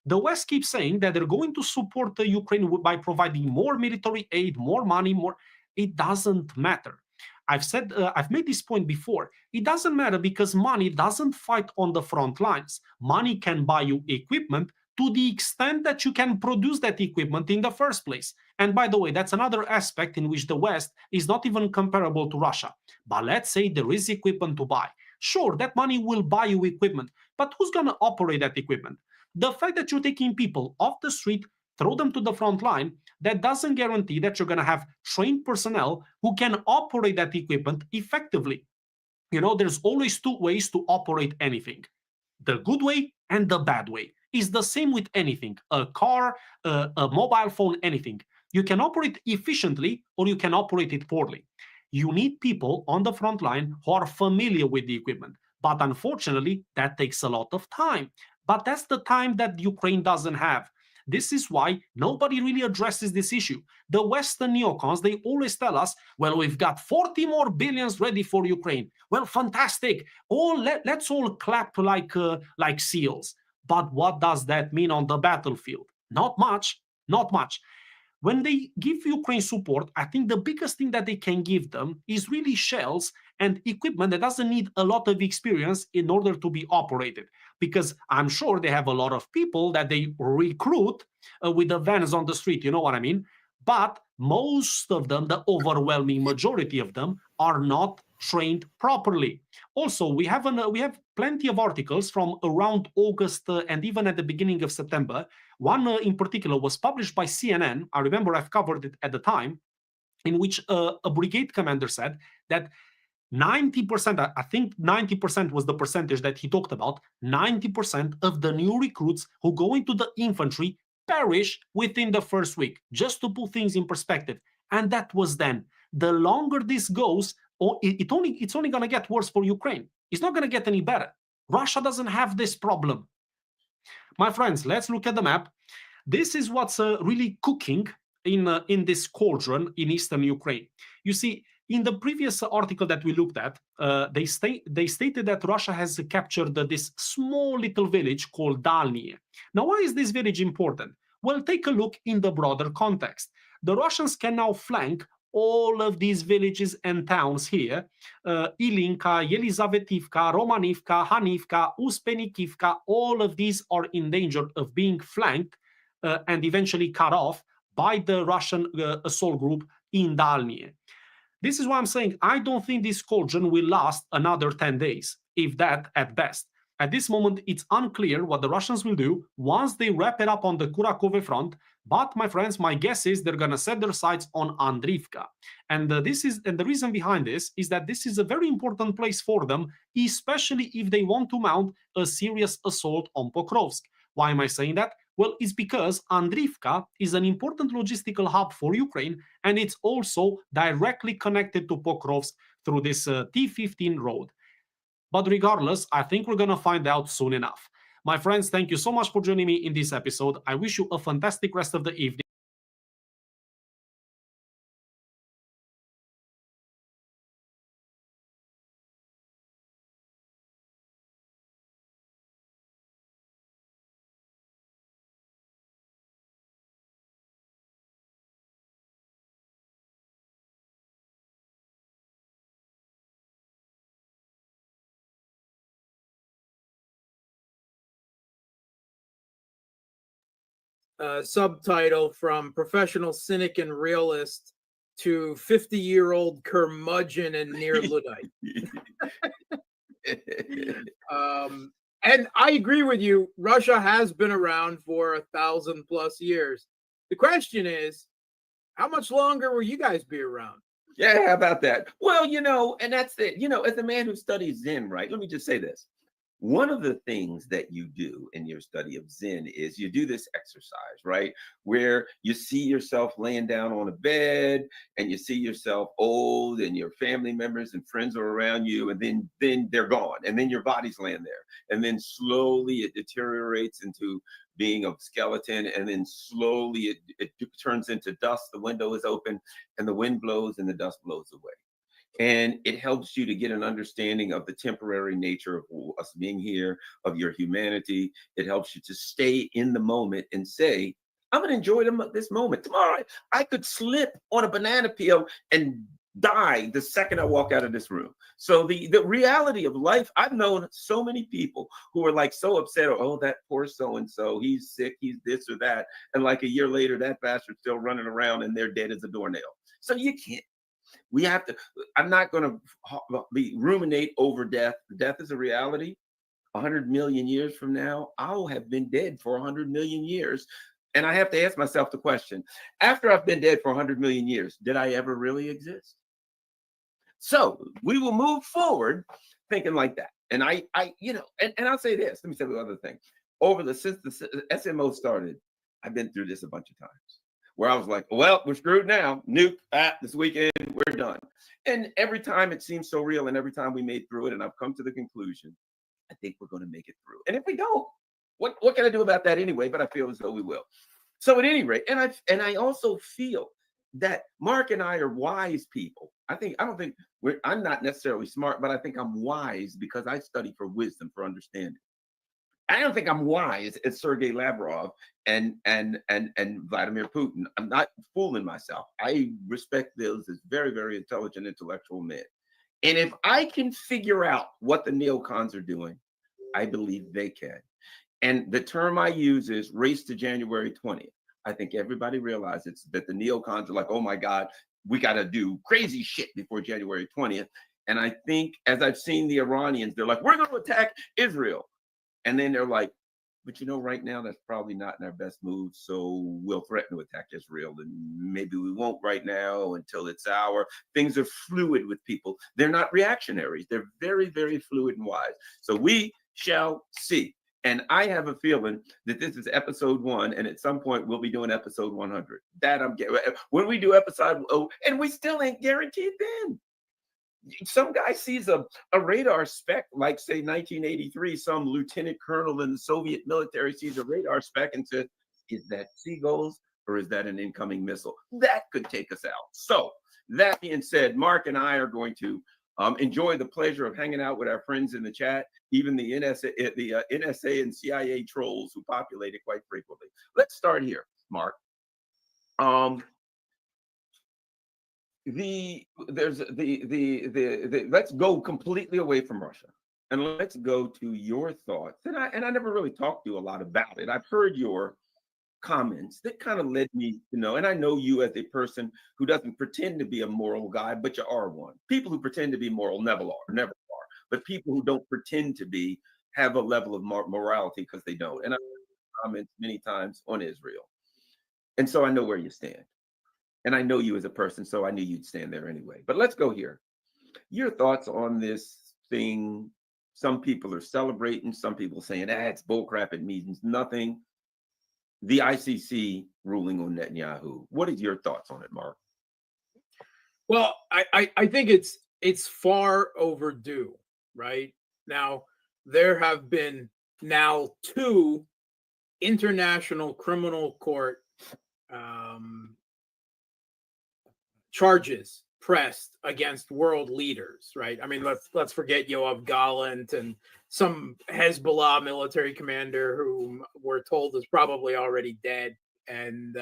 The West keeps saying that they're going to support the Ukraine by providing more military aid, more money, more. It doesn't matter. I've made this point before. It doesn't matter because money doesn't fight on the front lines. Money can buy you equipment to the extent that you can produce that equipment in the first place. And by the way, that's another aspect in which the West is not even comparable to Russia. But let's say there is equipment to buy. Sure, that money will buy you equipment, but who's going to operate that equipment? The fact that you're taking people off the street, throw them to the front line, that doesn't guarantee that you're going to have trained personnel who can operate that equipment effectively. You know, there's always two ways to operate anything. The good way and the bad way. It's the same with anything, a car, a mobile phone, anything. You can operate efficiently or you can operate it poorly. You need people on the front line who are familiar with the equipment. But unfortunately, that takes a lot of time. But that's the time that Ukraine doesn't have. This is why nobody really addresses this issue. The Western neocons, they always tell us, well, we've got 40 more billions ready for Ukraine. Well, fantastic. Let's all clap like seals. But what does that mean on the battlefield? Not much, not much. When they give Ukraine support, I think the biggest thing that they can give them is really shells and equipment that doesn't need a lot of experience in order to be operated. Because I'm sure they have a lot of people that they recruit with the vans on the street, you know what I mean? But most of them, the overwhelming majority of them, are not trained properly. Also, we have plenty of articles from around August and even at the beginning of September. One in particular was published by CNN. I remember I've covered it at the time, in which a brigade commander said that 90%, I think 90% was the percentage that he talked about, 90% of the new recruits who go into the infantry perish within the first week, just to put things in perspective. And that was then. The longer this goes, it's only going to get worse for Ukraine. It's not going to get any better. Russia doesn't have this problem. My friends, let's look at the map. This is what's really cooking in this cauldron in eastern Ukraine. You see, in the previous article that we looked at, they stated that Russia has captured this small little village called Dalnie. Now, why is this village important? Well, take a look in the broader context. The Russians can now flank all of these villages and towns here, Ilinka, Yelizavetivka, Romanivka, Hanivka, Uspenikivka, all of these are in danger of being flanked and eventually cut off by the Russian assault group in Dalnie. This is why I'm saying I don't think this cauldron will last another 10 days, if that at best. At this moment, it's unclear what the Russians will do once they wrap it up on the Kurakove front. But my friends, my guess is they're going to set their sights on Andriivka. And the reason behind this is that this is a very important place for them, especially if they want to mount a serious assault on Pokrovsk. Why am I saying that? Well, it's because Andriivka is an important logistical hub for Ukraine, and it's also directly connected to Pokrovsk through this T-15 road. But regardless, I think we're going to find out soon enough. My friends, thank you so much for joining me in this episode. I wish you a fantastic rest of the evening. Subtitle from professional cynic and realist to 50-year-old curmudgeon and near Luddite. And I agree with you. Russia has been around for 1,000+ years. The question is, how much longer will you guys be around? Yeah, how about that? Well, and that's it. As a man who studies Zen, right? Let me just say this. One of the things that you do in your study of Zen is you do this exercise, right? Where you see yourself laying down on a bed and you see yourself old and your family members and friends are around you, and then they're gone. And then your body's laying there. And then slowly it deteriorates into being a skeleton. And then slowly it turns into dust. The window is open and the wind blows and the dust blows away. And it helps you to get an understanding of the temporary nature of us being here, of your humanity. It helps you to stay in the moment and say, I'm going to enjoy this moment. Tomorrow, I could slip on a banana peel and die the second I walk out of this room. So the reality of life, I've known so many people who are like so upset, oh, that poor so-and-so, he's sick, he's this or that. And like a year later, that bastard's still running around and they're dead as a doornail. So you can't. We have to, I'm not going to ruminate over death. Death is a reality. 100 million years from now, I'll have been dead for 100 million years. And I have to ask myself the question, after I've been dead for 100 million years, did I ever really exist? So we will move forward thinking like that. And I and I'll say this, let me say the other thing. Since the SMO started, I've been through this a bunch of times, where I was like, well, we're screwed now. Nuke, this weekend, we're done. And every time it seems so real, and every time we made through it, and I've come to the conclusion, I think we're going to make it through. And if we don't, what can I do about that anyway? But I feel as though we will. So at any rate, and I also feel that Mark and I are wise people. I'm not necessarily smart, but I think I'm wise because I study for wisdom, for understanding. I don't think I'm wise as Sergei Lavrov and Vladimir Putin. I'm not fooling myself. I respect those as very, very intelligent, intellectual men. And if I can figure out what the neocons are doing, I believe they can. And the term I use is race to January 20th. I think everybody realizes that the neocons are like, oh my God, we got to do crazy shit before January 20th. And I think, as I've seen the Iranians, they're like, we're going to attack Israel. And then they're like, but right now that's probably not in our best move. So we'll threaten to attack Israel. And maybe we won't right now until it's our. Things are fluid with people. They're not reactionaries. They're very, very fluid and wise. So we shall see. And I have a feeling that this is episode 1. And at some point we'll be doing episode 100. That I'm getting. When we do episode, and we still ain't guaranteed then. Some guy sees a radar speck, like say 1983, some lieutenant colonel in the Soviet military sees a radar speck and says, is that seagulls or is that an incoming missile? That could take us out. So that being said, Mark and I are going to enjoy the pleasure of hanging out with our friends in the chat, even the NSA and CIA trolls who populate it quite frequently. Let's start here, Mark. Let's go completely away from Russia and let's go to your thoughts. And I never really talked to you a lot about it. I've heard your comments that kind of led me to know, and I know you as a person who doesn't pretend to be a moral guy, but you are one. People who pretend to be moral never are. But people who don't pretend to be have a level of morality because they don't. And I've heard comments many times on Israel. And so I know where you stand. And I know you as a person, so I knew you'd stand there anyway. But let's go here. Your thoughts on this thing. Some people are celebrating. Some people saying, it's bullcrap. It means nothing. The ICC ruling on Netanyahu. What is your thoughts on it, Mark? Well, I think it's far overdue, right? Now, there have been now 2 international criminal court charges pressed against world leaders, right? I mean, let's forget Yoav Gallant and some Hezbollah military commander whom we're told is probably already dead, and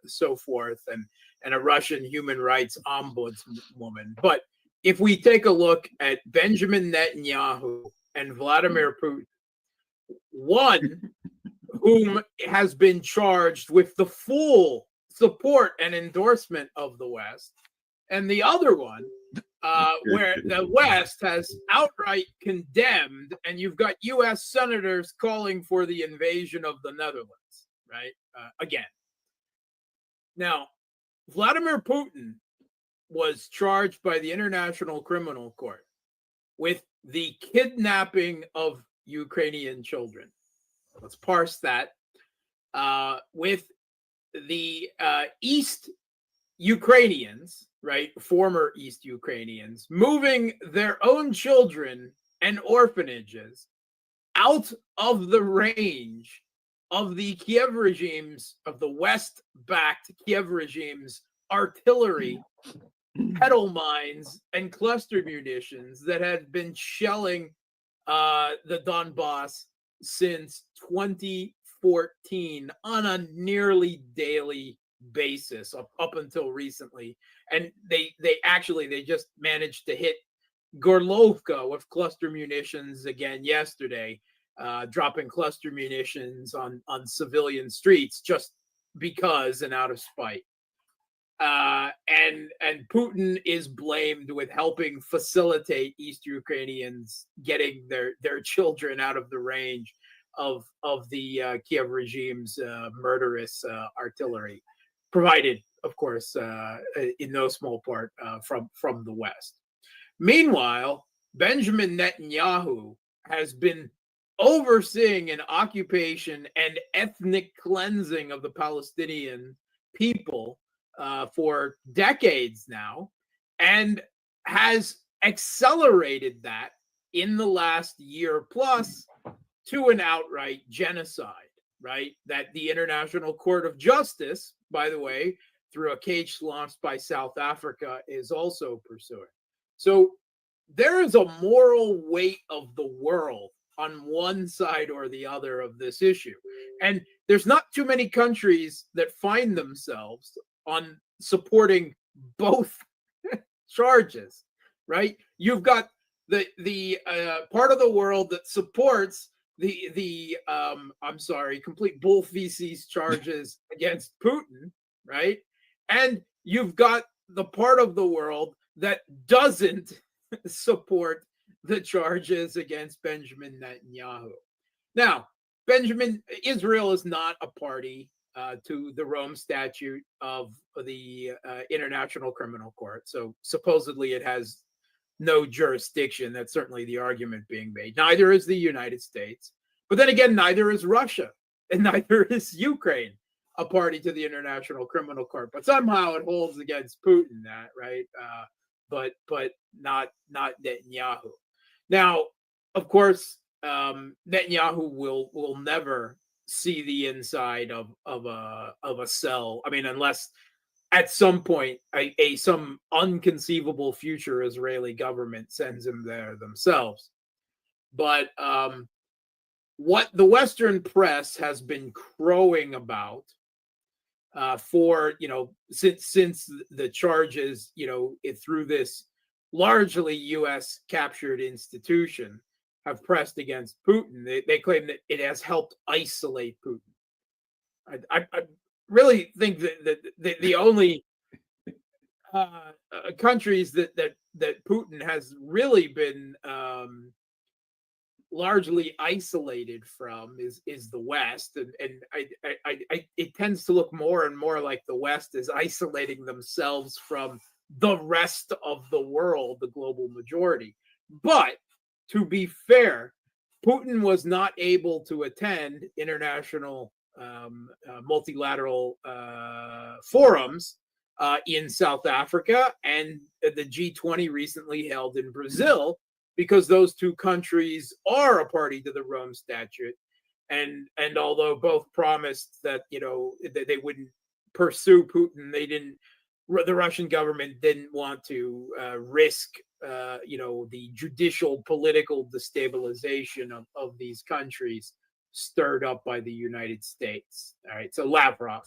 so forth, and a Russian human rights ombudswoman. But if we take a look at Benjamin Netanyahu and Vladimir Putin, one whom has been charged with the full support and endorsement of the West, and the other one where the West has outright condemned, and you've got U.S. senators calling for the invasion of the Netherlands, right? Again. Now, Vladimir Putin was charged by the International Criminal Court with the kidnapping of Ukrainian children. Let's parse that. With the East Ukrainians, right, former East Ukrainians, moving their own children and orphanages out of the range of the Kiev regime's, of the West-backed Kiev regime's artillery, pedal mines, and cluster munitions that had been shelling the Donbass since 2014 on a nearly daily basis up until recently. And they just managed to hit Gorlovka with cluster munitions again yesterday, dropping cluster munitions on civilian streets just because and out of spite. And Putin is blamed with helping facilitate East Ukrainians getting their children out of the range of the Kiev regime's murderous artillery, provided, of course, in no small part from the West. Meanwhile, Benjamin Netanyahu has been overseeing an occupation and ethnic cleansing of the Palestinian people for decades now, and has accelerated that in the last year plus to an outright genocide, right? That the International Court of Justice, by the way, through a case launched by South Africa, is also pursuing. So there is a moral weight of the world on one side or the other of this issue. And there's not too many countries that find themselves on supporting both charges, right? You've got the part of the world that supports the complete bull feces charges against Putin, right? And you've got the part of the world that doesn't support the charges against Benjamin Netanyahu. Now, Israel is not a party to the Rome Statute of the International Criminal Court. So supposedly it has no jurisdiction. That's certainly the argument being made. Neither is the United States. But then again, neither is Russia, and neither is Ukraine a party to the International Criminal Court. But somehow it holds against Putin, that right? But not Netanyahu. Now, of course, Netanyahu will never see the inside of a cell. I mean, unless at some point some unconceivable future Israeli government sends him there themselves. But what the Western press has been crowing about for, since the charges, through this largely U.S. captured institution have pressed against Putin, they claim that it has helped isolate Putin. I really think that the only countries that Putin has really been largely isolated from is the West, and it tends to look more and more like the West is isolating themselves from the rest of the world, the global majority. But to be fair, Putin was not able to attend international multilateral forums in South Africa and the G20 recently held in Brazil, because those two countries are a party to the Rome Statute. And although both promised that, that they wouldn't pursue Putin, the Russian government didn't want to risk, the judicial political destabilization of these countries stirred up by the United States. All right. So Lavrov,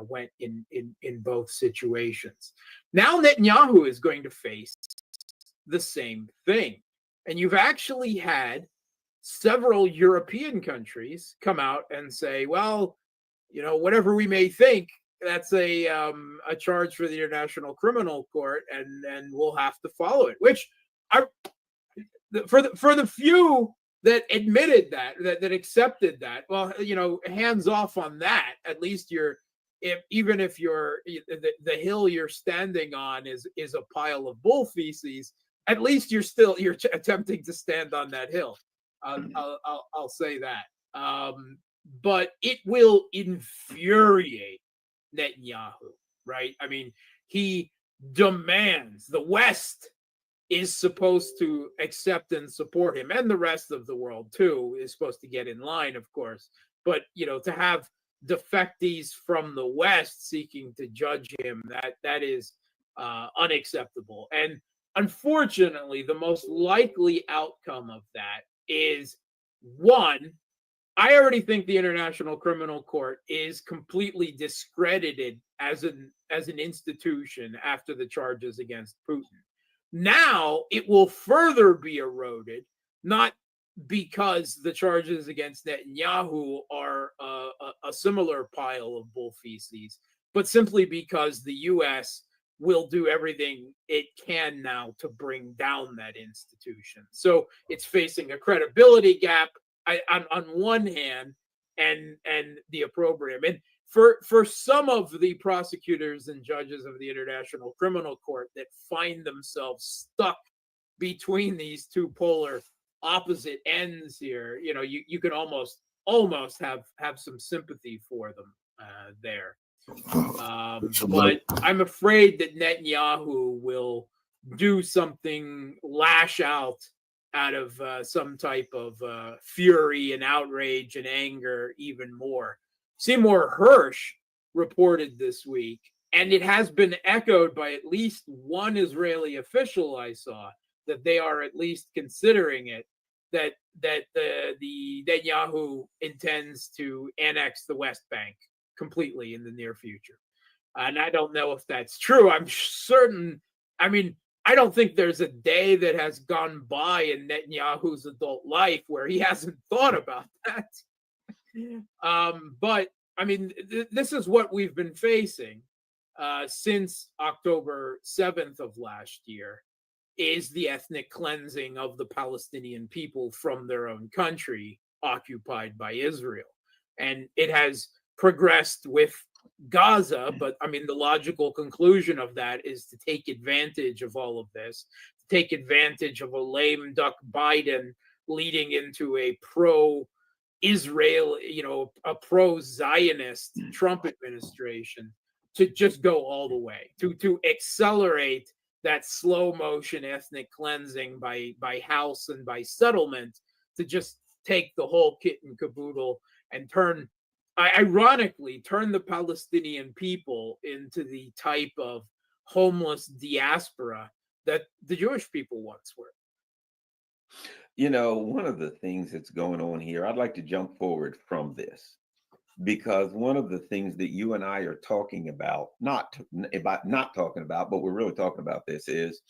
went in both situations. Now Netanyahu is going to face the same thing. And you've actually had several European countries come out and say, well, whatever we may think, that's a charge for the International Criminal Court, and we'll have to follow it. Which, for the few that admitted that accepted that, well, hands off on that. At least even if the hill you're standing on is a pile of bull feces, at least you're attempting to stand on that hill. I'll say that. But it will infuriate Netanyahu, right? I mean, he demands the West is supposed to accept and support him, and the rest of the world too is supposed to get in line, of course. But to have defectees from the West seeking to judge him, that is unacceptable. And unfortunately, the most likely outcome of that is, one, I already think the International Criminal Court is completely discredited as an institution after the charges against Putin. Now it will further be eroded, not because the charges against Netanyahu are a similar pile of bull feces, but simply because the U.S. will do everything it can now to bring down that institution. So it's facing a credibility gap on one hand, and the opprobrium. And for some of the prosecutors and judges of the International Criminal Court that find themselves stuck between these two polar opposite ends here, you can almost have some sympathy for them there. But I'm afraid that Netanyahu will do something, lash out of some type of fury and outrage and anger even more. Seymour Hersh reported this week, and it has been echoed by at least one Israeli official I saw, that they are at least considering it, that the Netanyahu intends to annex the West Bank completely in the near future. And I don't know if that's true. I'm certain. I mean, I don't think there's a day that has gone by in Netanyahu's adult life where he hasn't thought about that. But I mean, this is what we've been facing since October 7th of last year, is the ethnic cleansing of the Palestinian people from their own country occupied by Israel. And it has progressed with Gaza, but I mean, the logical conclusion of that is to take advantage of all of this, to take advantage of a lame duck Biden leading into a pro-Israel, a pro-Zionist Trump administration, to just go all the way, to accelerate that slow motion ethnic cleansing by house and by settlement, to just take the whole kit and caboodle and ironically turn the Palestinian people into the type of homeless diaspora that the Jewish people once were. One of the things that's going on here, I'd like to jump forward from this, because one of the things that you and I are talking about, not talking about, but we're really talking about this, is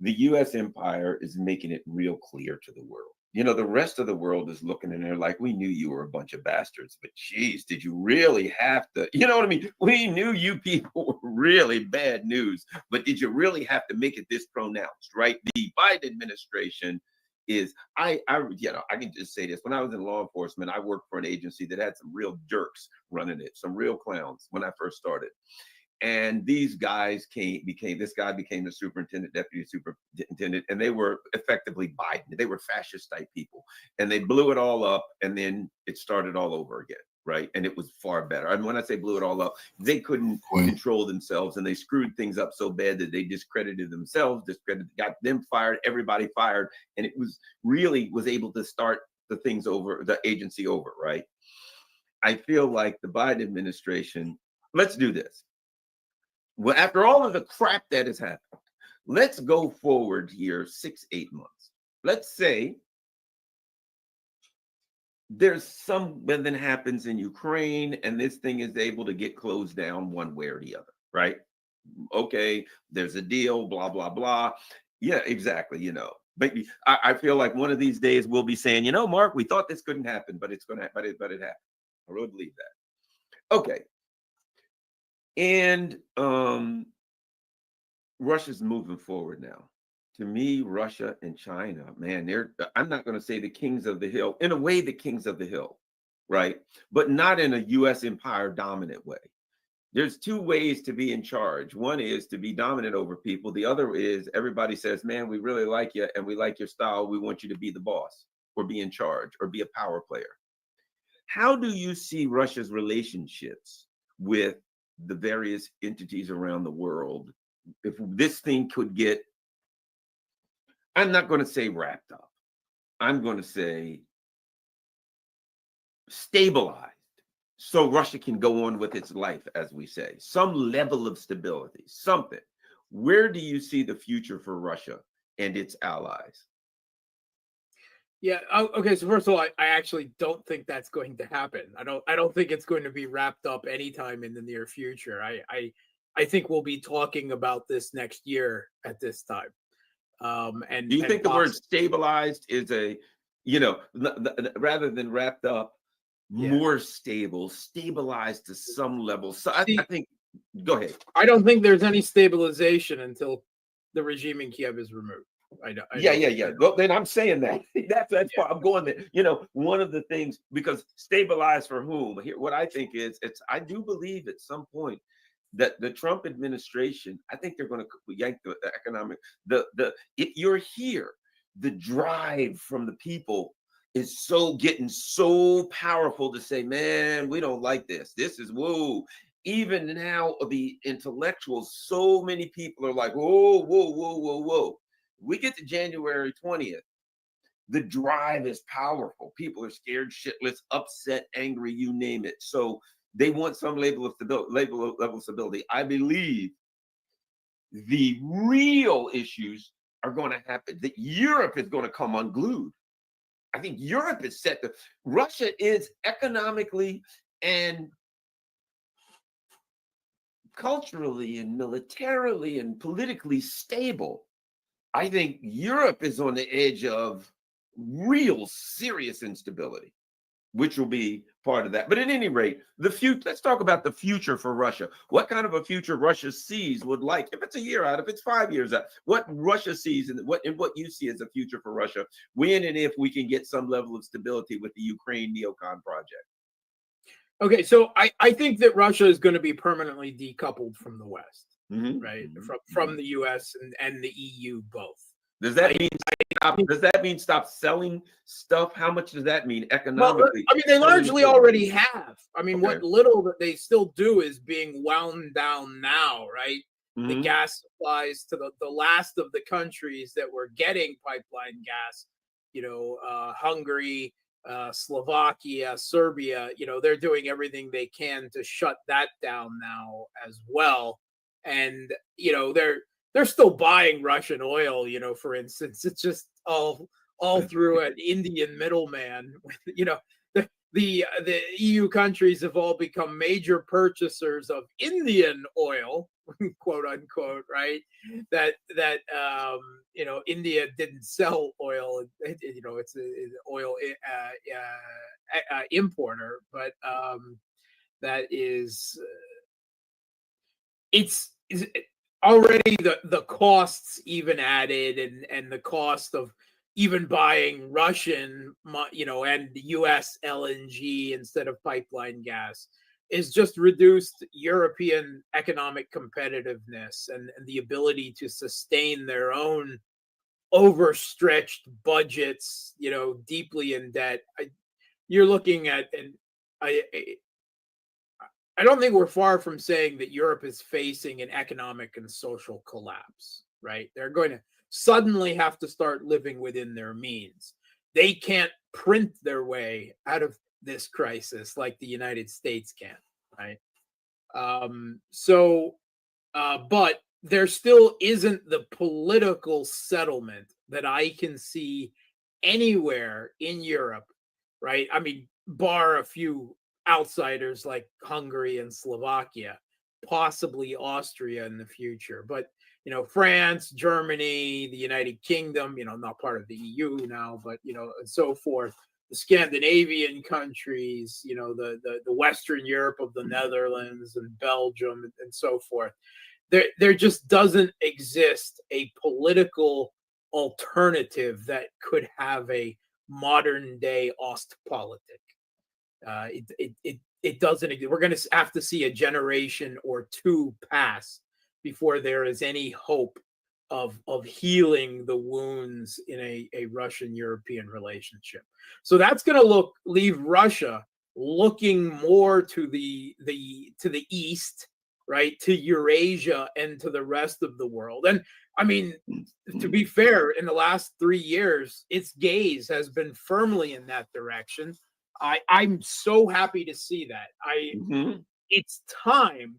the U.S. empire is making it real clear to the world. The rest of the world is looking and they're like, we knew you were a bunch of bastards, but geez, did you really have to, you know what I mean? We knew you people were really bad news, but did you really have to make it this pronounced, right? The Biden administration is, I can just say this. When I was in law enforcement, I worked for an agency that had some real jerks running it, some real clowns when I first started. And these guys became the superintendent, deputy superintendent, and they were effectively Biden. They were fascist type people, and they blew it all up, and then it started all over again, right? And it was far better. And when I say blew it all up, they couldn't control themselves, and they screwed things up so bad that they discredited themselves, got them fired, everybody fired, and it was able to start the things over, the agency over, right? I feel like the Biden administration, let's do this. Well, after all of the crap that has happened, let's go forward here 6-8 months. Let's say there's something happens in Ukraine and this thing is able to get closed down one way or the other, right? Okay, there's a deal, blah, blah, blah. Yeah, exactly, Maybe I feel like one of these days we'll be saying, Mark, we thought this couldn't happen, but it happened. I really believe that. Okay. And Russia's moving forward now. To me, Russia and China, man, I'm not going to say the kings of the hill. In a way, the kings of the hill, right? But not in a U.S. empire dominant way. There's two ways to be in charge. One is to be dominant over people. The other is everybody says, man, we really like you and we like your style. We want you to be the boss or be in charge or be a power player. How do you see Russia's relationships with the various entities around the world? If this thing could get, I'm not going to say wrapped up, I'm going to say stabilized, so Russia can go on with its life, as we say, some level of stability, something. Where do you see the future for Russia and its allies? Yeah. Okay. So first of all, I actually don't think that's going to happen. I don't think it's going to be wrapped up anytime in the near future. I think we'll be talking about this next year at this time. And do you think the word possibly stabilized is a, you know, rather than wrapped up, more stable, stabilized to some level? So I think, go ahead. I don't think there's any stabilization until the regime in Kiev is removed. Yeah. Well, then I'm saying that. That's why I'm going there. You know, one of the things, because stabilized for whom? Here, what I think is, I do believe at some point that the Trump administration, I think they're going to yank the economic, if you're here, the drive from the people is getting so powerful to say, man, we don't like this. This is whoa. Even now, the intellectuals, so many people are like, whoa. We get to January 20th. The drive is powerful. People are scared, shitless, upset, angry, you name it. So they want some level of stability. I believe the real issues are going to happen. That Europe is going to come unglued. I think Europe is set to. Russia is economically and culturally and militarily and politically stable. I think Europe is on the edge of real serious instability, which will be part of that. But at any rate, the future, let's talk about the future for Russia. What kind of a future Russia sees would like, if it's a year out, if it's 5 years out, what Russia sees and what you see as a future for Russia, when and if we can get some level of stability with the Ukraine neocon project. Okay, so I think that Russia is going to be permanently decoupled from the West, right? From the US and the EU both. Does that mean stop selling stuff? How much does that mean economically? Well, I mean, they largely already have. I mean, what little that they still do is being wound down now, right? The gas supplies to the last of the countries that were getting pipeline gas, Hungary, Slovakia, Serbia, they're doing everything they can to shut that down now as well. And, they're still buying Russian oil, for instance. It's just all through an Indian middleman. The EU countries have all become major purchasers of Indian oil, quote unquote, right? That India didn't sell oil. It's an oil importer, but that is it's already the costs even added, and the cost of even buying Russian, and US LNG instead of pipeline gas is just reduced European economic competitiveness and the ability to sustain their own overstretched budgets, deeply in debt. You're looking at, and I don't think we're far from saying that Europe is facing an economic and social collapse, right? They're going to suddenly have to start living within their means. They can't print their way out of this crisis like the United States can, right? But there still isn't the political settlement that I can see anywhere in Europe, right? I mean, bar a few outsiders like Hungary and Slovakia, possibly Austria in the future, but France, Germany, the United Kingdom, not part of the EU now, but and so forth, the Scandinavian countries, the Western Europe of the Netherlands and Belgium and so forth. There just doesn't exist a political alternative that could have a modern day Ostpolitik. It it doesn't. We're going to have to see a generation or two pass before there is any hope of healing the wounds in a Russian-European relationship. So that's going to leave Russia looking more to the east, right, to Eurasia and to the rest of the world. And I mean, to be fair, in the last 3 years, its gaze has been firmly in that direction. I'm so happy to see that. It's time.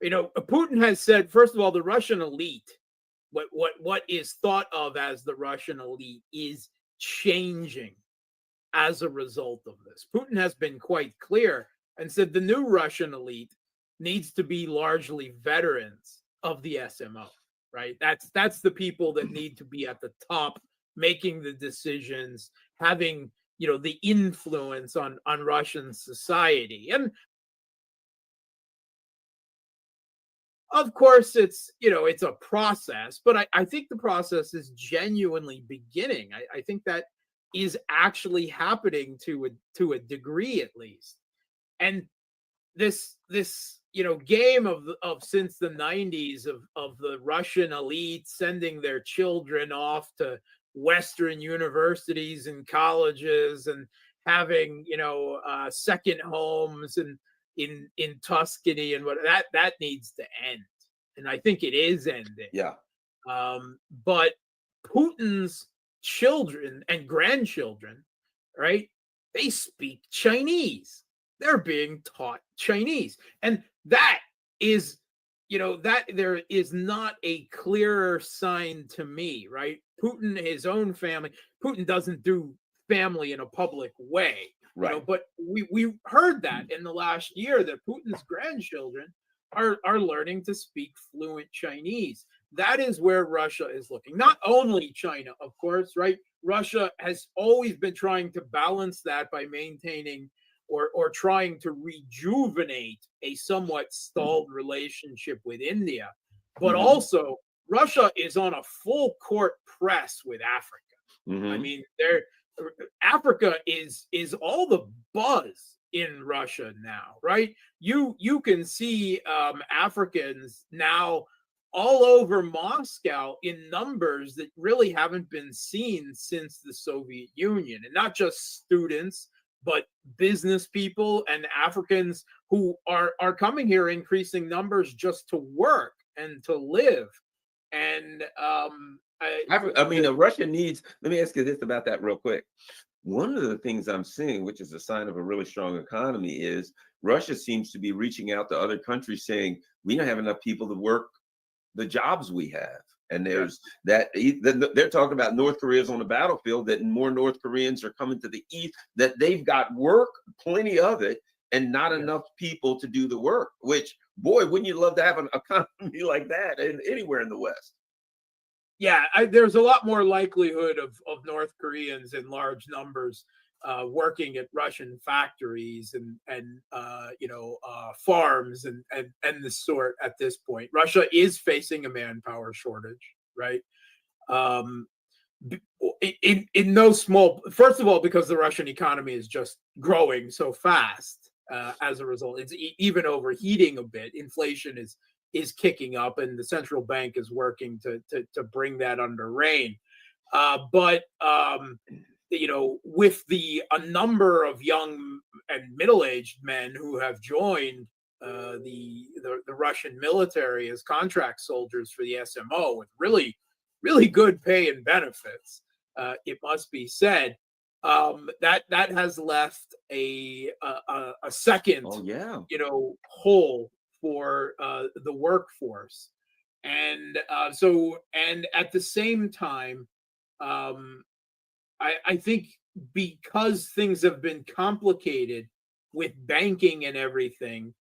You know, Putin has said, first of all, the Russian elite, what is thought of as the Russian elite, is changing as a result of this. Putin has been quite clear and said the new Russian elite needs to be largely veterans of the SMO, right? That's the people that need to be at the top, making the decisions, having, you know, the influence on Russian society. And of course, it's, you know, it's a process, but I think the process is genuinely beginning. I think that is actually happening to a degree, at least. And this you know, game of since the 90s of the Russian elite sending their children off to Western universities and colleges and having, you know, second homes and in Tuscany and what that needs to end. And I think it is ending. Yeah. But Putin's children and grandchildren, right? They speak Chinese. They're being taught Chinese. And that is, you know, that there is not a clearer sign to me, right? Putin, his own family, Putin doesn't do family in a public way. Right. You know, but we heard that in the last year that Putin's grandchildren are learning to speak fluent Chinese. That is where Russia is looking. Not only China, of course, right? Russia has always been trying to balance that by maintaining or trying to rejuvenate a somewhat stalled relationship with India. But also, Russia is on a full court press with Africa. I mean, Africa is all the buzz in Russia now, right? You can see Africans now all over Moscow in numbers that really haven't been seen since the Soviet Union, and not just students, but business people and Africans who are coming here in increasing numbers just to work and to live. And I mean, Russia needs, let me ask you this about that real quick. One of the things I'm seeing, which is a sign of a really strong economy, is Russia seems to be reaching out to other countries saying, we don't have enough people to work the jobs we have. And there's that they're talking about North Korea's on the battlefield, that more North Koreans are coming to the east, that they've got work, plenty of it, and not enough people to do the work, which, boy, wouldn't you love to have an economy like that anywhere in the West? Yeah, there's a lot more likelihood of North Koreans in large numbers working at Russian factories and you know, farms and the sort at this point. Russia is facing a manpower shortage, right? In no small, first of all, because the Russian economy is just growing so fast. As a result, it's even overheating a bit. Inflation is kicking up, and the central bank is working to bring that under rein. But you know, with a number of young and middle-aged men who have joined the Russian military as contract soldiers for the SMO with really, really good pay and benefits, it must be said, that has left a second, you know, hole for the workforce. And and at the same time, I think because things have been complicated with banking and everything,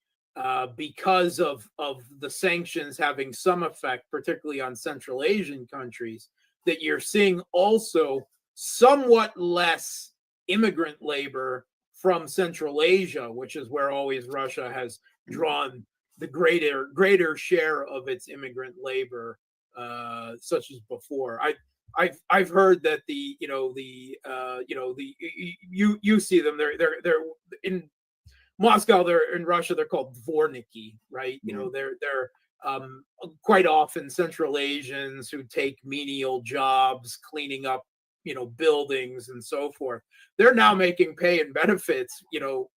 because of the sanctions having some effect, particularly on Central Asian countries, that you're seeing also somewhat less immigrant labor from Central Asia, which is where always Russia has drawn the greater share of its immigrant labor, such as before. I've heard that you see them, they're in Moscow, they're in Russia, they're called dvorniki, right? You know, they're quite often Central Asians who take menial jobs, cleaning up, you know, buildings and so forth. They're now making pay and benefits, you know,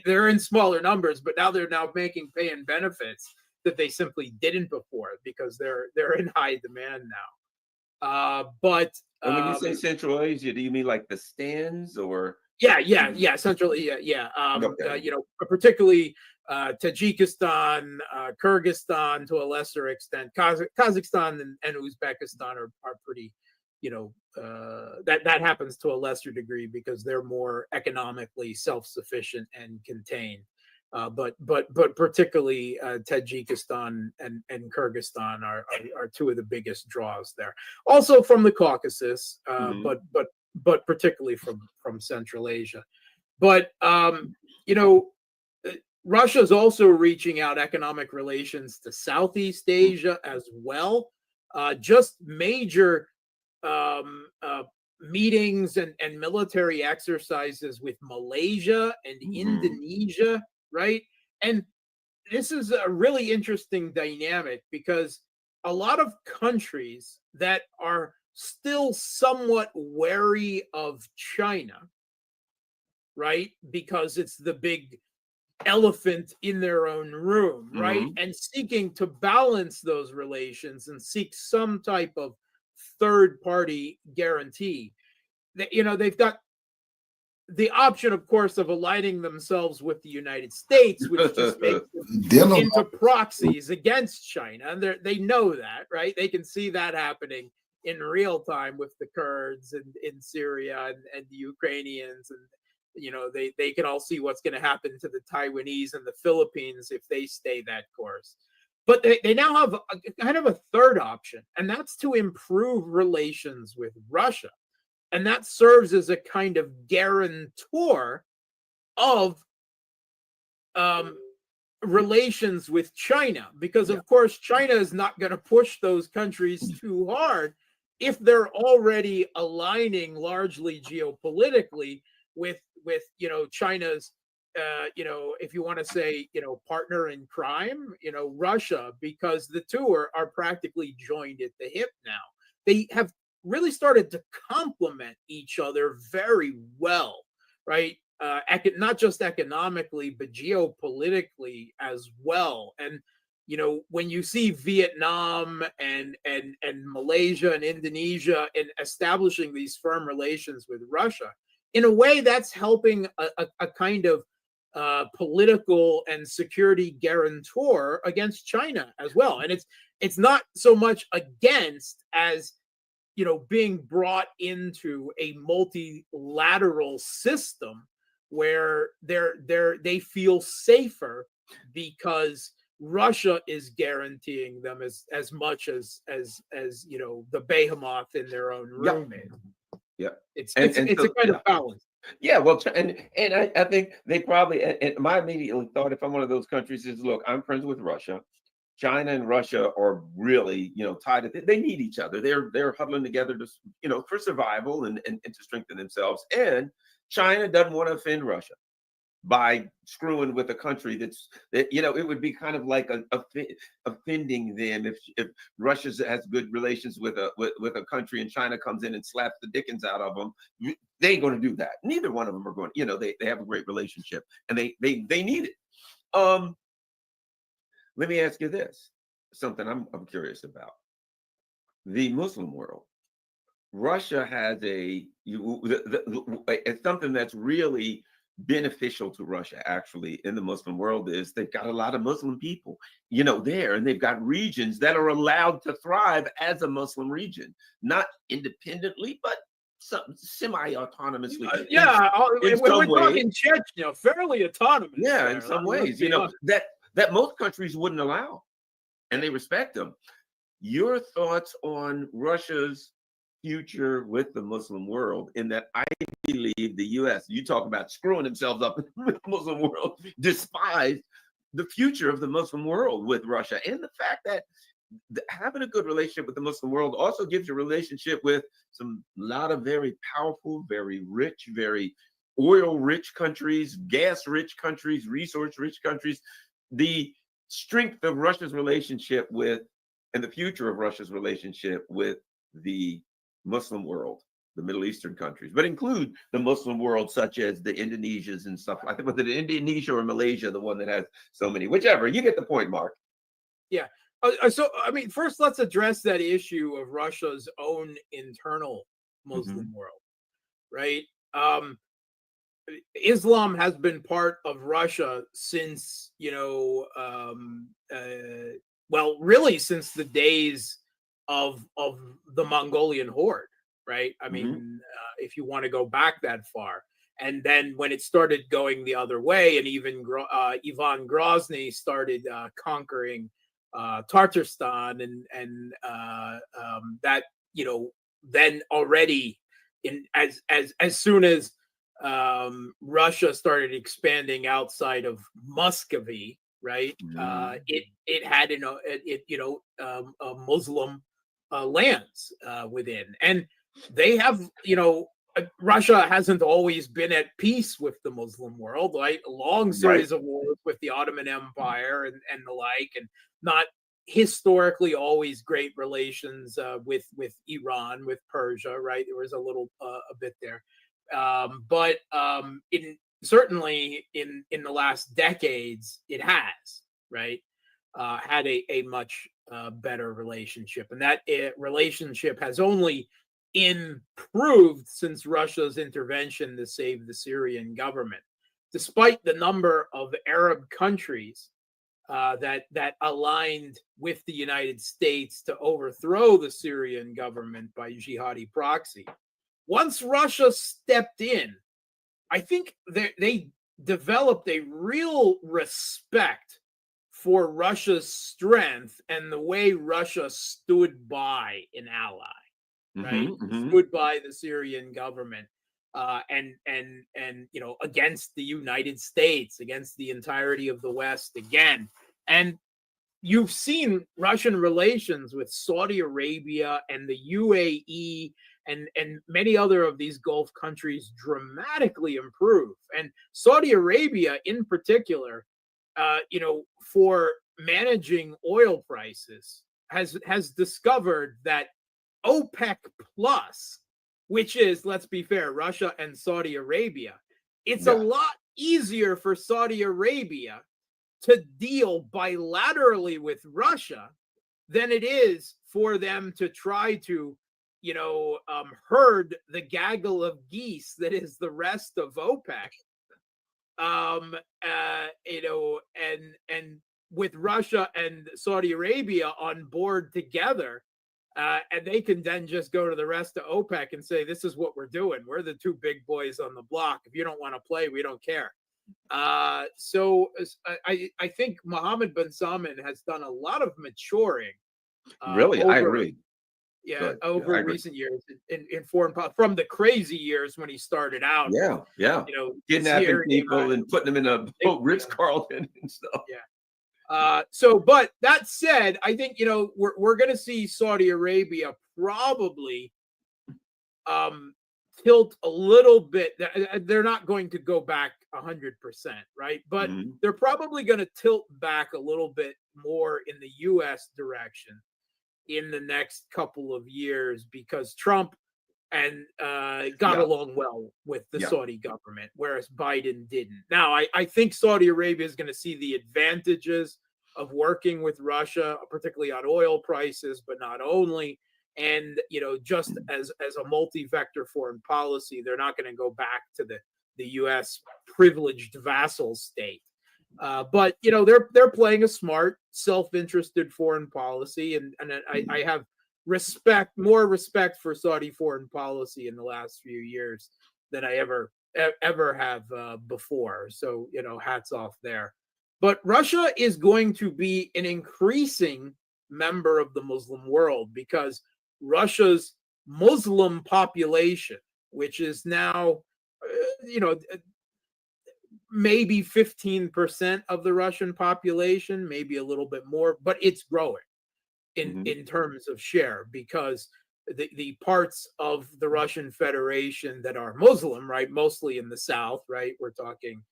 they're in smaller numbers, but now they're now making pay and benefits that they simply didn't before because they're in high demand now. But And when you say Central Asia, do you mean like the stands or? yeah, centrally, yeah. Okay. You know, particularly Tajikistan, Kyrgyzstan to a lesser extent, Kazakhstan and Uzbekistan are pretty, you know, that happens to a lesser degree because they're more economically self-sufficient and contained. But particularly Tajikistan and Kyrgyzstan are two of the biggest draws there. Also from the Caucasus, but particularly from Central Asia. But you know, Russia is also reaching out economic relations to Southeast Asia as well. Just major meetings and military exercises with Malaysia and Indonesia, right? And this is a really interesting dynamic because a lot of countries that are still somewhat wary of China, right? Because it's the big elephant in their own room, right? And seeking to balance those relations and seek some type of third party guarantee. That, you know, they've got the option, of course, of aligning themselves with the United States, which just makes them into proxies against China. And they know that, right? They can see that happening in real time with the Kurds and in Syria and the Ukrainians. And, you know, they can all see what's going to happen to the Taiwanese and the Philippines if they stay that course. But they now have kind of a third option, and that's to improve relations with Russia. And that serves as a kind of guarantor of relations with China, because of course China is not going to push those countries too hard if they're already aligning largely geopolitically with you know, China's you know, if you want to say, you know, partner in crime, you know, Russia, because the two are practically joined at the hip now. They have really started to complement each other very well, right? Not just economically, but geopolitically as well. And you know, when you see Vietnam and Malaysia and Indonesia in establishing these firm relations with Russia, in a way, that's helping a kind of political and security guarantor against China as well. And it's not so much against as, you know, being brought into a multilateral system where they feel safer because Russia is guaranteeing them as much as you know, the behemoth in their own room is. Yeah, it's a kind of balance. Yeah, well, and I think they probably, and my immediate thought, if I'm one of those countries, is, look, I'm friends with Russia. China and Russia are really, you know, tied. They need each other. They're huddling together to, you know, for survival and to strengthen themselves. And China doesn't want to offend Russia by screwing with a country that, you know, it would be kind of like offending them if Russia has good relations with a country and China comes in and slaps the dickens out of them. They ain't going to do that. Neither one of them are going. You know, they have a great relationship and they need it. Let me ask you this, something I'm curious about. The Muslim world. Russia has it's something that's really beneficial to Russia, actually, in the Muslim world, is they've got a lot of Muslim people, you know, there, and they've got regions that are allowed to thrive as a Muslim region, not independently, but semi-autonomously. We're talking Chechnya, fairly autonomous. Yeah, there. in some ways, you know, that most countries wouldn't allow, and they respect them. Your thoughts on Russia's future with the Muslim world, in that I believe the U.S., you talk about screwing themselves up in the Muslim world, despise the future of the Muslim world with Russia, and the fact that having a good relationship with the Muslim world also gives you a relationship with a lot of very powerful, very rich, very oil-rich countries, gas-rich countries, resource-rich countries. The strength of Russia's relationship with, and the future of Russia's relationship with the Muslim world, the Middle Eastern countries, but include the Muslim world, such as the Indonesias and stuff. I think was it Indonesia or Malaysia, the one that has so many, whichever. You get the point, Mark. Yeah. So, I mean, first, let's address that issue of Russia's own internal Muslim world, right? Islam has been part of Russia since, well, really since the days of the Mongolian horde, right? I mean, if you want to go back that far. And then when it started going the other way, and even Ivan Grozny started conquering Tartarstan, and that, then already as soon as Russia started expanding outside of Muscovy, right? It had Muslim lands within, and they have, Russia hasn't always been at peace with the Muslim world, right? A long series of wars with the Ottoman Empire and the like, and not historically always great relations with Iran, with Persia, right? There was a little a bit there, but certainly in the last decades, it has, right, had a much better relationship, and that relationship has only improved since Russia's intervention to save the Syrian government, despite the number of Arab countries that aligned with the United States to overthrow the Syrian government by jihadi proxy. Once Russia stepped in, I think they developed a real respect for Russia's strength and the way Russia stood by an ally, right? Stood by the Syrian government, and against the United States, against the entirety of the West again. And you've seen Russian relations with Saudi Arabia and the UAE and many other of these Gulf countries dramatically improve. And Saudi Arabia in particular, for managing oil prices, has discovered that OPEC plus, which is, let's be fair, Russia and Saudi Arabia, it's a lot easier for Saudi Arabia to deal bilaterally with Russia than it is for them to try to, herd the gaggle of geese that is the rest of OPEC. And with Russia and Saudi Arabia on board together, and they can then just go to the rest of OPEC and say, this is what we're doing. We're the two big boys on the block. If you don't want to play, we don't care. So I think Mohammed bin Salman has done a lot of maturing. Really, I agree. Yeah, over recent years in foreign policy, from the crazy years when he started out. Yeah. Kidnapping people and putting them in a Ritz-Carlton and stuff. Yeah. But that said, I think, we're going to see Saudi Arabia probably tilt a little bit. They're not going to go back 100%, right? But they're probably going to tilt back a little bit more in the U.S. direction in the next couple of years, because Trump and got along well with the Saudi government, whereas Biden didn't. Now, I think Saudi Arabia is going to see the advantages of working with Russia, particularly on oil prices, but not only. And, just as a multi-vector foreign policy, they're not going to go back to the U.S. privileged vassal state. But they're playing a smart, self-interested foreign policy, and I have more respect for Saudi foreign policy in the last few years than I ever have before. So hats off there. But Russia is going to be an increasing member of the Muslim world, because Russia's Muslim population, which is now maybe 15% of the Russian population, maybe a little bit more, but it's growing in terms of share, because the parts of the Russian Federation that are Muslim, right, mostly in the south, right? We're talking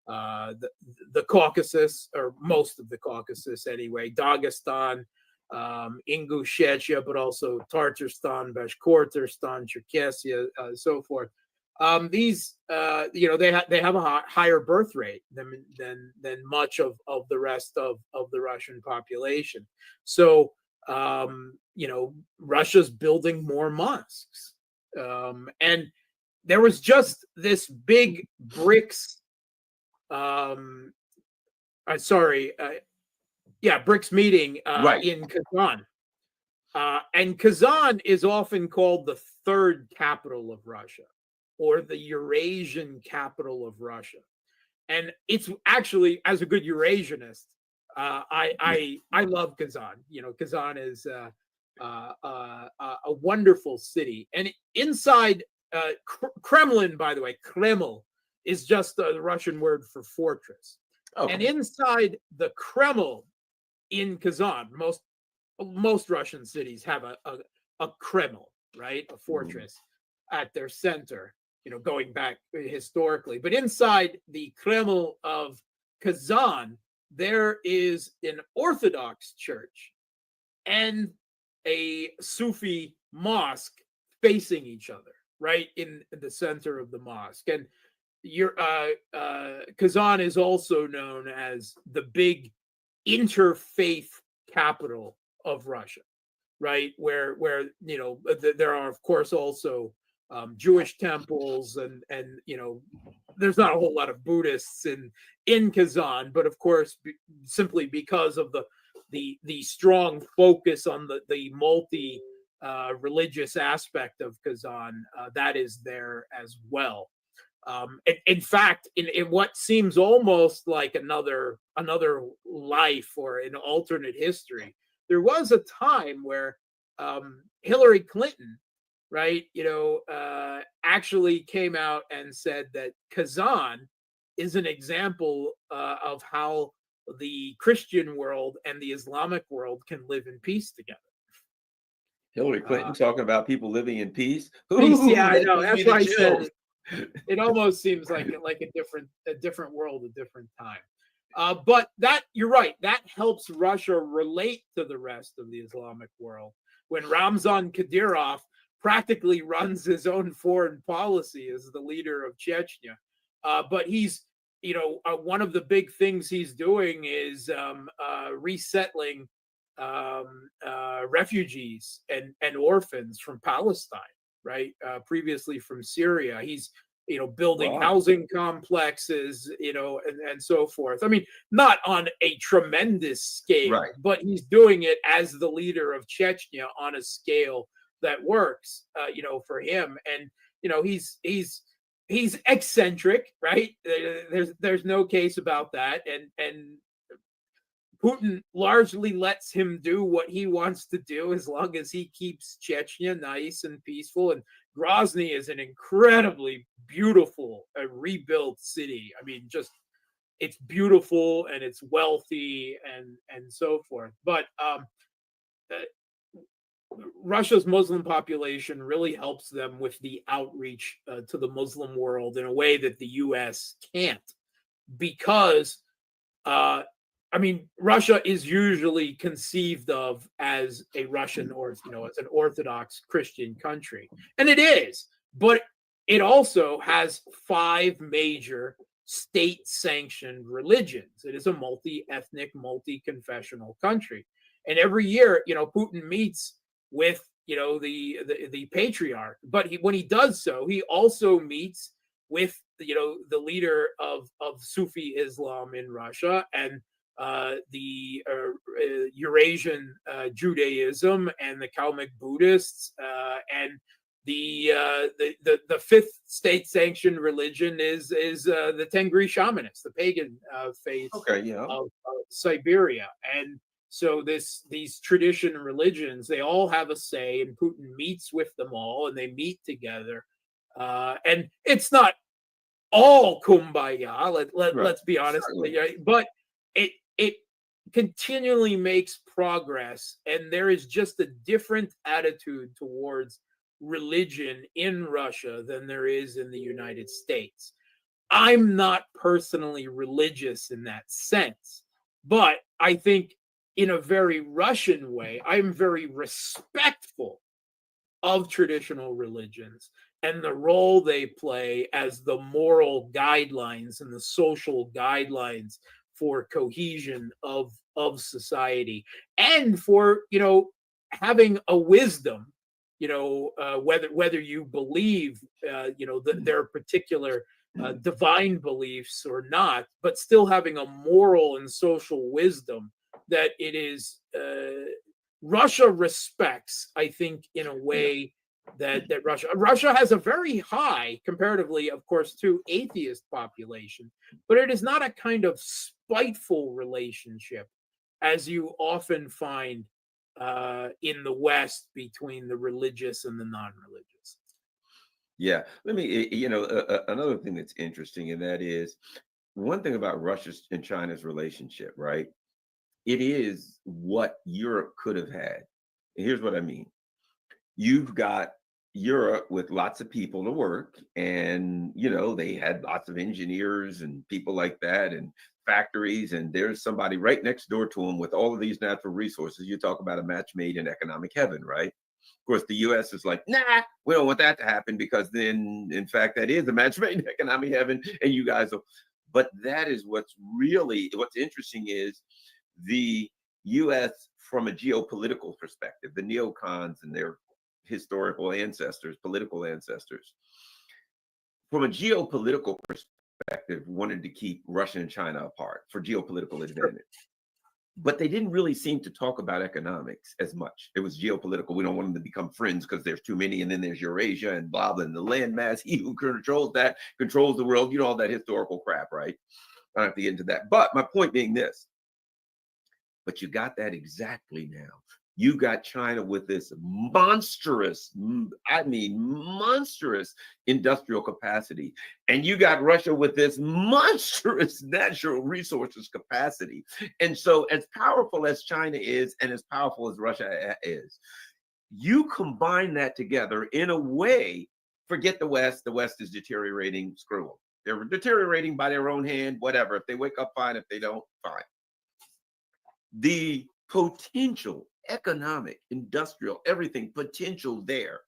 the Caucasus, or most of the Caucasus anyway, Dagestan, Ingushetia, but also Tartarstan, Bashkortostan, Cherkessia, so forth. These, they have a higher birth rate than much of the rest of the Russian population. So, Russia's building more mosques, and there was just this big BRICS. BRICS meeting Right. in Kazan. And Kazan is often called the third capital of Russia, or the Eurasian capital of Russia. And it's actually, as a good Eurasianist, I love Kazan. Kazan is a wonderful city. And inside Kremlin, by the way, Kreml is just the Russian word for fortress. Okay. And inside the Kreml in Kazan, most Russian cities have a Kreml, right? A fortress at their center, going back historically. But inside the Kreml of Kazan, there is an Orthodox church and a Sufi mosque facing each other, right in the center of the mosque. And Kazan is also known as the big interfaith capital of Russia, right? Where there are, of course, also Jewish temples, and there's not a whole lot of Buddhists in Kazan, but of course, simply because of the strong focus on the multi religious aspect of Kazan, that is there as well. In fact, in what seems almost like another life or an alternate history, there was a time where Hillary Clinton, right, actually came out and said that Kazan is an example of how the Christian world and the Islamic world can live in peace together. Hillary Clinton talking about people living in peace. Peace, yeah, I know. That gives That's me why I the said chills. it almost seems like a different world, a different time. But that, you're right, that helps Russia relate to the rest of the Islamic world. When Ramzan Kadyrov practically runs his own foreign policy as the leader of Chechnya, but he's, one of the big things he's doing is resettling refugees and orphans from Palestine, right? Previously from Syria. He's, building Wow. housing complexes, and so forth. I mean, not on a tremendous scale, Right. but he's doing it as the leader of Chechnya on a scale that works, for him. And, he's eccentric, right? There's no case about that. And Putin largely lets him do what he wants to do as long as he keeps Chechnya nice and peaceful. And Grozny is an incredibly beautiful, rebuilt city. I mean, just it's beautiful and it's wealthy and so forth. But Russia's Muslim population really helps them with the outreach to the Muslim world in a way that the U.S. can't, because Russia is usually conceived of as a Russian, or as an Orthodox Christian country, and it is. But it also has 5 major state-sanctioned religions. It is a multi-ethnic, multi-confessional country, and every year, Putin meets with the patriarch. But when he does so, he also meets with the leader of Sufi Islam in Russia, and the Eurasian Judaism, and the Kalmyk Buddhists, and the 5th state-sanctioned religion is the Tengri shamanists, the pagan faith of Siberia. And so these tradition religions, they all have a say, and Putin meets with them all, and they meet together. And it's not all kumbaya. Let's be honest, but it continually makes progress, and there is just a different attitude towards religion in Russia than there is in the United States. I'm not personally religious in that sense, but I think in a very Russian way, I'm very respectful of traditional religions and the role they play as the moral guidelines and the social guidelines for cohesion of society, and for having a wisdom, whether you believe their particular divine beliefs or not, but still having a moral and social wisdom that it is Russia respects, I think, in a way that Russia has a very high, comparatively, of course, to atheist population, but it is not a kind of spiteful relationship as you often find in the West between the religious and the non-religious. Yeah, let me, another thing that's interesting, and that is one thing about Russia's and China's relationship, right? It is what Europe could have had. And here's what I mean. You've got Europe with lots of people to work, and they had lots of engineers and people like that, and factories, and there's somebody right next door to them with all of these natural resources. You talk about a match made in economic heaven, right? Of course, the US is like, nah, we don't want that to happen, because then, in fact, that is a match made in economic heaven, and you guys will. But that is what's interesting is the US, from a geopolitical perspective, the neocons and their historical ancestors, political ancestors, from a geopolitical perspective, wanted to keep Russia and China apart for geopolitical advantage. But they didn't really seem to talk about economics as much. It was geopolitical. We don't want them to become friends because there's too many. And then there's Eurasia and blah, blah, and the landmass. He who controls that controls the world. All that historical crap, right? I don't have to get into that. But my point being this. But you got that exactly now. You got China with this monstrous industrial capacity. And you got Russia with this monstrous natural resources capacity. And so as powerful as China is, and as powerful as Russia is, you combine that together in a way, forget the West is deteriorating, screw them. They're deteriorating by their own hand, whatever. If they wake up, fine. If they don't, fine. The potential, economic, industrial, everything potential there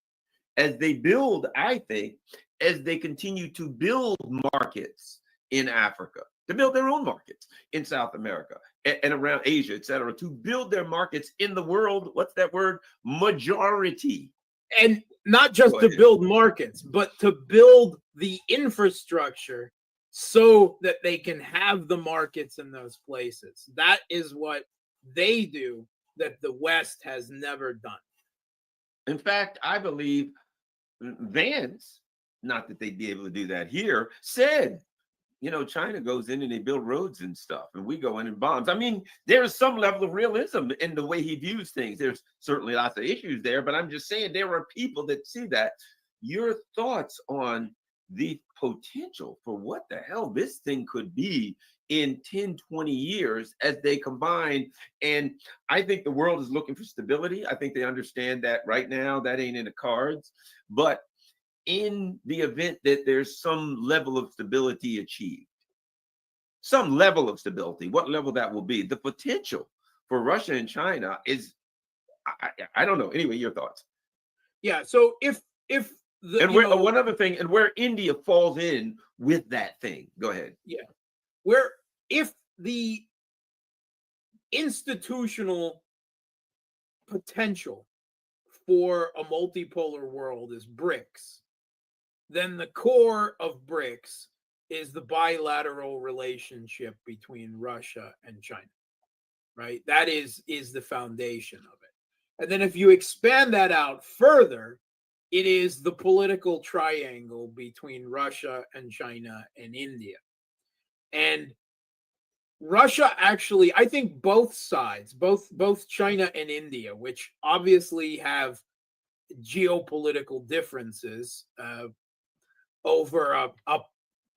as they build, I think, as they continue to build markets in Africa, to build their own markets in South America and around Asia, et cetera, to build their markets in the world. What's that word? Majority. And not just to build markets, but to build the infrastructure so that they can have the markets in those places. That is what they do that the West has never done. In fact, I believe Vance, not that they'd be able to do that here, said, China goes in and they build roads and stuff, and we go in and bombs. I mean, there's some level of realism in the way he views things. There's certainly lots of issues there, but I'm just saying there are people that see that. Your thoughts on the potential for what the hell this thing could be in 10, 20 years as they combine. And I think the world is looking for stability. I think they understand that right now that ain't in the cards. But in the event that there's some level of stability achieved, some level of stability, what level that will be, the potential for Russia and China is, I don't know. Anyway, your thoughts. Yeah. So if one other thing, and where India falls in with that thing. Go ahead. Yeah. Where if the institutional potential for a multipolar world is BRICS, then the core of BRICS is the bilateral relationship between Russia and China, right? That is the foundation of it. And then if you expand that out further, it is the political triangle between Russia and China and India. And Russia actually, I think both sides, both China and India, which obviously have geopolitical differences over a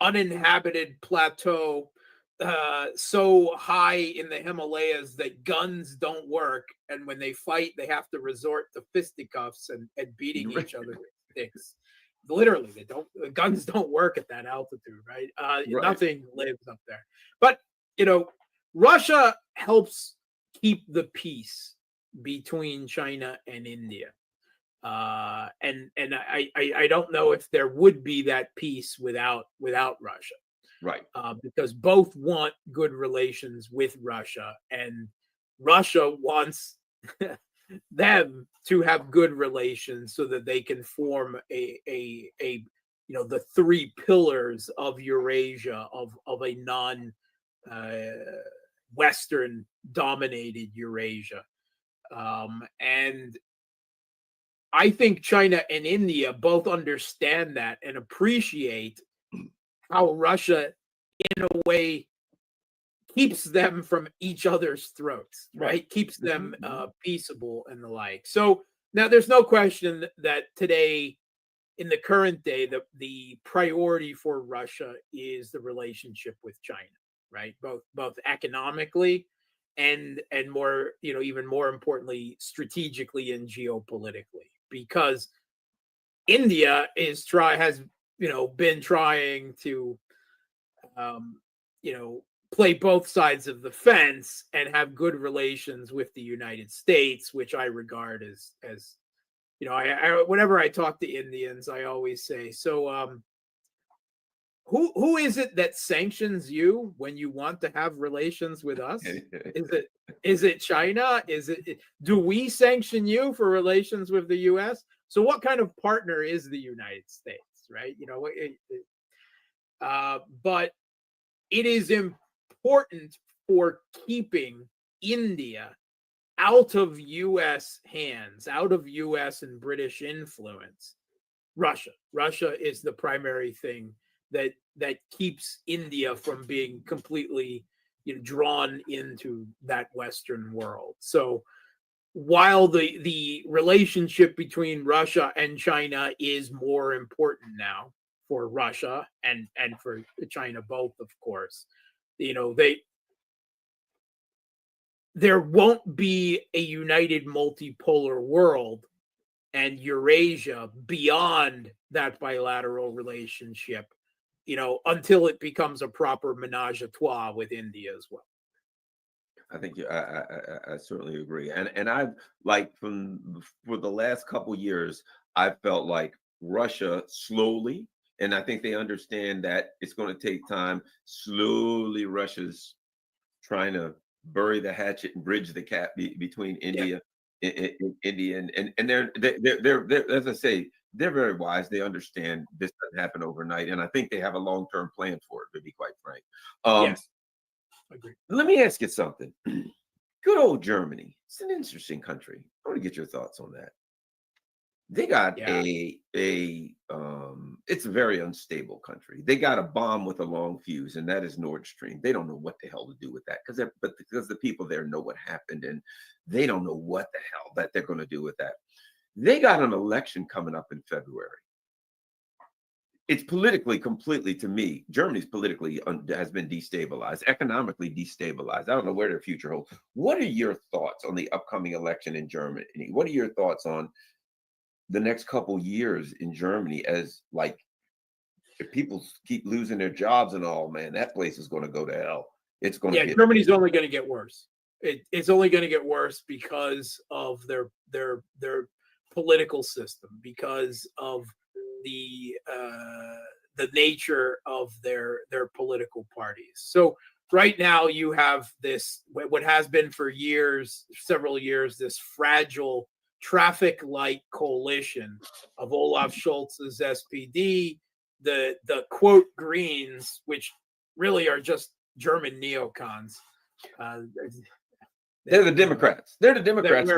uninhabited plateau so high in the Himalayas that guns don't work, and when they fight, they have to resort to fisticuffs and beating each other with sticks. Literally, the guns don't work at that altitude, right? Right. Nothing lives up there. But Russia helps keep the peace between China and India. And I don't know if there would be that peace without Russia. Right. Because both want good relations with Russia, and Russia wants them to have good relations so that they can form a the three pillars of Eurasia, of a non Western dominated Eurasia. And I think China and India both understand that and appreciate how Russia, in a way, keeps them from each other's throats, right? Keeps them peaceable and the like. So now there's no question that today, in the current day, the priority for Russia is the relationship with China, right? Both economically and more, even more importantly, strategically and geopolitically, because India has been trying to play both sides of the fence and have good relations with the United States, which I regard as whenever I talk to Indians, I always say, so who is it that sanctions you when you want to have relations with us? Is it China? Do we sanction you for relations with the US? So what kind of partner is the United States, right? But it is important for keeping India out of US hands, out of US and British influence. Russia is the primary thing that keeps India from being completely drawn into that Western world. So while the relationship between Russia and China is more important now for Russia and for China both, of course, there won't be a united multipolar world and Eurasia beyond that bilateral relationship, until it becomes a proper menage a trois with India as well. I think I certainly agree, and I've for the last couple years, I felt like Russia slowly, and I think they understand that it's going to take time. Slowly, Russia's trying to bury the hatchet and bridge the gap between India, India, and they're as I say, they're very wise. They understand this doesn't happen overnight, and I think they have a long-term plan for it. To be quite frank, Yes. Agree. Let me ask you something. Good old Germany. It's an interesting country. I want to get your thoughts on that. They got it's a very unstable country. They got a bomb with a long fuse, and that is Nord Stream. They don't know what the hell to do with that because the people there know what happened, and they don't know what the hell that they're going to do with that. They got an election coming up in February. It's politically completely, to me, Germany's politically has been destabilized, economically destabilized. I don't know where their future holds. What are your thoughts on the upcoming election in Germany? What are your thoughts on the next couple years in Germany as if people keep losing their jobs and all, man, that place is going to go to hell. It's going to Germany's only going to get worse. It's only going to get worse because of their political system, because of the nature of their political parties. So right now you have this, what has been for several years, this fragile traffic light coalition of Olaf Scholz's SPD, the quote Greens, which really are just German neocons. They're the Democrats. They're the Democrats.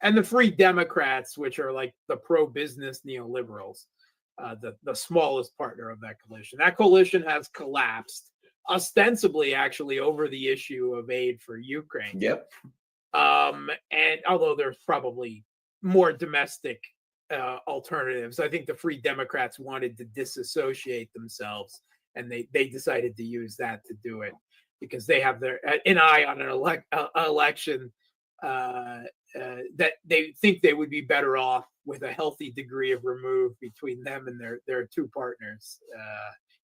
And the Free Democrats, which are like the pro-business neoliberals, the smallest partner of that coalition. That coalition has collapsed, ostensibly, actually, over the issue of aid for Ukraine. Yep. And although there's probably more domestic alternatives, I think the Free Democrats wanted to disassociate themselves and they decided to use that to do it because they have an eye on an election that they think they would be better off with a healthy degree of remove between them and their two partners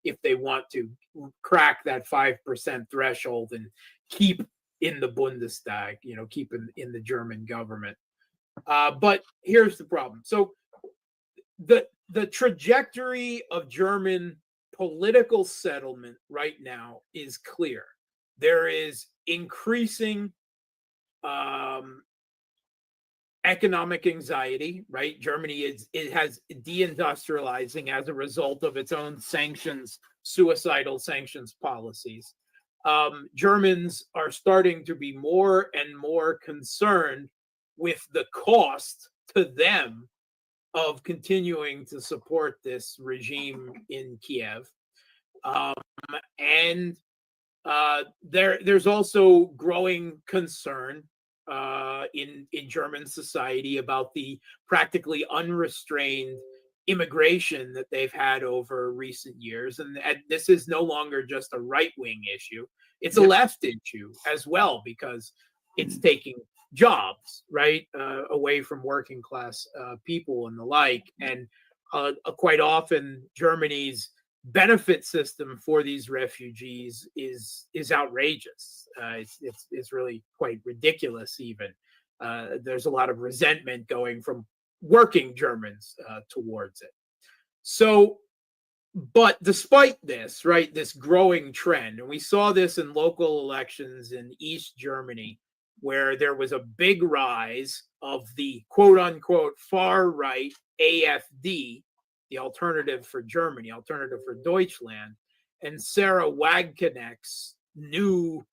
if they want to crack that 5% threshold and keep in the Bundestag, keep in the German government. But here's the problem. So the trajectory of German political settlement right now is clear. There is increasing economic anxiety, right? Germany has deindustrializing as a result of its own suicidal sanctions policies. Germans are starting to be more and more concerned with the cost to them of continuing to support this regime in Kiev. And there's also growing concern in German society about the practically unrestrained immigration that they've had over recent years. And this is no longer just a right-wing issue. It's a left issue as well, because it's taking jobs, right, away from working class people and the like. And quite often Germany's benefit system for these refugees is outrageous. It's really quite ridiculous even. There's a lot of resentment going from working Germans towards it. So, but despite this, right, this growing trend, and we saw this in local elections in East Germany, where there was a big rise of the quote unquote far right AfD, the Alternative for Germany, Alternative for Deutschland, and Sarah Wagenknecht's new,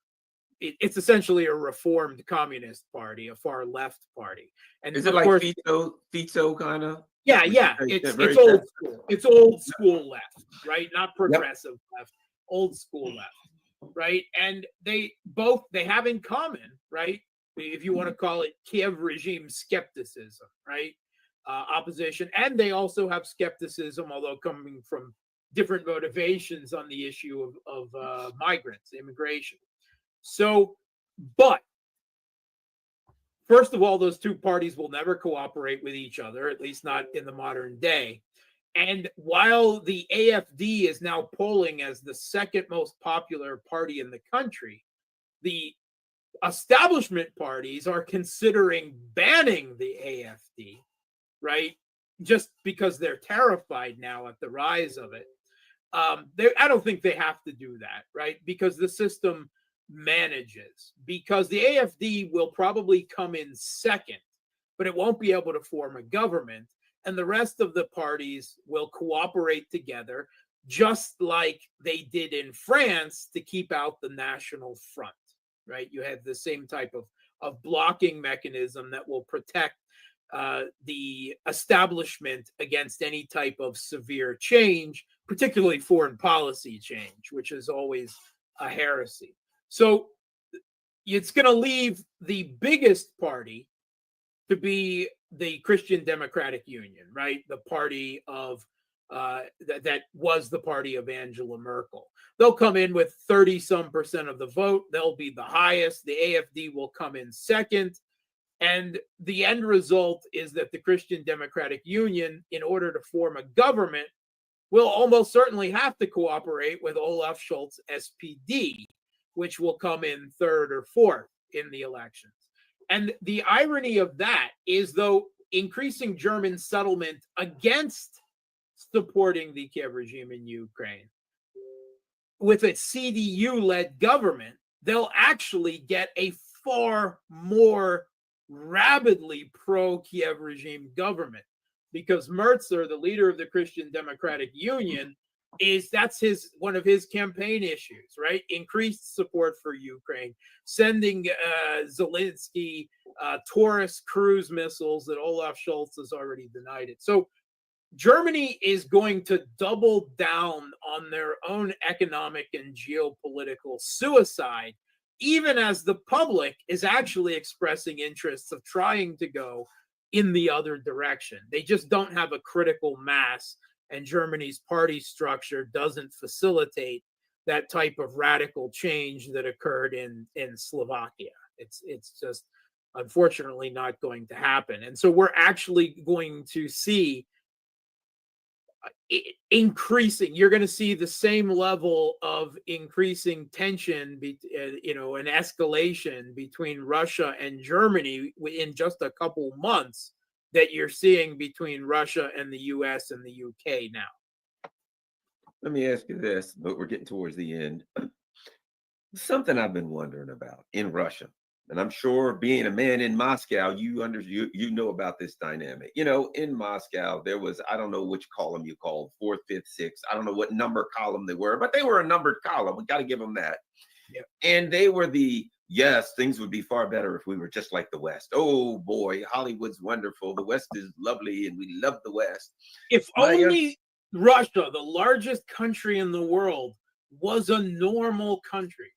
it's essentially a reformed communist party, a far left party. And is it like Fico kind of? Yeah. It's old school. It's old school left, right? Not progressive left, old school left, right? And they have in common, right? If you want to call it Kiev regime skepticism, right? Opposition, and they also have skepticism, although coming from different motivations on the issue of migrants, immigration. So, but first of all, those two parties will never cooperate with each other, at least not in the modern day. And while the AfD is now polling as the second most popular party in the country, the establishment parties are considering banning the AfD, right? Just because they're terrified now at the rise of it. I don't think they have to do that, right? Because the system manages. Because the AfD will probably come in second, but it won't be able to form a government. And the rest of the parties will cooperate together, just like they did in France to keep out the National Front, right? You have the same type of blocking mechanism that will protect the establishment against any type of severe change, particularly foreign policy change, which is always a heresy. So it's going to leave the biggest party to be the Christian Democratic Union, right? The party of that was the party of Angela Merkel. They'll come in with 30-some% of the vote. They'll be the highest. The AfD will come in second. And the end result is that the Christian Democratic Union, in order to form a government, will almost certainly have to cooperate with Olaf Scholz' SPD, which will come in third or fourth in the elections. And the irony of that is, though increasing German settlement against supporting the Kiev regime in Ukraine, with a CDU-led government, they'll actually get a far more rabidly pro-Kiev regime government, because Merzer, the leader of the Christian Democratic Union, that's one of his campaign issues, right? Increased support for Ukraine, sending Zelensky Taurus cruise missiles that Olaf Scholz has already denied it. So Germany is going to double down on their own economic and geopolitical suicide, even as the public is actually expressing interests of trying to go in the other direction. They just don't have a critical mass and Germany's party structure doesn't facilitate that type of radical change that occurred in Slovakia. It's just unfortunately not going to happen. And so we're actually going to see increasing, you're going to see the same level of increasing tension, an escalation between Russia and Germany in just a couple months that you're seeing between Russia and the US and the UK now. Let me ask you this, but we're getting towards the end. Something I've been wondering about in Russia, and I'm sure being a man in Moscow, you know about this dynamic. In Moscow, there was, I don't know which column you called, 4th, 5th, 6th. I don't know what number column they were, but they were a numbered column. We got to give them that. Yep. And they were yes, things would be far better if we were just like the West. Oh boy, Hollywood's wonderful. The West is lovely, and we love the West. If only Russia, the largest country in the world, was a normal country.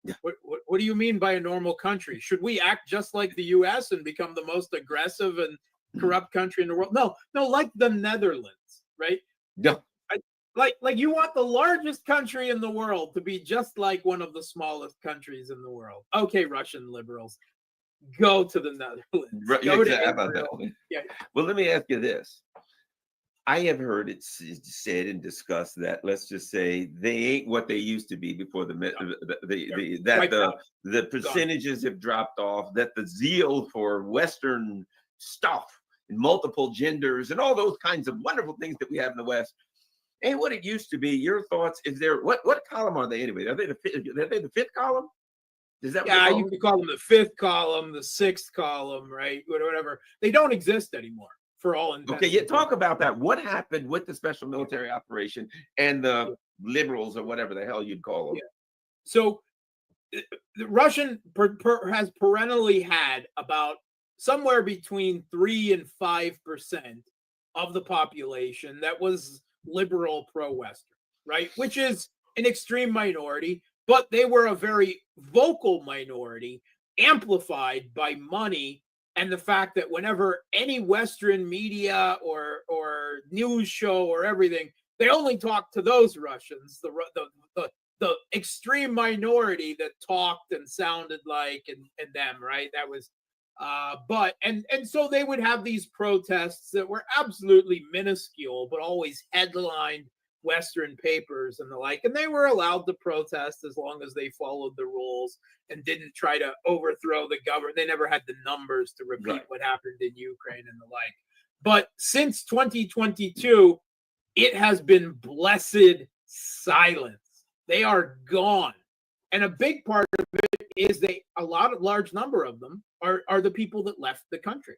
Yeah. What do you mean by a normal country? Should we act just like the US and become the most aggressive and corrupt country in the world? No, like the Netherlands, right? Yeah. Like you want the largest country in the world to be just like one of the smallest countries in the world. Okay, Russian liberals, go to the Netherlands. Right, Go to exactly. Israel. Yeah. Well, let me ask you this. I have heard it said and discussed that, let's just say, they ain't what they used to be before the percentages have dropped off, that the zeal for Western stuff and multiple genders and all those kinds of wonderful things that we have in the West ain't what it used to be. Your thoughts? Is there what column are they anyway? Are they the fifth column? Is that what you could call them the 5th column, the 6th column, right? Whatever. They don't exist anymore. For all intents. Okay, talk about that. What happened with the special military operation and the liberals, or whatever the hell you'd call them? Yeah. So the Russian has perennially had about somewhere between 3 and 5% of the population that was liberal pro-Western, right? Which is an extreme minority, but they were a very vocal minority, amplified by money. And the fact that whenever any Western media or news show or everything, they only talk to those Russians, the extreme minority that talked and sounded like and them, right? That was, and so they would have these protests that were absolutely minuscule, but always headlined Western papers and the like, and they were allowed to protest as long as they followed the rules and didn't try to overthrow the government. They never had the numbers to repeat what happened in Ukraine and the like. But since 2022, it has been blessed silence. They are gone. And a big part of it is large number of them are the people that left the country.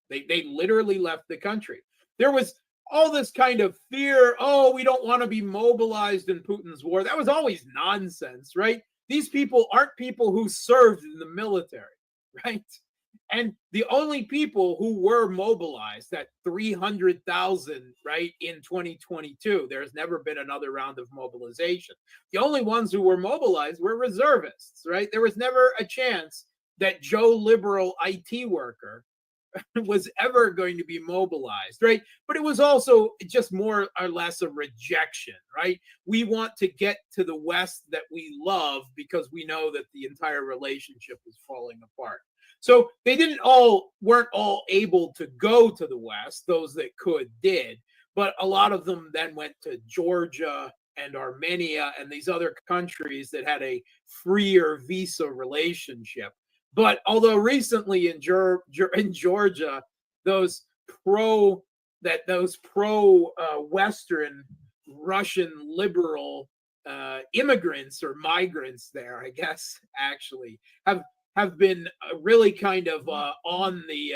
They literally left the country. There was all this kind of fear, we don't want to be mobilized in Putin's war. That was always nonsense, right? These people aren't people who served in the military, right? And the only people who were mobilized, that 300,000, right, in 2022, there's never been another round of mobilization. The only ones who were mobilized were reservists, right? There was never a chance that Joe Liberal IT worker was ever going to be mobilized, right? But it was also just more or less a rejection, right? We want to get to the West that we love because we know that the entire relationship is falling apart. So they weren't all able to go to the West. Those that could did, but a lot of them then went to Georgia and Armenia and these other countries that had a freer visa relationship. But although recently in Georgia, those pro-Western Russian liberal immigrants or migrants there, I guess, actually have been really kind of on the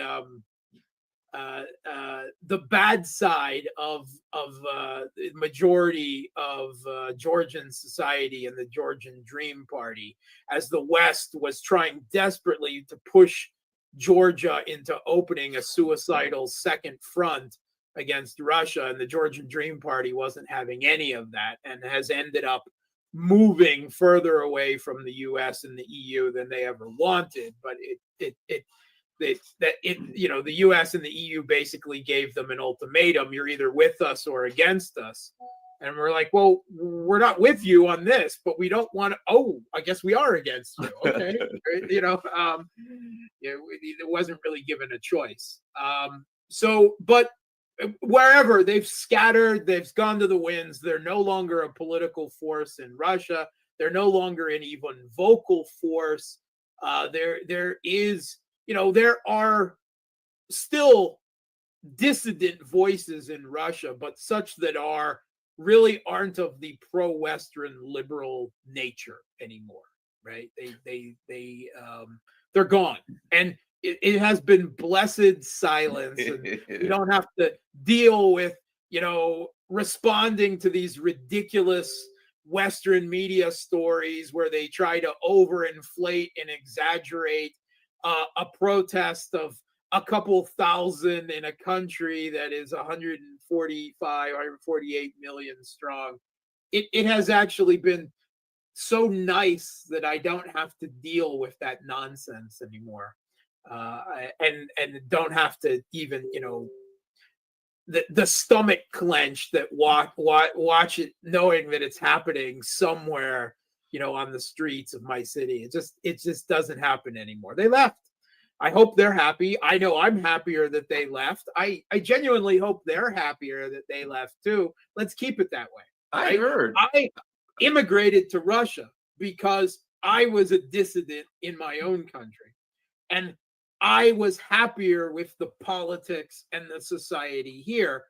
bad side of the majority of Georgian society and the Georgian Dream Party, as the West was trying desperately to push Georgia into opening a suicidal second front against Russia, and the Georgian Dream Party wasn't having any of that and has ended up moving further away from the US and the EU than they ever wanted. But the U.S. and the EU basically gave them an ultimatum: you're either with us or against us. And we're like, well, we're not with you on this, but we don't want to. Oh, I guess we are against you. Okay, it wasn't really given a choice. But wherever they've scattered, they've gone to the winds. They're no longer a political force in Russia. They're no longer an even vocal force. There are still dissident voices in Russia, but such that really aren't of the pro-Western liberal nature anymore, right? They're gone, and it has been blessed silence, and you don't have to deal with responding to these ridiculous Western media stories where they try to overinflate and exaggerate a protest of a couple thousand in a country that is 145, 148 million strong. It has actually been so nice that I don't have to deal with that nonsense anymore, and don't have to even the stomach clench that watch it, knowing that it's happening somewhere on the streets of my city. It just doesn't happen anymore. They left. I hope they're happy. I know I'm happier that they left. I genuinely hope they're happier that they left too. Let's keep it that way. I heard. I immigrated to Russia because I was a dissident in my own country, and I was happier with the politics and the society here.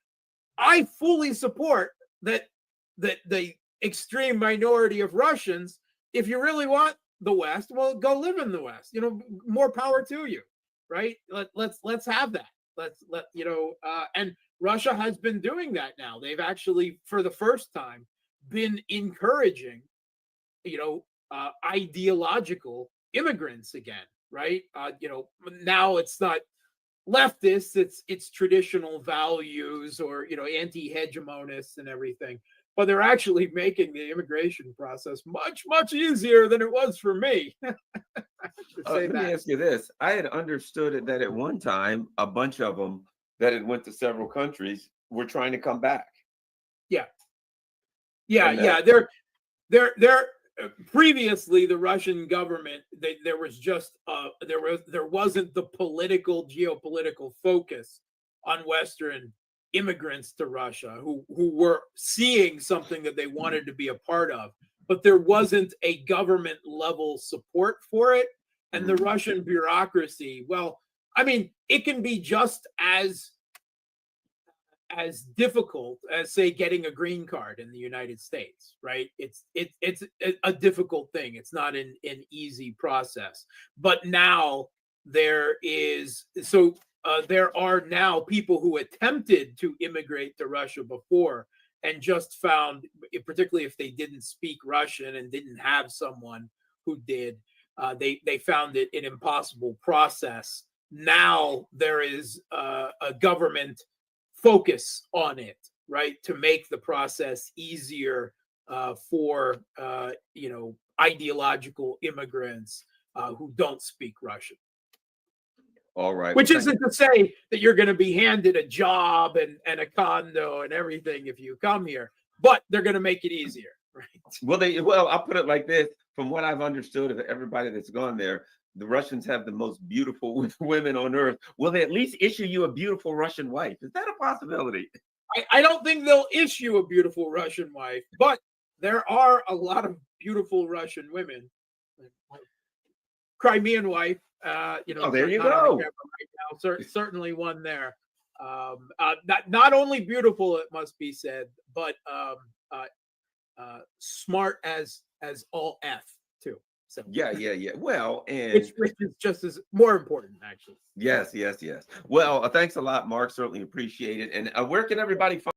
I fully support that the extreme minority of Russians, if you really want the West, well, go live in the West. More power to you, right? Let's have that. And Russia has been doing that now. They've actually, for the first time, been encouraging, ideological immigrants again, right? Now it's not leftists, it's traditional values or anti-hegemonists and everything. But they're actually making the immigration process much, much easier than it was for me. Let me ask you this. I had understood that at one time, a bunch of them that had went to several countries were trying to come back. Yeah. They're previously the Russian government, there wasn't the geopolitical focus on Western immigrants to Russia who were seeing something that they wanted to be a part of, but there wasn't a government level support for it. And the Russian bureaucracy, well, I mean, it can be just as difficult as, say, getting a green card in the United States, right? It's a difficult thing. It's not an easy process. But now there are now people who attempted to immigrate to Russia before and just found, particularly if they didn't speak Russian and didn't have someone who did, they found it an impossible process. Now there is a government focus on it, right, to make the process easier for ideological immigrants who don't speak Russian. All right. Which isn't to say that you're going to be handed a job and a condo and everything if you come here, but they're going to make it easier, right? Well, I'll put it like this. From what I've understood of everybody that's gone there, the Russians have the most beautiful women on earth. Will they at least issue you a beautiful Russian wife? Is that a possibility? I don't think they'll issue a beautiful Russian wife, but there are a lot of beautiful Russian women. Crimean wife. Oh, there you go. Right now. Certainly one there. Not only beautiful, it must be said, but smart as all F too. So yeah. Well, and which is just as more important, actually. Yes. Well, thanks a lot, Mark. Certainly appreciate it. And where can everybody find?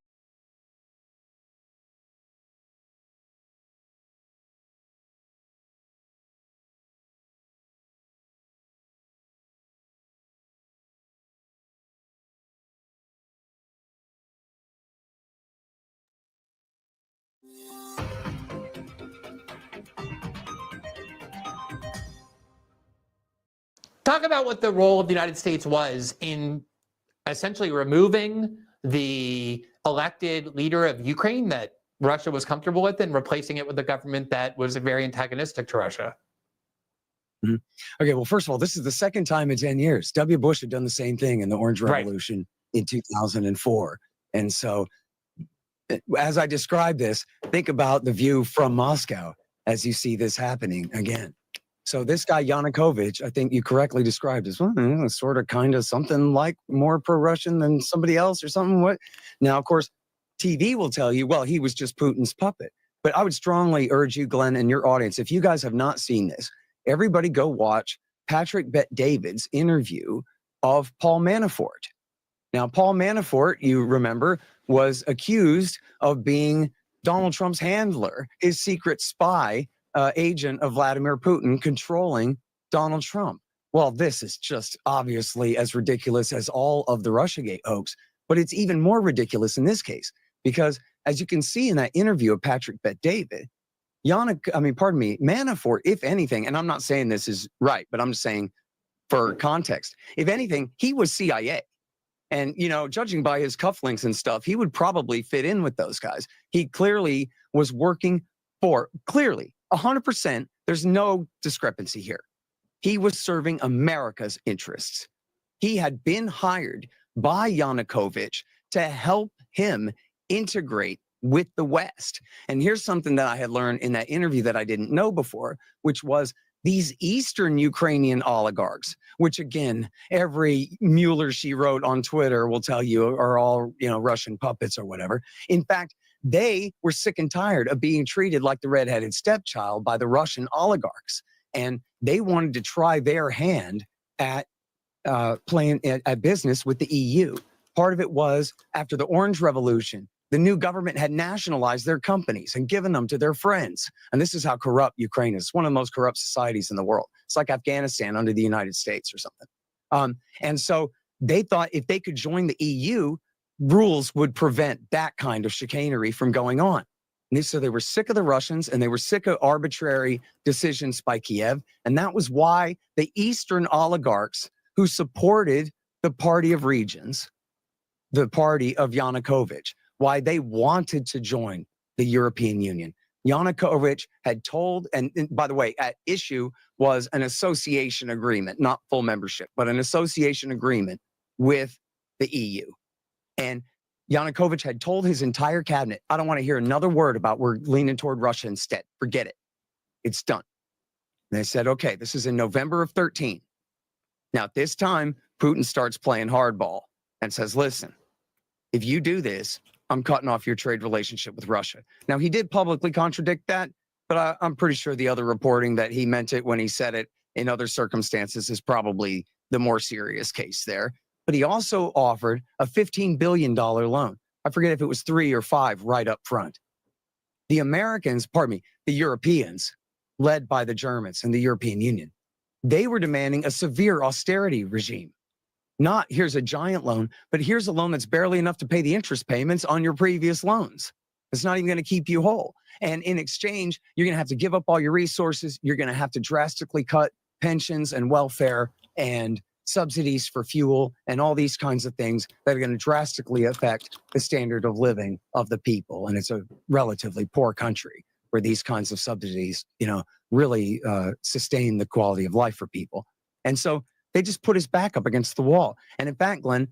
talk about what the role of the United States was in essentially removing the elected leader of Ukraine that Russia was comfortable with and replacing it with a government that was very antagonistic to Russia. Okay, well, first of all, this is the second time in 10 years. W. Bush had done the same thing in the Orange Revolution in 2004. And so, as I describe this, think about the view from Moscow as you see this happening again. So this guy, Yanukovych, I think you correctly described as well, sort of kind of something like more pro-Russian than somebody else or something. What? Now, of course, TV will tell you, well, he was just Putin's puppet. But I would strongly urge you, Glenn, and your audience, if you guys have not seen this, everybody go watch Patrick Bet-David's interview of Paul Manafort. Now, Paul Manafort, you remember, was accused of being Donald Trump's handler, his secret spy agent of Vladimir Putin controlling Donald Trump. Well, this is just obviously as ridiculous as all of the Russiagate hoax, but it's even more ridiculous in this case because, as you can see in that interview of Patrick Bet-David, Manafort, if anything, and I'm not saying this is right, but I'm just saying for context, if anything, he was CIA. And, you know, judging by his cufflinks and stuff, he would probably fit in with those guys. He clearly was working for, 100%, there's no discrepancy here. He was serving America's interests. He had been hired by Yanukovych to help him integrate with the West. And here's something that I had learned in that interview that I didn't know before, which was these Eastern Ukrainian oligarchs, which again, every Mueller she wrote on Twitter will tell you are all, you know, Russian puppets or whatever. In fact, they were sick and tired of being treated like the redheaded stepchild by the Russian oligarchs. And they wanted to try their hand at playing at business with the EU. Part of it was after the Orange Revolution, the new government had nationalized their companies and given them to their friends. And this is how corrupt Ukraine is. It's one of the most corrupt societies in the world. It's like Afghanistan under the United States or something. And so they thought if they could join the EU, rules would prevent that kind of chicanery from going on. And so they were sick of the Russians and they were sick of arbitrary decisions by Kiev. And that was why the Eastern oligarchs who supported the Party of Regions, the party of Yanukovych, why they wanted to join the European Union. Yanukovych had told, and by the way, at issue was an association agreement, not full membership, but an association agreement with the EU. And Yanukovych had told his entire cabinet, I don't want to hear another word about we're leaning toward Russia instead. Forget it. It's done. And they said, okay, this is in November of 13. Now, at this time, Putin starts playing hardball and says, listen, if you do this, I'm cutting off your trade relationship with Russia. Now, he did publicly contradict that, but I'm pretty sure the other reporting that he meant it when he said it in other circumstances is probably the more serious case there. But he also offered a $15 billion loan. I forget if it was 3 or 5 right up front. The Americans, the Europeans, led by the Germans and the European Union, they were demanding a severe austerity regime. Not here's a giant loan, but here's a loan that's barely enough to pay the interest payments on your previous loans. It's not even going to keep you whole. And in exchange, you're going to have to give up all your resources. You're going to have to drastically cut pensions and welfare and subsidies for fuel and all these kinds of things that are going to drastically affect the standard of living of the people. And it's a relatively poor country where these kinds of subsidies, really sustain the quality of life for people. And so they just put his back up against the wall. And in fact, Glenn,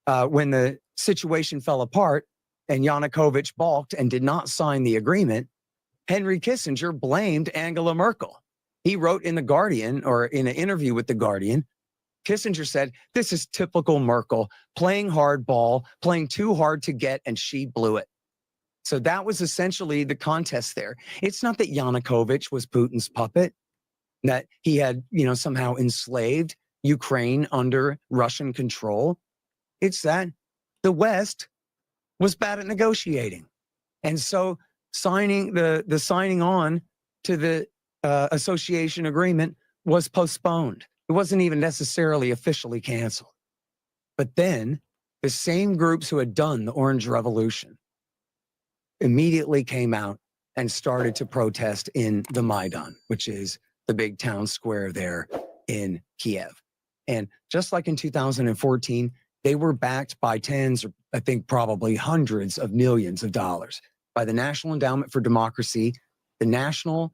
when the situation fell apart and Yanukovych balked and did not sign the agreement, Henry Kissinger blamed Angela Merkel. He wrote in The Guardian, or in an interview with The Guardian, Kissinger said, this is typical Merkel, playing hardball, playing too hard to get, and she blew it. So that was essentially the contest there. It's not that Yanukovych was Putin's puppet, that he had, somehow enslaved Ukraine under Russian control. It's that the West was bad at negotiating. And so signing the signing on to the association agreement was postponed. It wasn't even necessarily officially canceled. But then the same groups who had done the Orange Revolution immediately came out and started to protest in the Maidan, which is the big town square there in Kiev. And just like in 2014, they were backed by tens, or I think probably hundreds of millions of dollars by the National Endowment for Democracy, the National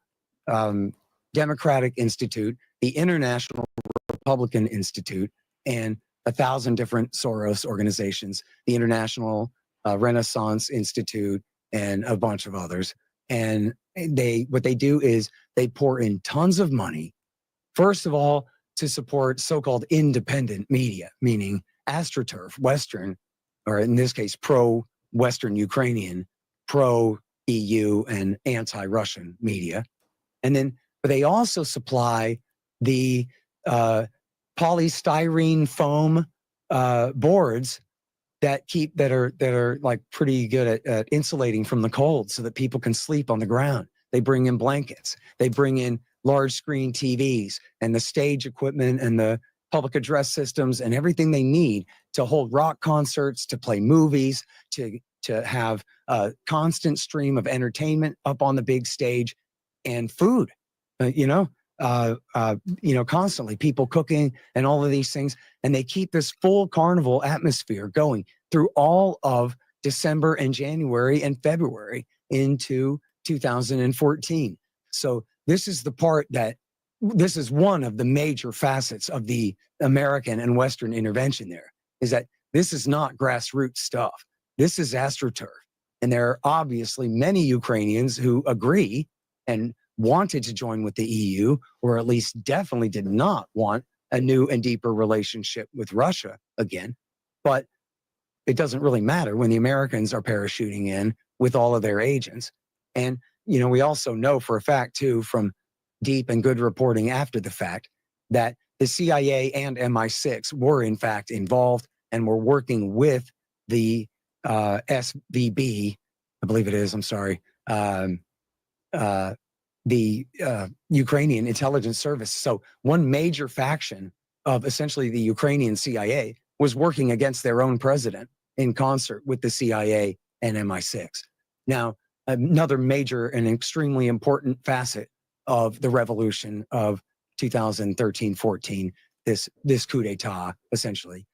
Democratic Institute, the International Republican Institute, and 1,000 different Soros organizations, the International Renaissance Institute, and a bunch of others. And what they do is they pour in tons of money, first of all, to support so-called independent media, meaning AstroTurf, Western, or in this case, pro-Western Ukrainian, pro-EU, and anti-Russian media. And then, but they also supply the polystyrene foam boards that are like pretty good at insulating from the cold, so that people can sleep on the ground. They bring in blankets. They bring in large screen TVs and the stage equipment and the public address systems and everything they need to hold rock concerts, to play movies, to have a constant stream of entertainment up on the big stage, and food. Constantly people cooking and all of these things. And they keep this full carnival atmosphere going through all of December and January and February into 2014. So this is the part this is one of the major facets of the American and Western intervention there, is that this is not grassroots stuff. This is AstroTurf. And there are obviously many Ukrainians who agree and wanted to join with the EU, or at least definitely did not want a new and deeper relationship with Russia again. But it doesn't really matter when the Americans are parachuting in with all of their agents. And, we also know for a fact, too, from deep and good reporting after the fact, that the CIA and MI6 were, in fact, involved and were working with the SVB, I believe it is, I'm sorry, the Ukrainian intelligence service. So one major faction of essentially the Ukrainian CIA was working against their own president in concert with the CIA and MI6. Now, another major and extremely important facet of the revolution of 2013-14, this coup d'etat, essentially,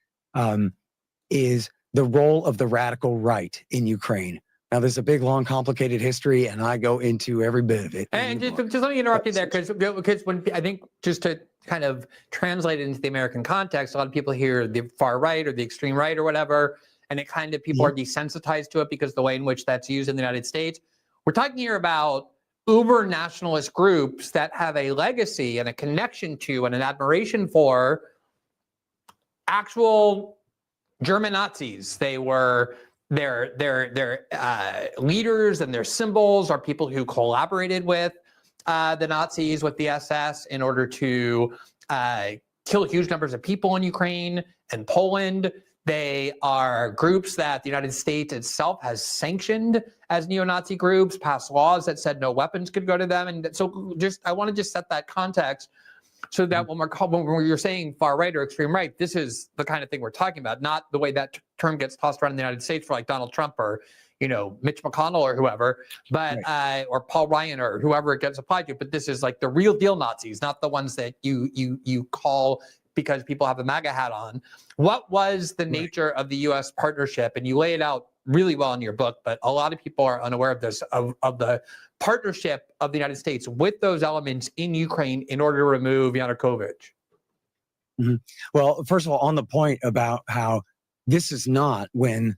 is the role of the radical right in Ukraine. Now, there's a big, long, complicated history, and I go into every bit of it. And just let me interrupt you there, because when I think, just to kind of translate it into the American context, a lot of people hear the far right or the extreme right or whatever, and it kind of, people are desensitized to it because the way in which that's used in the United States. We're talking here about uber nationalist groups that have a legacy and a connection to and an admiration for actual German Nazis. They were their leaders, and their symbols are people who collaborated with the Nazis, with the SS, in order to kill huge numbers of people in Ukraine and Poland. They are groups that the United States itself has sanctioned as neo-Nazi groups, passed laws that said no weapons could go to them. And so I want to just set that context, so that when you're saying far right or extreme right, this is the kind of thing we're talking about, not the way that term gets tossed around in the United States for like Donald Trump or, Mitch McConnell or whoever, but or Paul Ryan or whoever it gets applied to. But this is like the real deal Nazis, not the ones that you call because people have a MAGA hat on. What was the nature of the U.S. partnership? And you lay it out really well in your book, but a lot of people are unaware of this, of the partnership of the United States with those elements in Ukraine in order to remove Yanukovych. Well, first of all, on the point about how this is not when,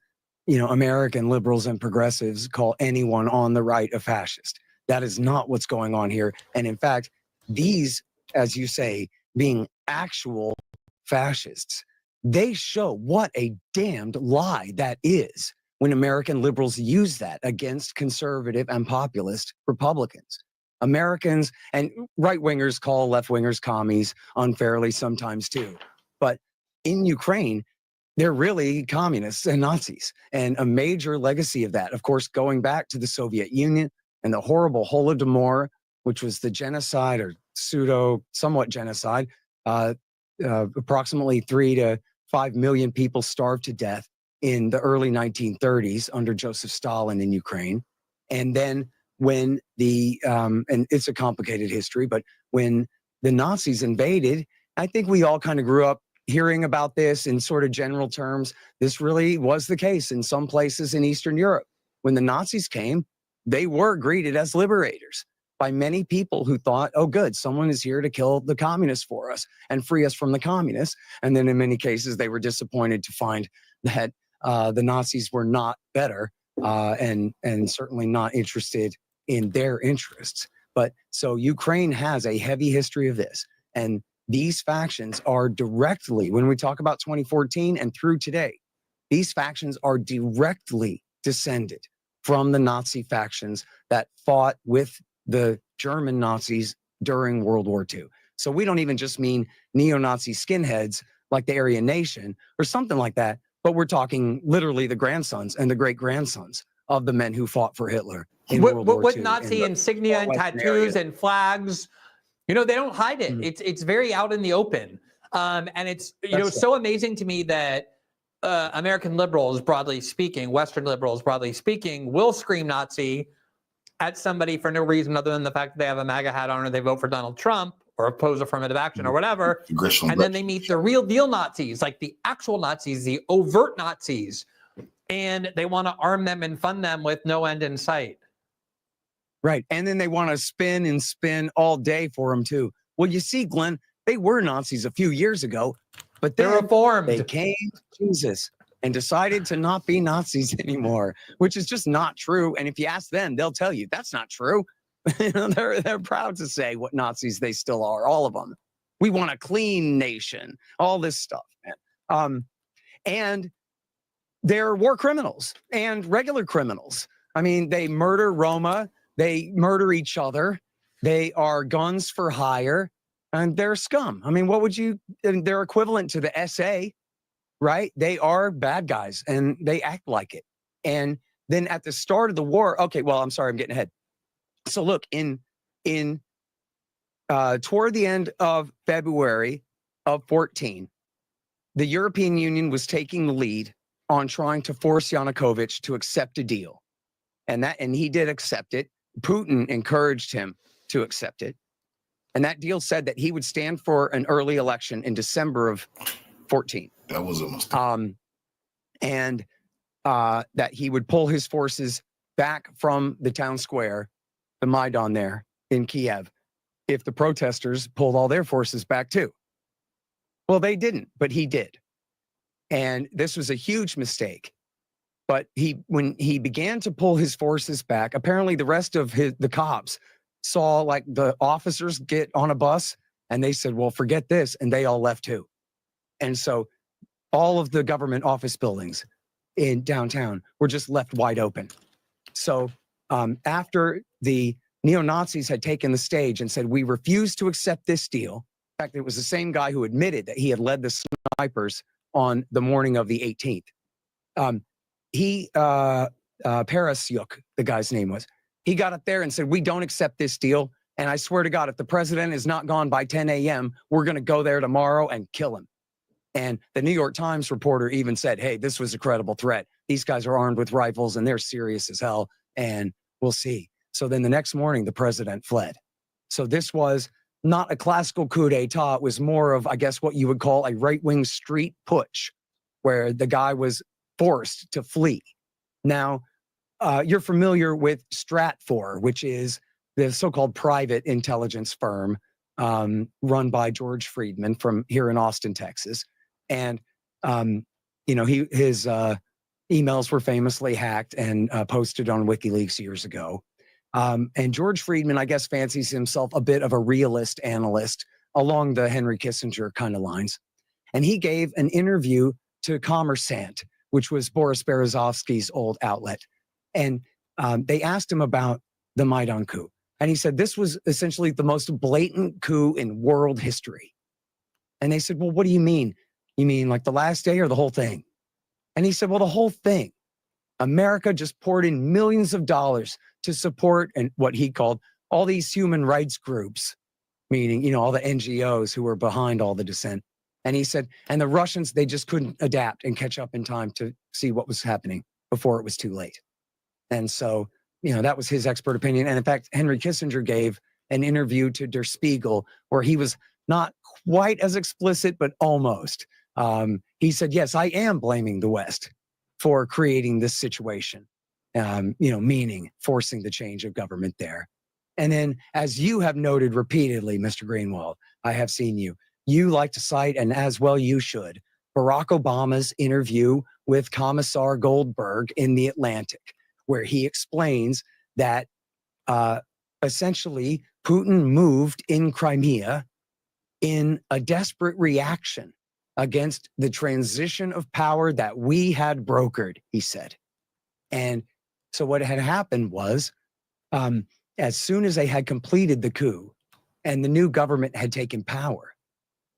American liberals and progressives call anyone on the right a fascist. That is not what's going on here. And in fact, these, as you say, being actual fascists, they show what a damned lie that is when American liberals use that against conservative and populist Republicans. Americans and right-wingers call left-wingers commies unfairly sometimes too. But in Ukraine, they're really communists and Nazis. And a major legacy of that, of course, going back to the Soviet Union and the horrible Holodomor, which was the genocide or somewhat genocide. Approximately 3 to 5 million people starved to death in the early 1930s under Joseph Stalin in Ukraine. And then when and it's a complicated history, but when the Nazis invaded, I think we all kind of grew up hearing about this in sort of general terms, this really was the case in some places in Eastern Europe. When the Nazis came, they were greeted as liberators by many people who thought, oh, good, someone is here to kill the communists for us and free us from the communists. And then in many cases, they were disappointed to find that the Nazis were not better and certainly not interested in their interests. But so Ukraine has a heavy history of this. And these factions are directly, when we talk about 2014 and through today, these factions are directly descended from the Nazi factions that fought with the German Nazis during World War II. So we don't even just mean neo-Nazi skinheads like the Aryan Nation or something like that, but we're talking literally the grandsons and the great-grandsons of the men who fought for Hitler in World War II. With Nazi insignia and tattoos and flags. You know, they don't hide it. It's very out in the open. And it's, you know, so amazing to me that American liberals, broadly speaking, Western liberals, broadly speaking, will scream Nazi at somebody for no reason other than the fact that they have a MAGA hat on or they vote for Donald Trump or oppose affirmative action or whatever. And then they meet the real deal Nazis, like the actual Nazis, the overt Nazis, and they want to arm them and fund them with no end in sight. Right. And then they want to spin and spin all day for them, too. Well, you see, Glenn, they were Nazis a few years ago, but they're reformed. They came to Jesus and decided to not be Nazis anymore, which is just not true. And if you ask them, they'll tell you that's not true. You know, they're proud to say what Nazis they still are, all of them. We want a clean nation, all this stuff, man. And they're war criminals and regular criminals. I mean, they murder Roma. They murder each other. They are guns for hire, and they're scum. I mean, what would you, they're equivalent to the SA, right? They are bad guys, and they act like it. And then at the start of the war, okay, well, I'm sorry, I'm getting ahead. So look, toward the end of February of 14, the European Union was taking the lead on trying to force Yanukovych to accept a deal. And he did accept it. Putin encouraged him to accept it. And that deal said that he would stand for an early election in December of 14. That was a mistake. And that he would pull his forces back from the town square, the Maidan there in Kiev, if the protesters pulled all their forces back too. Well, they didn't, but he did. And this was a huge mistake. But when he began to pull his forces back, apparently the rest of the cops saw like the officers get on a bus and they said, well, forget this. And they all left too. And so all of the government office buildings in downtown were just left wide open. So after the neo-Nazis had taken the stage and said, we refuse to accept this deal. In fact, it was the same guy who admitted that he had led the snipers on the morning of the 18th. Parasyuk, the guy's name was, he got up there and said, we don't accept this deal. And I swear to God, if the president is not gone by 10 a.m., we're going to go there tomorrow and kill him. And the New York Times reporter even said, hey, this was a credible threat. These guys are armed with rifles and they're serious as hell. And we'll see. So then the next morning, the president fled. So this was not a classical coup d'etat. It was more of, I guess, what you would call a right-wing street putsch, where the guy was forced to flee. Now, you're familiar with Stratfor, which is the so-called private intelligence firm run by George Friedman from here in Austin, Texas. And, you know, his emails were famously hacked and posted on WikiLeaks years ago. And George Friedman, I guess, fancies himself a bit of a realist analyst along the Henry Kissinger kind of lines. And he gave an interview to Kommersant, which was Boris Berezovsky's old outlet. And they asked him about the Maidan coup. And he said, this was essentially the most blatant coup in world history. And they said, well, what do you mean? You mean like the last day or the whole thing? And he said, well, the whole thing. America just poured in millions of dollars to support and what he called all these human rights groups, meaning, you know, all the NGOs who were behind all the dissent. And he said, and the Russians, they just couldn't adapt and catch up in time to see what was happening before it was too late. And so, you know, that was his expert opinion. And in fact, Henry Kissinger gave an interview to Der Spiegel where he was not quite as explicit, but almost. He said, yes, I am blaming the West for creating this situation, meaning forcing the change of government there. And then, as you have noted repeatedly, Mr. Greenwald, I have seen you like to cite, and as well you should, Barack Obama's interview with Commissar Goldberg in The Atlantic, where he explains that essentially Putin moved in Crimea in a desperate reaction against the transition of power that we had brokered, he said. And so what had happened was, as soon as they had completed the coup and the new government had taken power,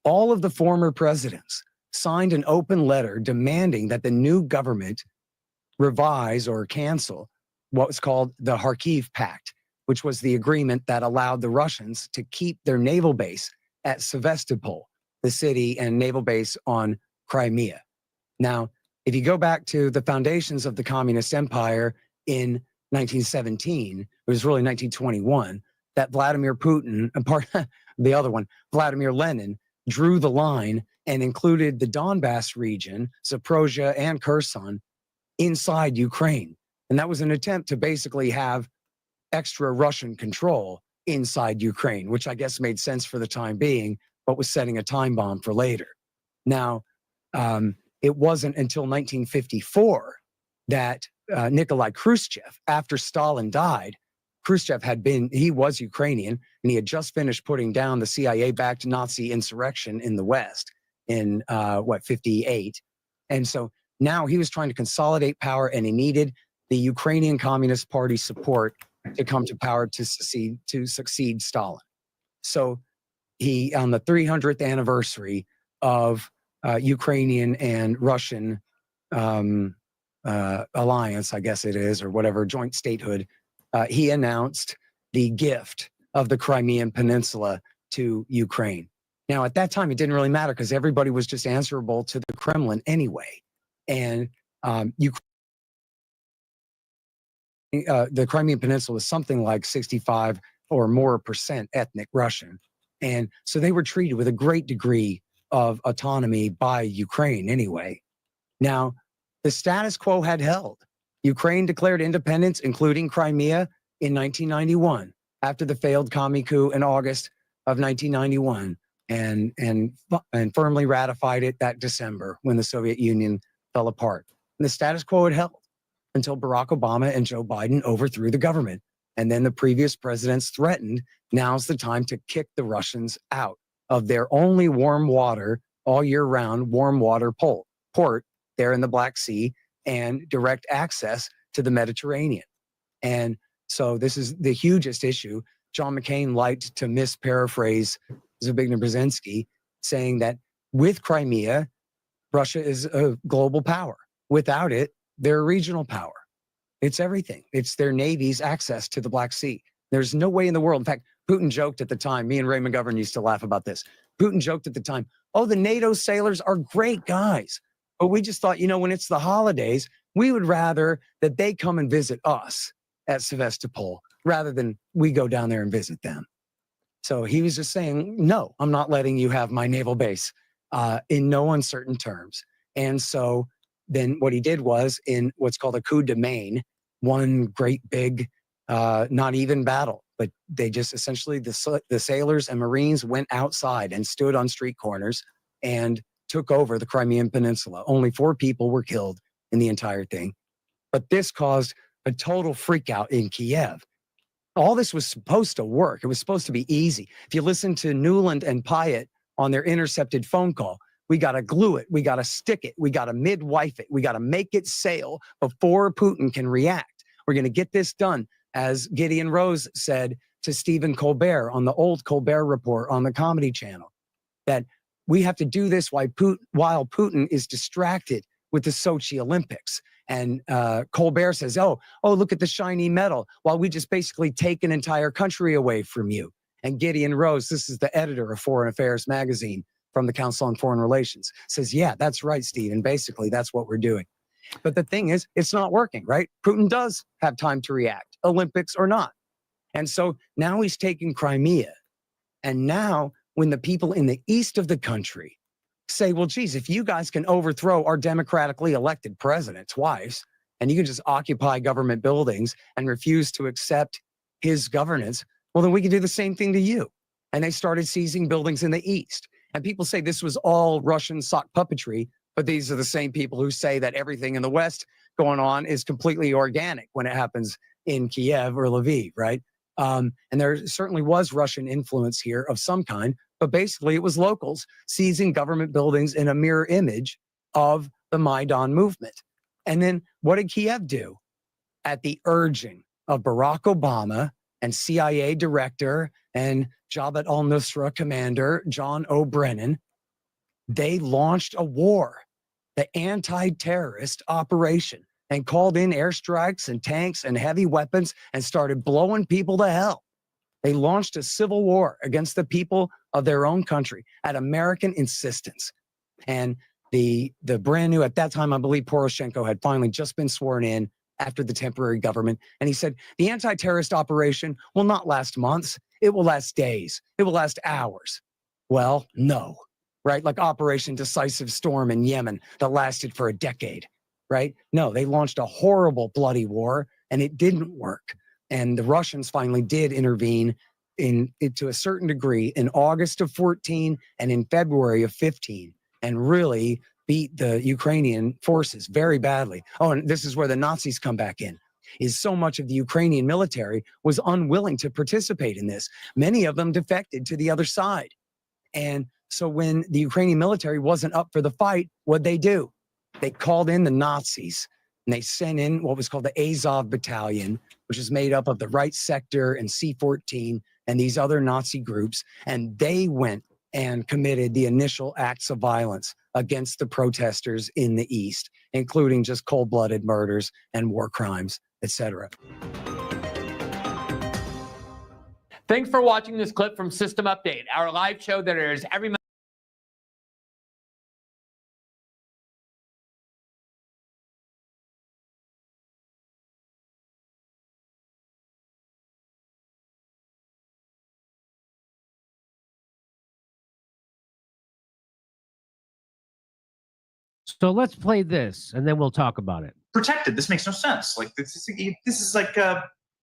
all of the former presidents signed an open letter demanding that the new government revise or cancel what was called the Kharkiv Pact, which was the agreement that allowed the Russians to keep their naval base at Sevastopol, the city and naval base on Crimea. Now, if you go back to the foundations of the Communist Empire in 1917, it was really 1921, that Vladimir Putin, the other one, Vladimir Lenin, drew the line and included the Donbass region, Zaporozhye and Kherson, inside Ukraine. And that was an attempt to basically have extra Russian control inside Ukraine, which I guess made sense for the time being, but was setting a time bomb for later. Now, it wasn't until 1954 that Nikolai Khrushchev, after Stalin died, Khrushchev he was Ukrainian, and he had just finished putting down the CIA-backed Nazi insurrection in the West in, 58. And so now he was trying to consolidate power, and he needed the Ukrainian Communist Party support to come to power to succeed Stalin. So he, on the 300th anniversary of Ukrainian and Russian alliance, I guess it is, or whatever, joint statehood, he announced the gift of the Crimean Peninsula to Ukraine. Now, at that time, it didn't really matter because everybody was just answerable to the Kremlin anyway. And the Crimean Peninsula was something like 65 or more % ethnic Russian. And so they were treated with a great degree of autonomy by Ukraine anyway. Now, the status quo had held. Ukraine declared independence, including Crimea, in 1991, after the failed commie coup in August of 1991, and firmly ratified it that December when the Soviet Union fell apart. And the status quo had held until Barack Obama and Joe Biden overthrew the government. And then the previous presidents threatened, now's the time to kick the Russians out of their only warm water, all year round warm water port there in the Black Sea, and direct access to the Mediterranean. And so this is the hugest issue. John McCain liked to misparaphrase Zbigniew Brzezinski, saying that with Crimea, Russia is a global power. Without it, they're a regional power. It's everything. It's their Navy's access to the Black Sea. There's no way in the world. In fact, Putin joked at the time, me and Ray McGovern used to laugh about this. Putin joked at the time, oh, the NATO sailors are great guys. But we just thought, when it's the holidays, we would rather that they come and visit us at Sevastopol rather than we go down there and visit them. So he was just saying, no, I'm not letting you have my naval base in no uncertain terms. And so then what he did was, in what's called a coup de main, one great big, not even battle, but they just essentially, the sailors and Marines went outside and stood on street corners and took over the Crimean Peninsula. Only 4 people were killed in the entire thing. But this caused a total freakout in Kiev. All this was supposed to work. It was supposed to be easy. If you listen to Newland and Pyatt on their intercepted phone call, we got to glue it. We got to stick it. We got to midwife it. We got to make it sail before Putin can react. We're going to get this done, as Gideon Rose said to Stephen Colbert on the old Colbert Report on the Comedy Channel, that we have to do this while Putin is distracted with the Sochi Olympics. And Colbert says, oh, look at the shiny medal, while we just basically take an entire country away from you. And Gideon Rose, this is the editor of Foreign Affairs magazine from the Council on Foreign Relations, says, yeah, that's right, Stephen. Basically, that's what we're doing. But the thing is, it's not working, right? Putin does have time to react, Olympics or not. And so now he's taking Crimea. And now when the people in the east of the country say, well, geez, if you guys can overthrow our democratically elected president twice, and you can just occupy government buildings and refuse to accept his governance, well, then we can do the same thing to you. And they started seizing buildings in the east. And people say this was all Russian sock puppetry, but these are the same people who say that everything in the West going on is completely organic when it happens in Kiev or Lviv, right? And there certainly was Russian influence here of some kind, but basically it was locals seizing government buildings in a mirror image of the Maidan movement. And then what did Kiev do? At the urging of Barack Obama and CIA director and Jabhat al-Nusra commander John O'Brennan, they launched a war, the anti-terrorist operation, and called in airstrikes and tanks and heavy weapons and started blowing people to hell. They launched a civil war against the people of their own country at American insistence. And the brand new, at that time, I believe Poroshenko had finally just been sworn in after the temporary government. And he said, the anti-terrorist operation will not last months. It will last days. It will last hours. Well, no, right? Like Operation Decisive Storm in Yemen that lasted for a decade, right? No, they launched a horrible, bloody war and it didn't work. And the Russians finally did intervene to a certain degree in August of 14 and in February of 15, and really beat the Ukrainian forces very badly. Oh, and this is where the Nazis come back in, is so much of the Ukrainian military was unwilling to participate in this. Many of them defected to the other side. And so when the Ukrainian military wasn't up for the fight, what'd they do? They called in the Nazis and they sent in what was called the Azov Battalion, which is made up of the Right Sector and C-14 and these other Nazi groups. And they went and committed the initial acts of violence against the protesters in the East, including just cold-blooded murders and war crimes, etc. Thanks for watching this clip from System Update, our live show that airs every Monday. So let's play this, and then we'll talk about it. Protected. This makes no sense. Like this is like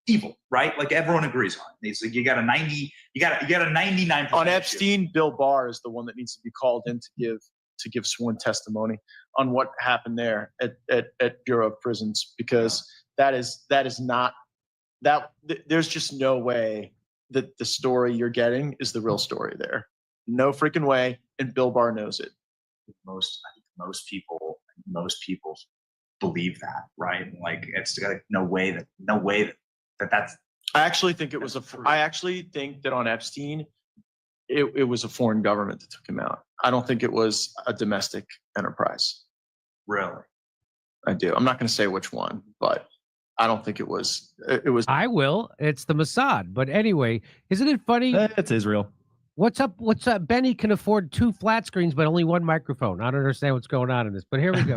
evil, right? Like everyone agrees on it. It's like you got a 99% on Epstein. Bill Barr is the one that needs to be called in to give sworn testimony on what happened there at Bureau of Prisons, because that is not that. There's just no way that the story you're getting is the real story there. No freaking way, and Bill Barr knows it. I think most people believe that, right? Like it's like no way that's. I actually think it was I actually think that on Epstein, it was a foreign government that took him out. I don't think it was a domestic enterprise. Really? I do. I'm not going to say which one, but I don't think it was. It was. I will. It's the Mossad. But anyway, isn't it funny? It's Israel. What's up? What's up? Benny can afford 2 flat screens, but only 1 microphone. I don't understand what's going on in this, but here we go.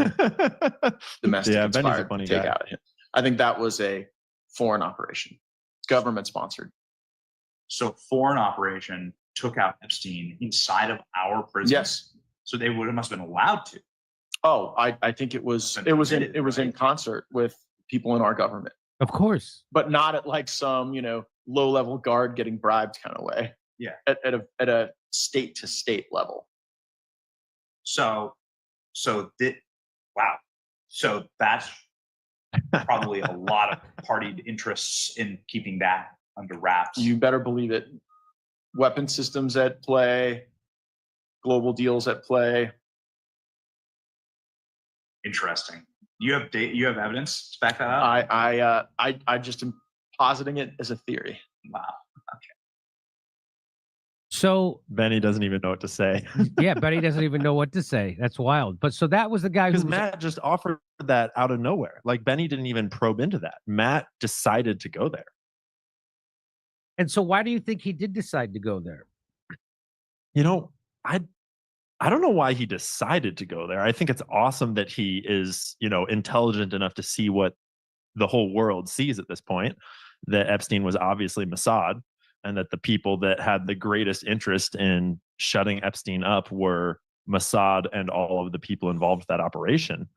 Domestic Yeah, Benny's a inspired funny guy. takeout. I think that was a foreign operation, government sponsored. So foreign operation took out Epstein inside of our prison. Yes. So they must have been allowed to. Oh, I think it was in concert with people in our government. Of course. But not at like some, low level guard getting bribed kind of way. Yeah. At a state to state level. So that's probably a lot of party interests in keeping that under wraps. You better believe it. Weapon systems at play, global deals at play. Interesting. You have evidence to back that up? I just am positing it as a theory. Wow. Okay. So Benny doesn't even know what to say. yeah, Benny doesn't even know what to say. That's wild. But so that was the guy who Because Matt just offered that out of nowhere. Like Benny didn't even probe into that. Matt decided to go there. And so why do you think he did decide to go there? I don't know why he decided to go there. I think it's awesome that he is, intelligent enough to see what the whole world sees at this point, that Epstein was obviously Mossad. and that the people that had the greatest interest in shutting Epstein up were Mossad and all of the people involved with that operation.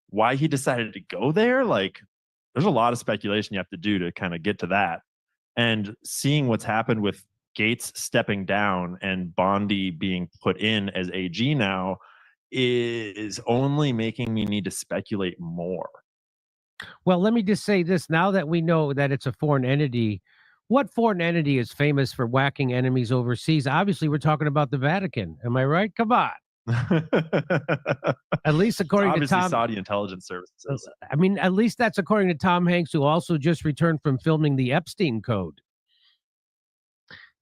Why he decided to go there, like, there's a lot of speculation you have to do to kind of get to that. And seeing what's happened with Gates stepping down and Bondi being put in as AG now is only making me need to speculate more. Well, let me just say this. Now that we know that it's a foreign entity, what foreign entity is famous for whacking enemies overseas? Obviously, we're talking about the Vatican. Am I right? Come on. At least according to Obviously Tom, Saudi intelligence services. I mean, at least that's according to Tom Hanks, who also just returned from filming the Epstein Code.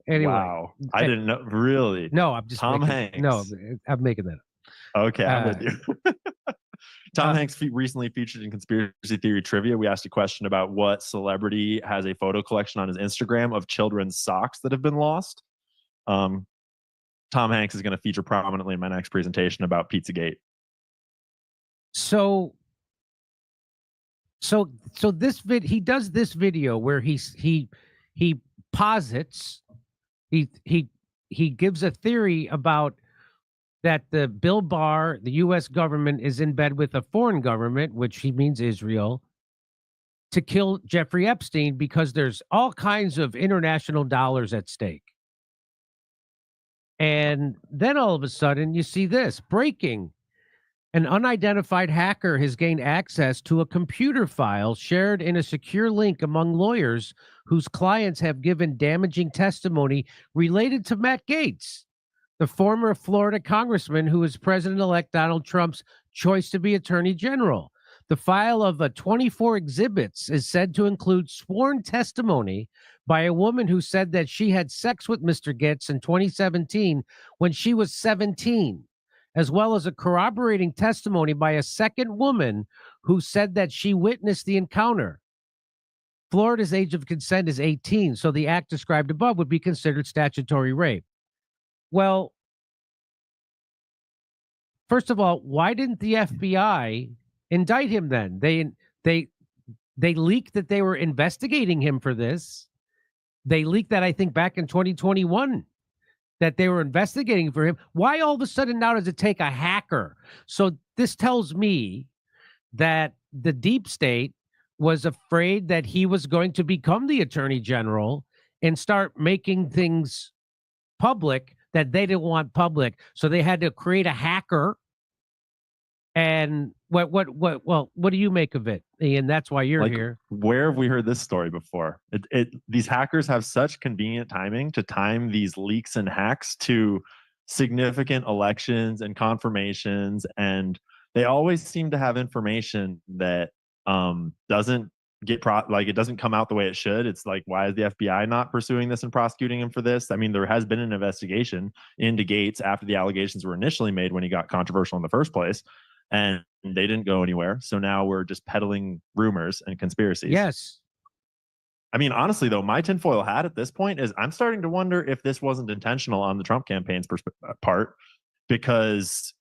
Anyway, Wow, I didn't know. Really? No, I'm just Tom making, Hanks. No, I'm making that up. Okay, I'm with you. Tom Hanks recently featured in Conspiracy Theory Trivia. We asked a question about what celebrity has a photo collection on his Instagram of children's socks that have been lost. Tom Hanks is going to feature prominently in my next presentation about Pizzagate. So this he does this video where he posits, he gives a theory about that the Bill Barr, the U.S. government, is in bed with a foreign government, which he means Israel, to kill Jeffrey Epstein because there's all kinds of international dollars at stake. And then all of a sudden you see this breaking. An unidentified hacker has gained access to a computer file shared in a secure link among lawyers whose clients have given damaging testimony related to Matt Gaetz, the former Florida congressman who is President-elect Donald Trump's choice to be Attorney General. The file of 24 exhibits is said to include sworn testimony by a woman who said that she had sex with Mr. Gaetz in 2017 when she was 17, as well as a corroborating testimony by a second woman who said that she witnessed the encounter. Florida's age of consent is 18, so the act described above would be considered statutory rape. Well, first of all, why didn't the FBI indict him then? They leaked that they were investigating him for this. They leaked that, I think, back in 2021, that they were investigating for him. Why all of a sudden now does it take a hacker? So this tells me that the deep state was afraid that he was going to become the Attorney General and start making things public that they didn't want public. So they had to create a hacker. And what do you make of it, Ian? That's why you're here. Where have we heard this story before? These hackers have such convenient timing to time these leaks and hacks to significant elections and confirmations, and they always seem to have information that doesn't get it doesn't come out the way it should. It's like, why is the FBI not pursuing this and prosecuting him for this? I mean, there has been an investigation into Gaetz after the allegations were initially made when he got controversial in the first place, and they didn't go anywhere. So now we're just peddling rumors and conspiracies. Yes. I mean, honestly, though, my tinfoil hat at this point is I'm starting to wonder if this wasn't intentional on the Trump campaign's part, because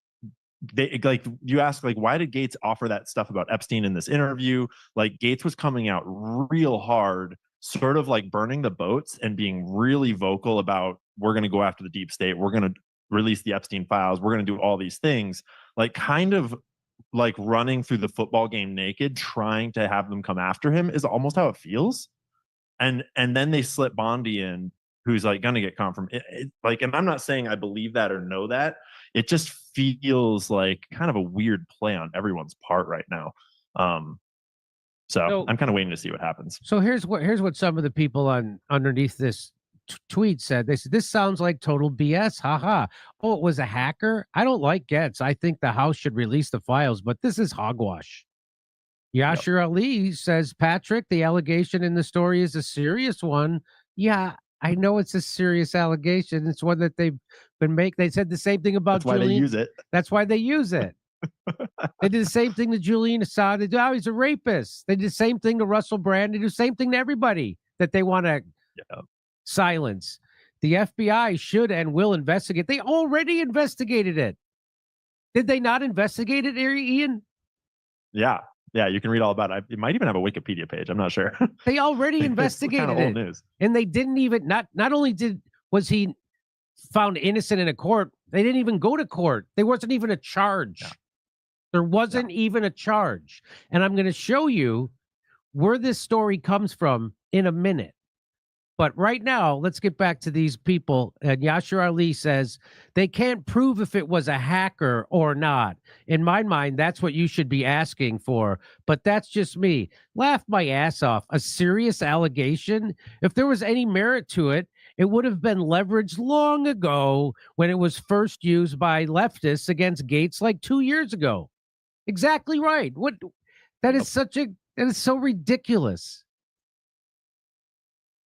they, like, you ask, like, why did Gaetz offer that stuff about Epstein in this interview? Like, Gaetz was coming out real hard, sort of like burning the boats and being really vocal about, we're going to go after the deep state. We're going to release the Epstein files. We're going to do all these things, like kind of like running through the football game naked, trying to have them come after him is almost how it feels. And then they slip Bondi in, who's like going to get confirmed. Like, and I'm not saying I believe that or know that. It just feels like kind of a weird play on everyone's part right now. So I'm kind of waiting to see what happens. So here's what some of the people underneath this tweet said. They said, this sounds like total BS. Haha. Oh, it was a hacker? I don't like Gaetz. I think the House should release the files, but this is hogwash. Yashir Ali says, Patrick, the allegation in the story is a serious one. Yeah, I know it's a serious allegation. It's one that they've been making. They said the same thing about That's why they use it. That's why they use it. They did the same thing to Julian Assange. They do, oh, he's a rapist. They did the same thing to Russell Brand. They do the same thing to everybody that they want to silence. The FBI should and will investigate. They already investigated it. Did they not investigate it, Ian? Yeah. Yeah, you can read all about it. It might even have a Wikipedia page. I'm not sure. They already It's investigated kind of old it. news. And they didn't even not only was he found innocent in a court, they didn't even go to court. There wasn't even a charge. Yeah. There wasn't even a charge. And I'm going to show you where this story comes from in a minute. But right now, let's get back to these people. And Yashar Ali says they can't prove if it was a hacker or not. In my mind, that's what you should be asking for. But that's just me. Laugh my ass off. A serious allegation? If there was any merit to it, it would have been leveraged long ago when it was first used by leftists against Gates like 2 years ago. Exactly right. What? That is that is so ridiculous.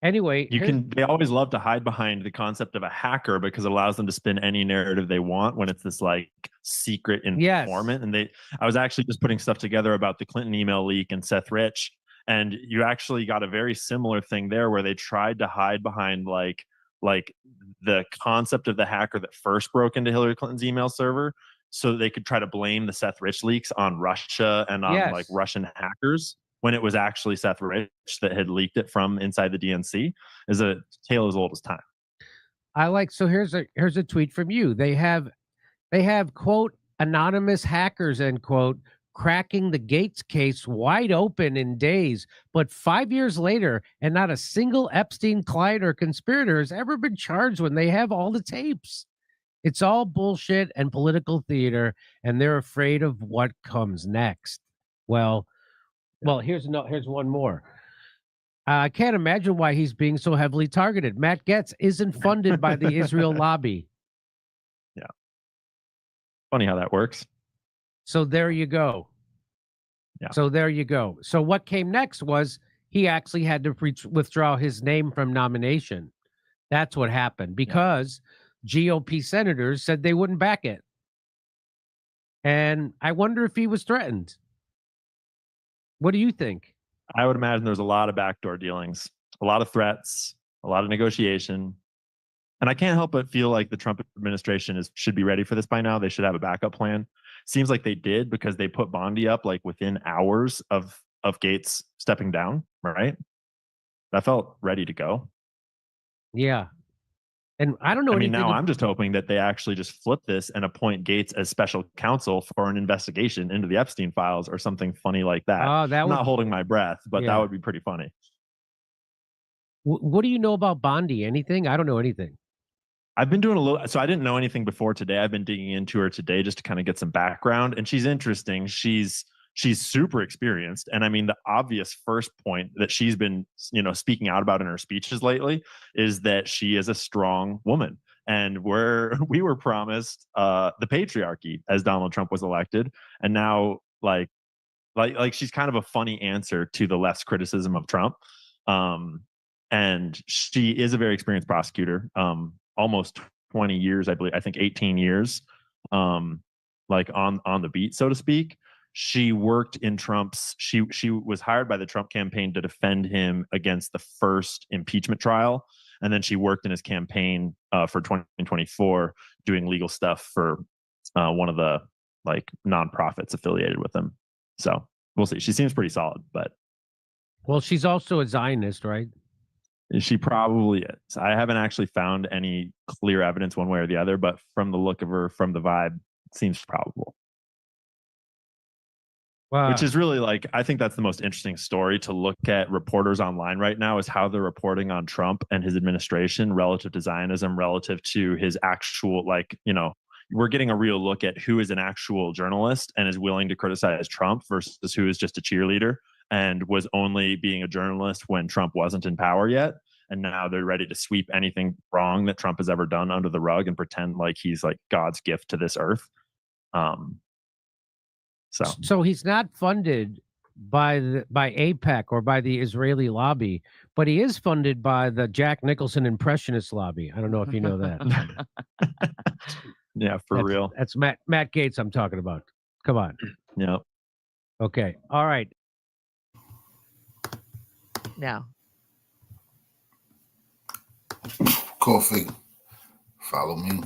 Anyway, They always love to hide behind the concept of a hacker because it allows them to spin any narrative they want when it's this like secret informant. And I was actually just putting stuff together about the Clinton email leak and Seth Rich, and you actually got a very similar thing there where they tried to hide behind like the concept of the hacker that first broke into Hillary Clinton's email server, so that they could try to blame the Seth Rich leaks on Russia and on like Russian hackers, when it was actually Seth Rich that had leaked it from inside the DNC. Is a tale as old as time. So here's a tweet from you. They have quote anonymous hackers end quote cracking the Gates case wide open in days, but 5 years later, and not a single Epstein client or conspirator has ever been charged when they have all the tapes. It's all bullshit and political theater, and they're afraid of what comes next. Well, here's one more. I can't imagine why he's being so heavily targeted. Matt Gaetz isn't funded by the Israel lobby. Yeah. Funny how that works. So there you go. Yeah. So there you go. So what came next was he actually had to withdraw his name from nomination. That's what happened because GOP senators said they wouldn't back it. And I wonder if he was threatened. What do you think? I would imagine there's a lot of backdoor dealings, a lot of threats, a lot of negotiation. And I can't help but feel like the Trump administration should be ready for this by now. They should have a backup plan. Seems like they did because they put Bondi up like within hours of Gates stepping down, right? That felt ready to go. Yeah. And I don't know. I mean, now I'm just hoping that they actually just flip this and appoint Gates as special counsel for an investigation into the Epstein files or something funny like that. I'm not holding my breath, but that would be pretty funny. What do you know about Bondi? Anything? I don't know anything. I've been doing a little, so I didn't know anything before today. I've been digging into her today just to kind of get some background, and she's interesting. She's super experienced. And I mean, the obvious first point that she's been, speaking out about in her speeches lately is that she is a strong woman. And we were promised the patriarchy as Donald Trump was elected. And now like she's kind of a funny answer to the left's criticism of Trump. And she is a very experienced prosecutor, almost 20 years, I believe, I think 18 years, like on the beat, so to speak. She worked in she was hired by the Trump campaign to defend him against the first impeachment trial. And then she worked in his campaign for 2024 doing legal stuff for one of the like nonprofits affiliated with him. So we'll see. She seems pretty solid, but. Well, she's also a Zionist, right? She probably is. I haven't actually found any clear evidence one way or the other, but from the look of her, from the vibe, it seems probable. Wow. Which is really I think that's the most interesting story to look at reporters online right now is how they're reporting on Trump and his administration relative to Zionism, relative to his actual, we're getting a real look at who is an actual journalist and is willing to criticize Trump versus who is just a cheerleader and was only being a journalist when Trump wasn't in power yet. And now they're ready to sweep anything wrong that Trump has ever done under the rug and pretend like he's like God's gift to this earth. So he's not funded by AIPAC or by the Israeli lobby, but he is funded by the Jack Nicholson Impressionist lobby. I don't know if you know that. Yeah, for real. That's Matt Gaetz I'm talking about. Come on. Yeah. Okay. All right. Now. Coffee. Follow me.